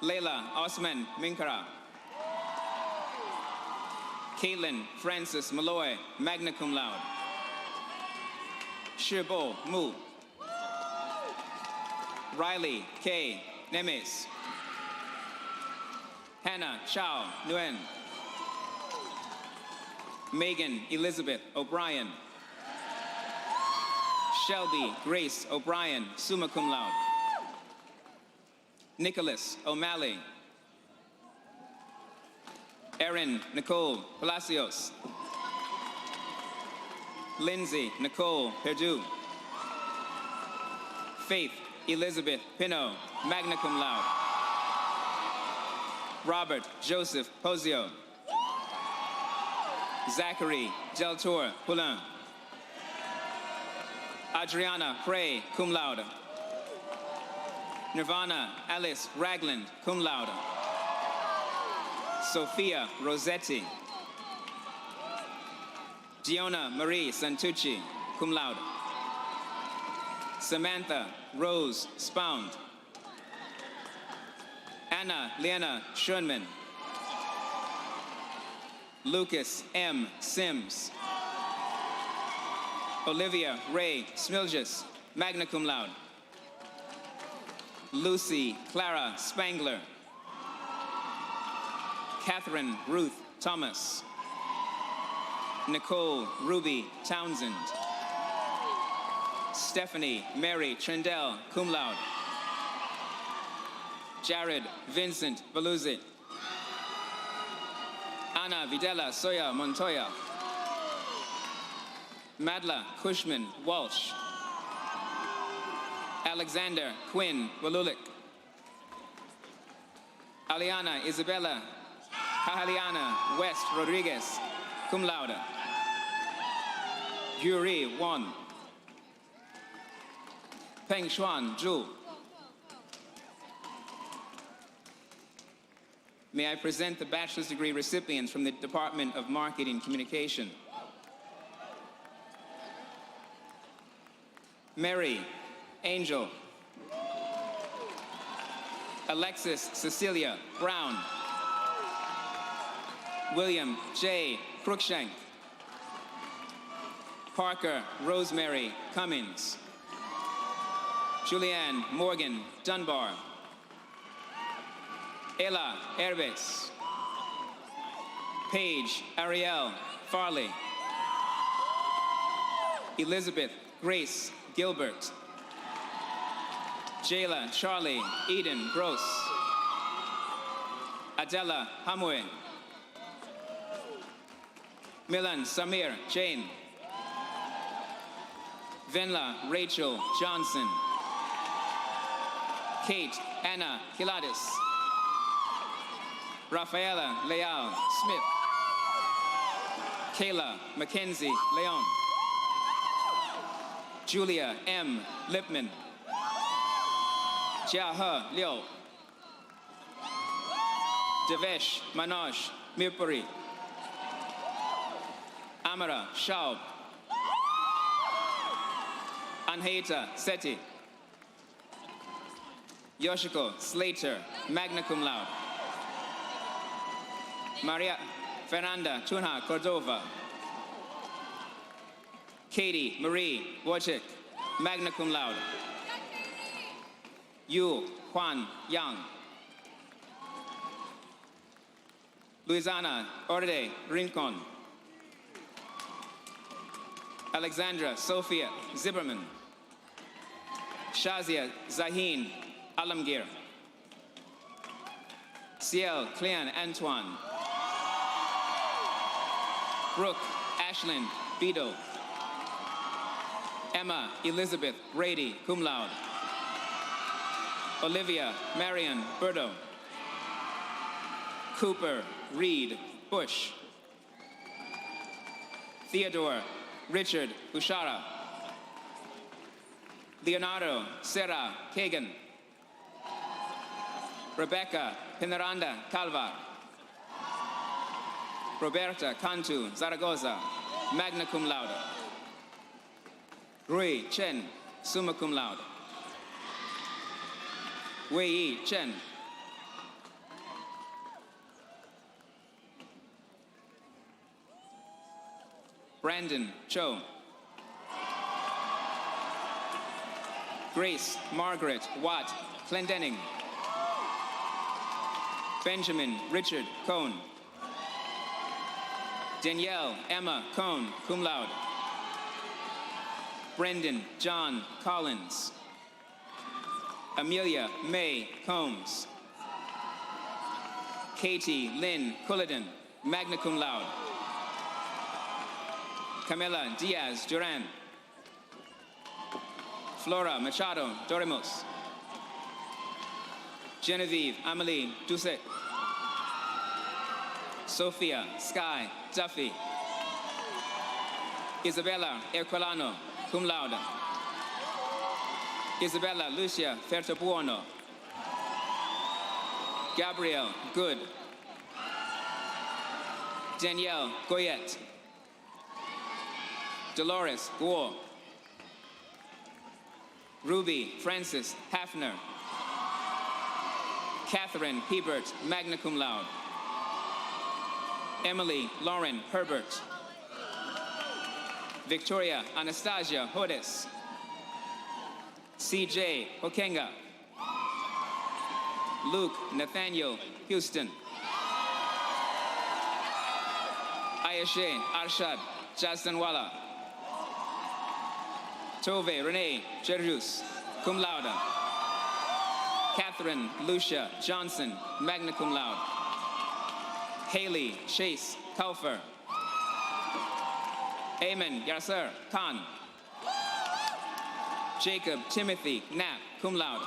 Layla Osman Minkara. Caitlin Francis Malloy, magna cum laude. Shibo Mu. Riley K. Nemes. Hannah Chao Nguyen. Megan Elizabeth O'Brien. Shelby Grace O'Brien, summa cum laude. Nicholas O'Malley. Erin Nicole Palacios. Lindsay Nicole Perdue. Faith Elizabeth Pino, magna cum laude. Robert Joseph Pozio. Zachary Deltour Poulin. Adriana Prey, cum laude. Nirvana Alice Ragland, cum laude. Sophia Rossetti. Diona Marie Santucci, cum laude. Samantha Rose Spound. Anna Leanna Schoenman. Lucas M. Sims. Olivia Ray Smilges, magna cum laude. Lucy Clara Spangler. Catherine Ruth Thomas. Nicole Ruby Townsend. Stephanie Mary Trendell, cum laude. Jared Vincent Baluzzi. Ana Videla Soya Montoya. Madla Cushman Walsh. Alexander Quinn Walulik. Aliana Isabella Kahaliana West Rodriguez, cum laude. Yuri Won. Peng Xuan Zhu. May I present the bachelor's degree recipients from the Department of Marketing Communication. Mary Angel. Alexis Cecilia Brown. William J. Cruikshank. Parker Rosemary Cummings. Julianne Morgan Dunbar. Ella Herbes. Paige Ariel Farley. Elizabeth Grace Gilbert. Jayla Charlie Eden Gross. Adela Hamwe. Milan Samir Jane. Venla Rachel Johnson. Kate Anna Kiladis. Rafaela Leal Smith. Kayla Mackenzie Leon. Julia M. Lipman. Jiahe Liu. Devesh Manoj Mirpuri. Amara Shaub. Anheta Seti. Yoshiko Slater, magna cum laude. Maria Fernanda Tunha Cordova. Katie Marie Wojcik, magna cum laude. Yu Huan Yang. Luisana Orde Rincon. Alexandra Sophia Zimmerman. Shazia Zahin Alamgir. Ciel Clean Antoine. Brooke Ashlyn Bido. Emma Elizabeth Brady, cum laude. Olivia Marion Burdo. Cooper Reed Bush. Theodore Richard Ushara. Leonardo Serra Kagan. Rebecca Pinaranda Calva. Roberta Cantu Zaragoza, magna cum laude. Rui Chen, summa cum laude. Wei Yi Chen. Brandon Cho. Grace Margaret Watt Clendenning. Benjamin Richard Cohn. Danielle Emma Cohn, cum laude. Brendan John Collins. Amelia May Combs. Katie Lynn Culloden, magna cum laude. Camila Diaz Duran. Flora Machado Doremos. Genevieve Amelie Doucet. Sophia Sky Duffy. Isabella Ercolano, cum laude. Isabella Lucia Fertobuono. Gabrielle Good. Danielle Goyette. Dolores Guo. Ruby Francis Hafner. Catherine Hebert, magna cum laude. Emily Lauren Herbert. Victoria Anastasia Hodes. CJ Okenga. Luke Nathaniel Houston. Ayeshe Arshad Jasdanwala. Tove Renee Jerjus, cum laude. Catherine Lucia Johnson, magna cum laude. Haley Chase Kaufer. Amen Yasser Khan. Jacob Timothy Knapp, cum laude.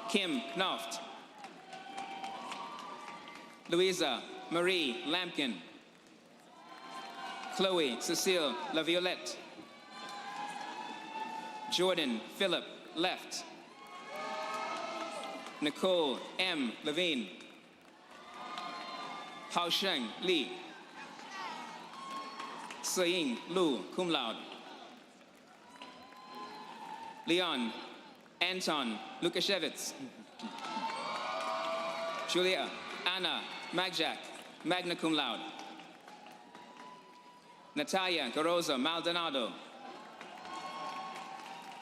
Kim Knoft. Louisa Marie Lampkin. Chloe Cecile LaViolette. Jordan Philip Left. Nicole M. Levine. Haosheng Li. Seying Lu, cum laude. Leon Anton Lukashevitz. Julia Anna Magjak, magna cum laude. Natalia Garoza Maldonado.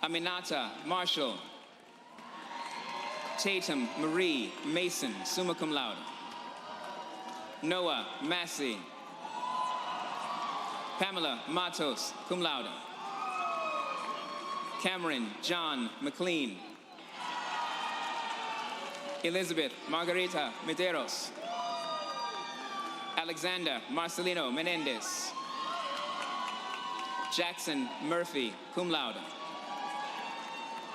Aminata Marshall. Tatum Marie Mason, summa cum laude. Noah Massey. Pamela Matos, cum laude. Cameron John McLean. Elizabeth Margarita Medeiros. Alexander Marcelino Menendez. Jackson Murphy, cum laude.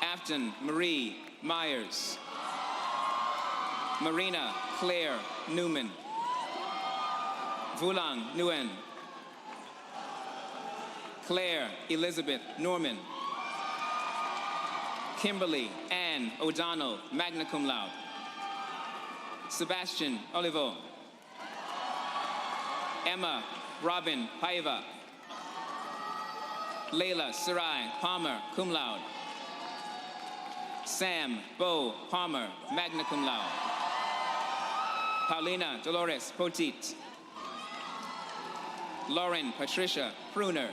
Afton Marie Myers. Marina Claire Newman. Vulang Nguyen. Claire Elizabeth Norman. Kimberly Ann O'Donnell, magna cum laude. Sebastian Olivo. Emma Robin Paiva. Layla Sarai Palmer, cum laude. Sam Bo Palmer, magna cum laude. Paulina Dolores Potit. Lauren Patricia Pruner.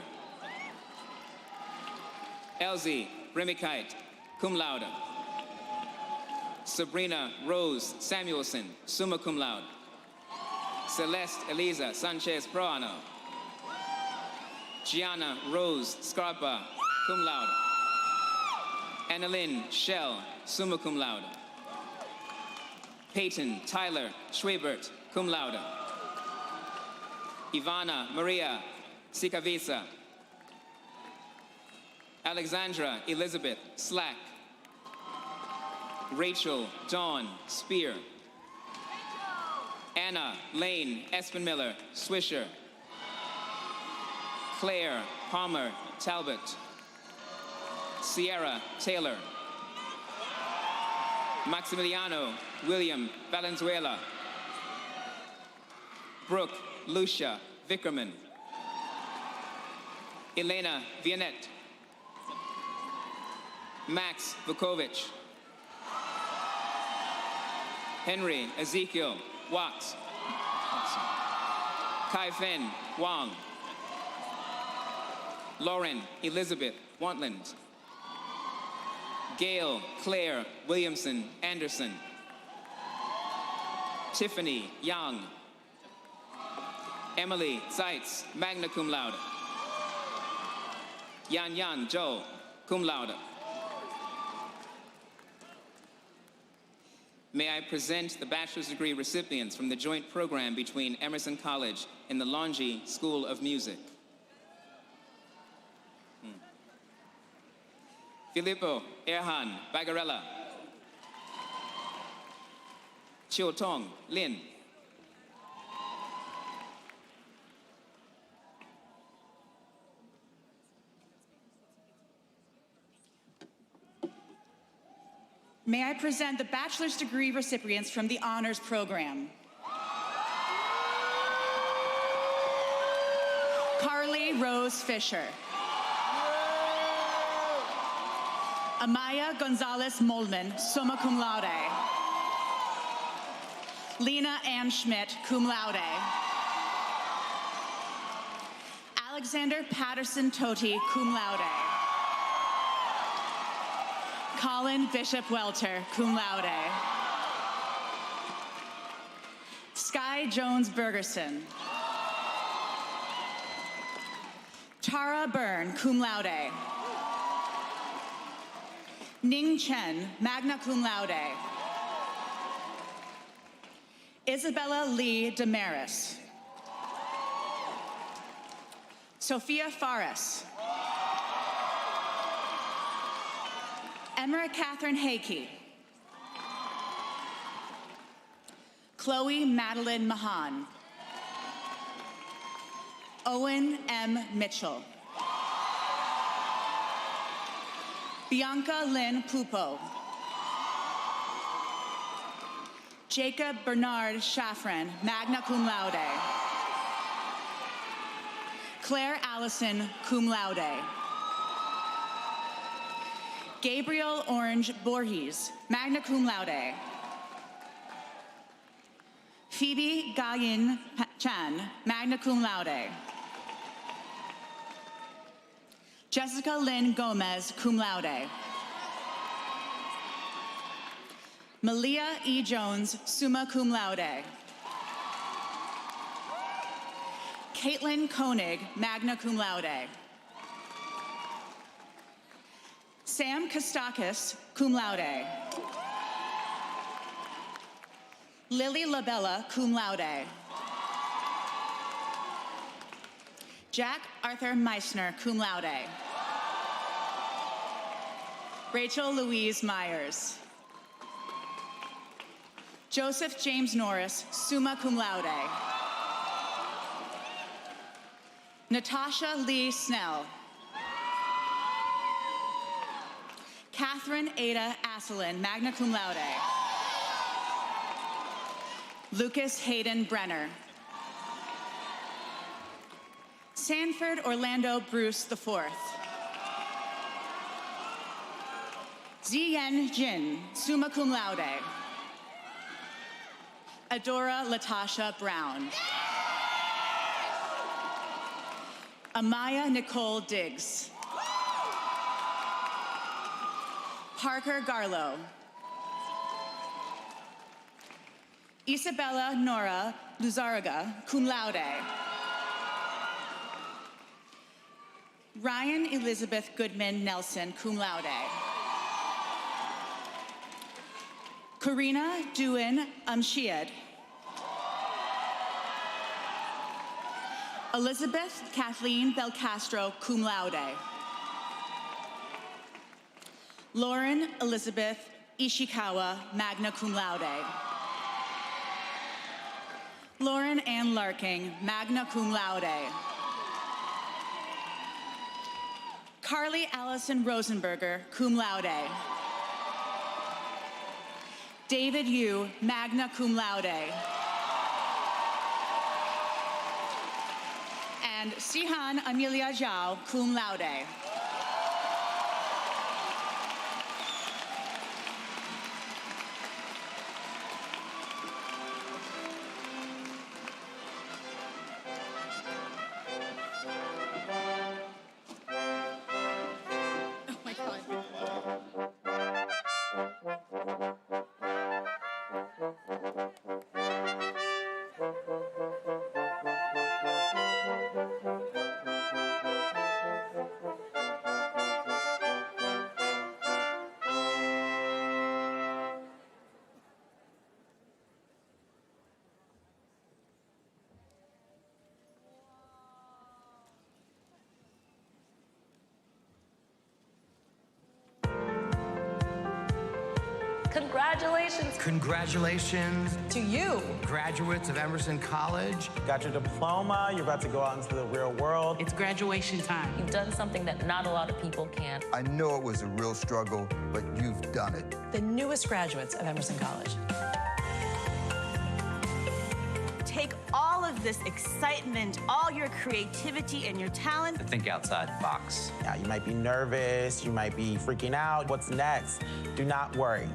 Elsie Remikite, cum laude. Sabrina Rose Samuelson, summa cum laude. Celeste Eliza Sanchez Proano. Gianna Rose Scarpa, cum laude. Annalyn Shell, summa cum laude. Peyton Tyler Schwebert, cum laude. Ivana Maria Sikavisa. Alexandra Elizabeth Slack. Rachel Dawn Spear. Anna Lane Espenmiller Swisher. Claire Palmer Talbot. Sierra Taylor. Maximiliano William Valenzuela. Brooke Lucia Vickerman. Elena Vianette. Max Vukovic. Henry Ezekiel Watts. Kai Fen Wang. Lauren Elizabeth Wantland. Gail Claire Williamson Anderson. Tiffany Young. Emily Seitz, magna cum laude. Yan Yan Zhou, cum laude. May I present the bachelor's degree recipients from the joint program between Emerson College and the Longy School of Music. Filippo Erhan Bagarella. Chiu Tong Lin. May I present the bachelor's degree recipients from the honors program. Carly Rose Fisher. Amaya Gonzalez Moldman, summa cum laude. Lena Ann Schmidt, cum laude. Alexander Patterson Toti, cum laude. Colin Bishop Welter, cum laude. Sky Jones Bergerson. Tara Byrne, cum laude. Ning Chen, magna cum laude. Isabella Lee Damaris. Sophia Faris. Emma Catherine Hakey. Chloe Madeline Mahan. Owen M. Mitchell. Bianca Lynn Pupo. Jacob Bernard Shaffran, magna cum laude. Claire Allison, cum laude. Gabriel Orange Borges, magna cum laude. Phoebe Gayin Chan, magna cum laude. Jessica Lynn Gomez, cum laude. Malia E. Jones, summa cum laude. Caitlin Koenig, magna cum laude. Sam Kostakis, cum laude. Lily Labella, cum laude. Jack Arthur Meissner, cum laude. Rachel Louise Myers. Joseph James Norris, summa cum laude. Natasha Lee Snell. Catherine Ada Asselin, magna cum laude. Lucas Hayden Brenner. Sanford Orlando Bruce IV. Ziyen Jin, summa cum laude. Adora Latasha Brown. Amaya Nicole Diggs. Parker Garlow. Isabella Nora Luzarraga, cum laude. Ryan Elizabeth Goodman Nelson, cum laude. Karina Duin Amshiad. Elizabeth Kathleen Belcastro, cum laude. Lauren Elizabeth Ishikawa, magna cum laude. Lauren Ann Larking, magna cum laude. Carly Allison Rosenberger, cum laude. David Yu, magna cum laude. And Sihan Amelia Zhao, cum laude. Congratulations. Congratulations To you. graduates of Emerson College. Got your diploma, you're about to go out into the real world. It's graduation time. You've done something that not a lot of people can. I know it was a real struggle, but you've done it. The newest graduates of Emerson College. Take all of this excitement, all your creativity and your talent. Think outside the box. Yeah, you might be nervous, you might be freaking out. What's next? Do not worry.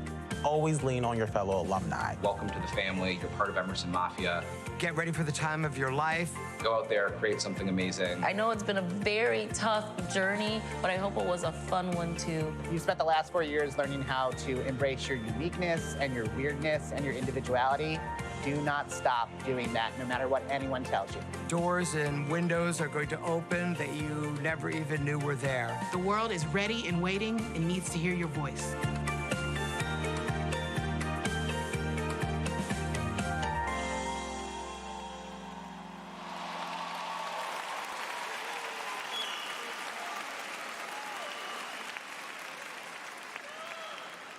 Always lean on your fellow alumni. Welcome to the family. You're part of Emerson Mafia. Get ready for the time of your life. Go out there, create something amazing. I know it's been a very tough journey, but I hope it was a fun one too. You spent the last 4 years learning how to embrace your uniqueness and your weirdness and your individuality. Do not stop doing that, no matter what anyone tells you. Doors and windows are going to open that you never even knew were there. The world is ready and waiting and needs to hear your voice.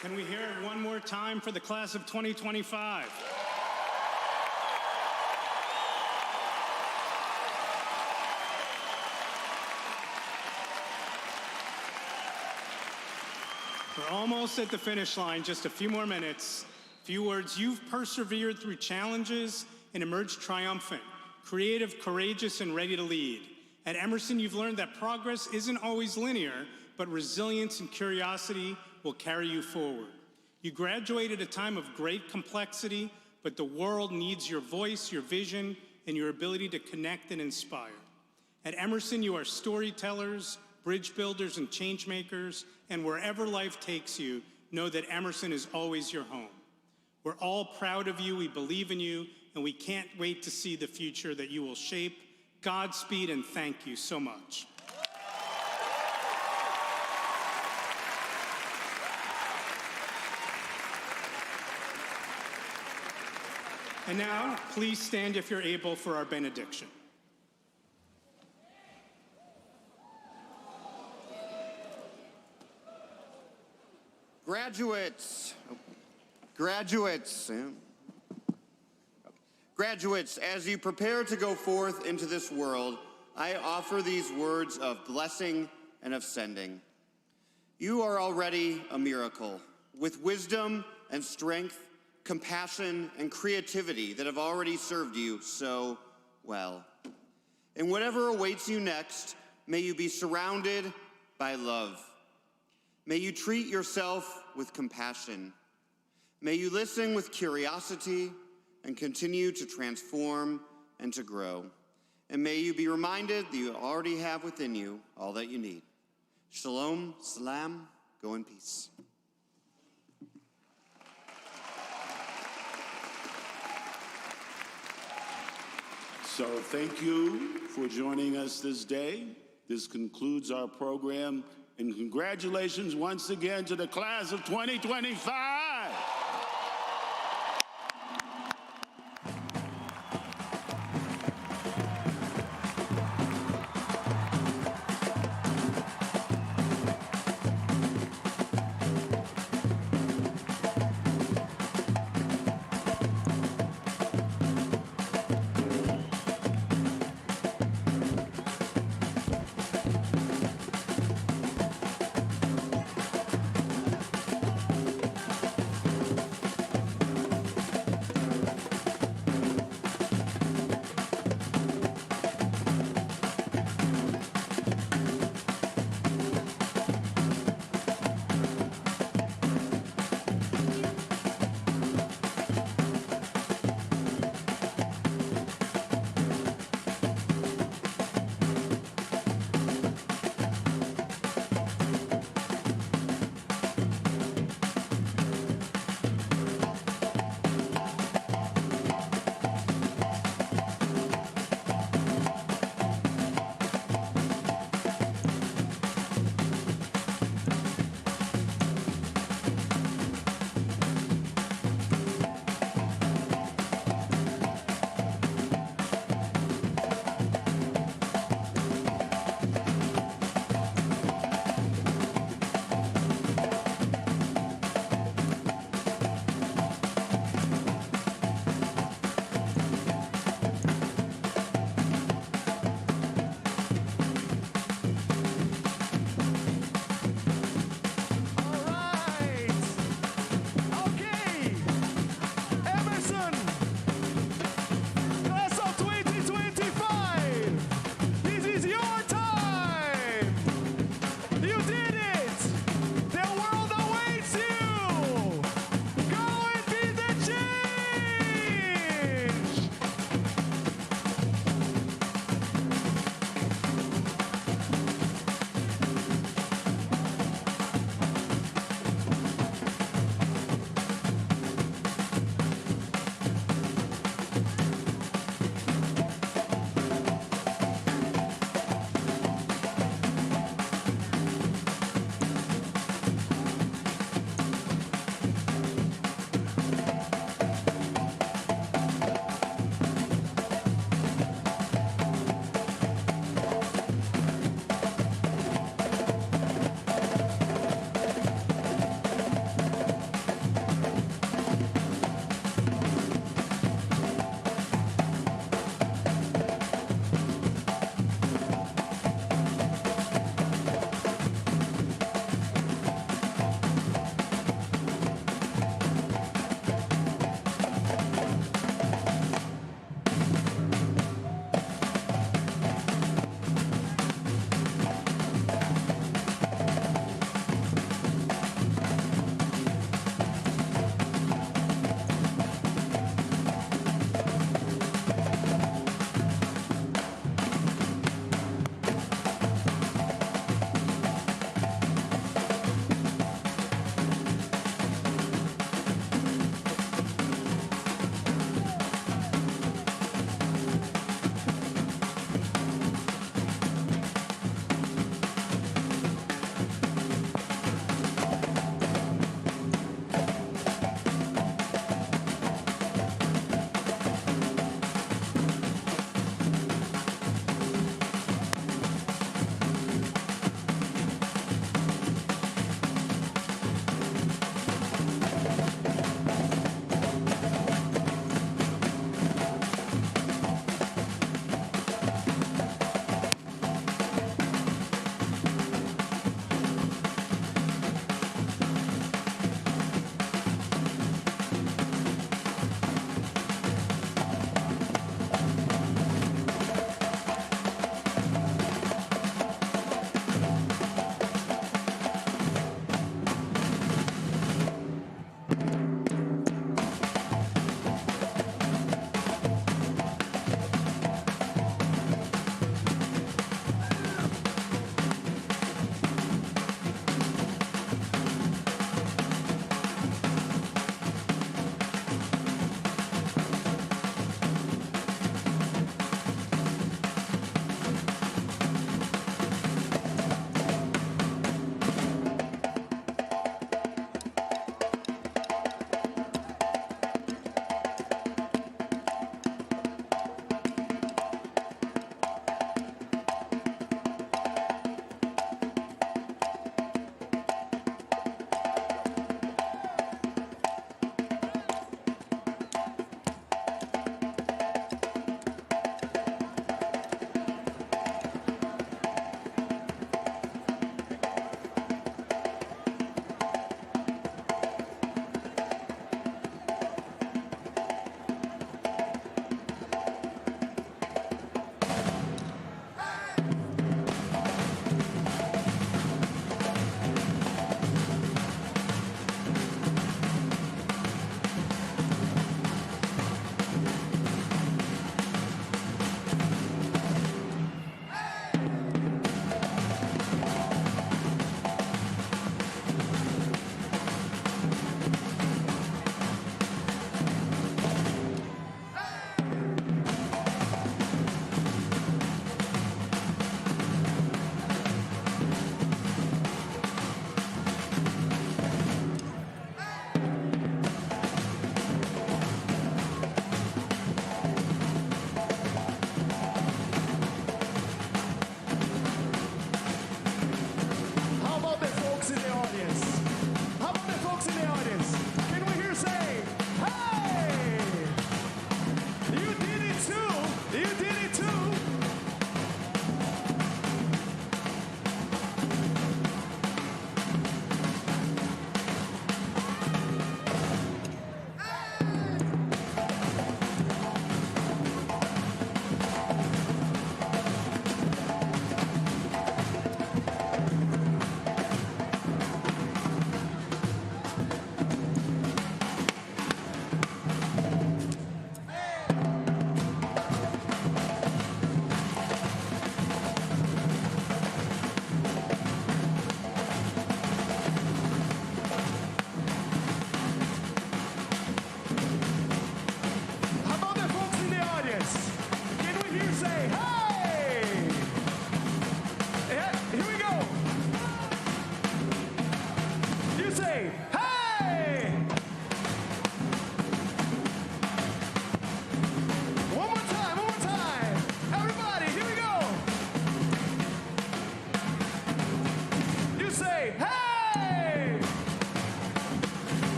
Can we hear it one more time for the class of 2025? We're almost at the finish line, just a few more minutes. Few words. You've persevered through challenges and emerged triumphant, creative, courageous, and ready to lead. At Emerson, you've learned that progress isn't always linear, but resilience and curiosity will carry you forward. You graduate at a time of great complexity, but the world needs your voice, your vision, and your ability to connect and inspire. At Emerson, you are storytellers, bridge builders, and change makers, and wherever life takes you, know that Emerson is always your home. We're all proud of you, we believe in you, and we can't wait to see the future that you will shape. Godspeed, and thank you so much. And now, please stand if you're able for our benediction. Graduates, as you prepare to go forth into this world, I offer these words of blessing and of sending. You are already a miracle, with wisdom and strength, compassion and creativity that have already served you so well. And whatever awaits you next, may you be surrounded by love. May you treat yourself with compassion. May you listen with curiosity and continue to transform and to grow. And may you be reminded that you already have within you all that you need. Shalom, salam, go in peace. So thank you for joining us this day. This concludes our program. And congratulations once again to the class of 2025.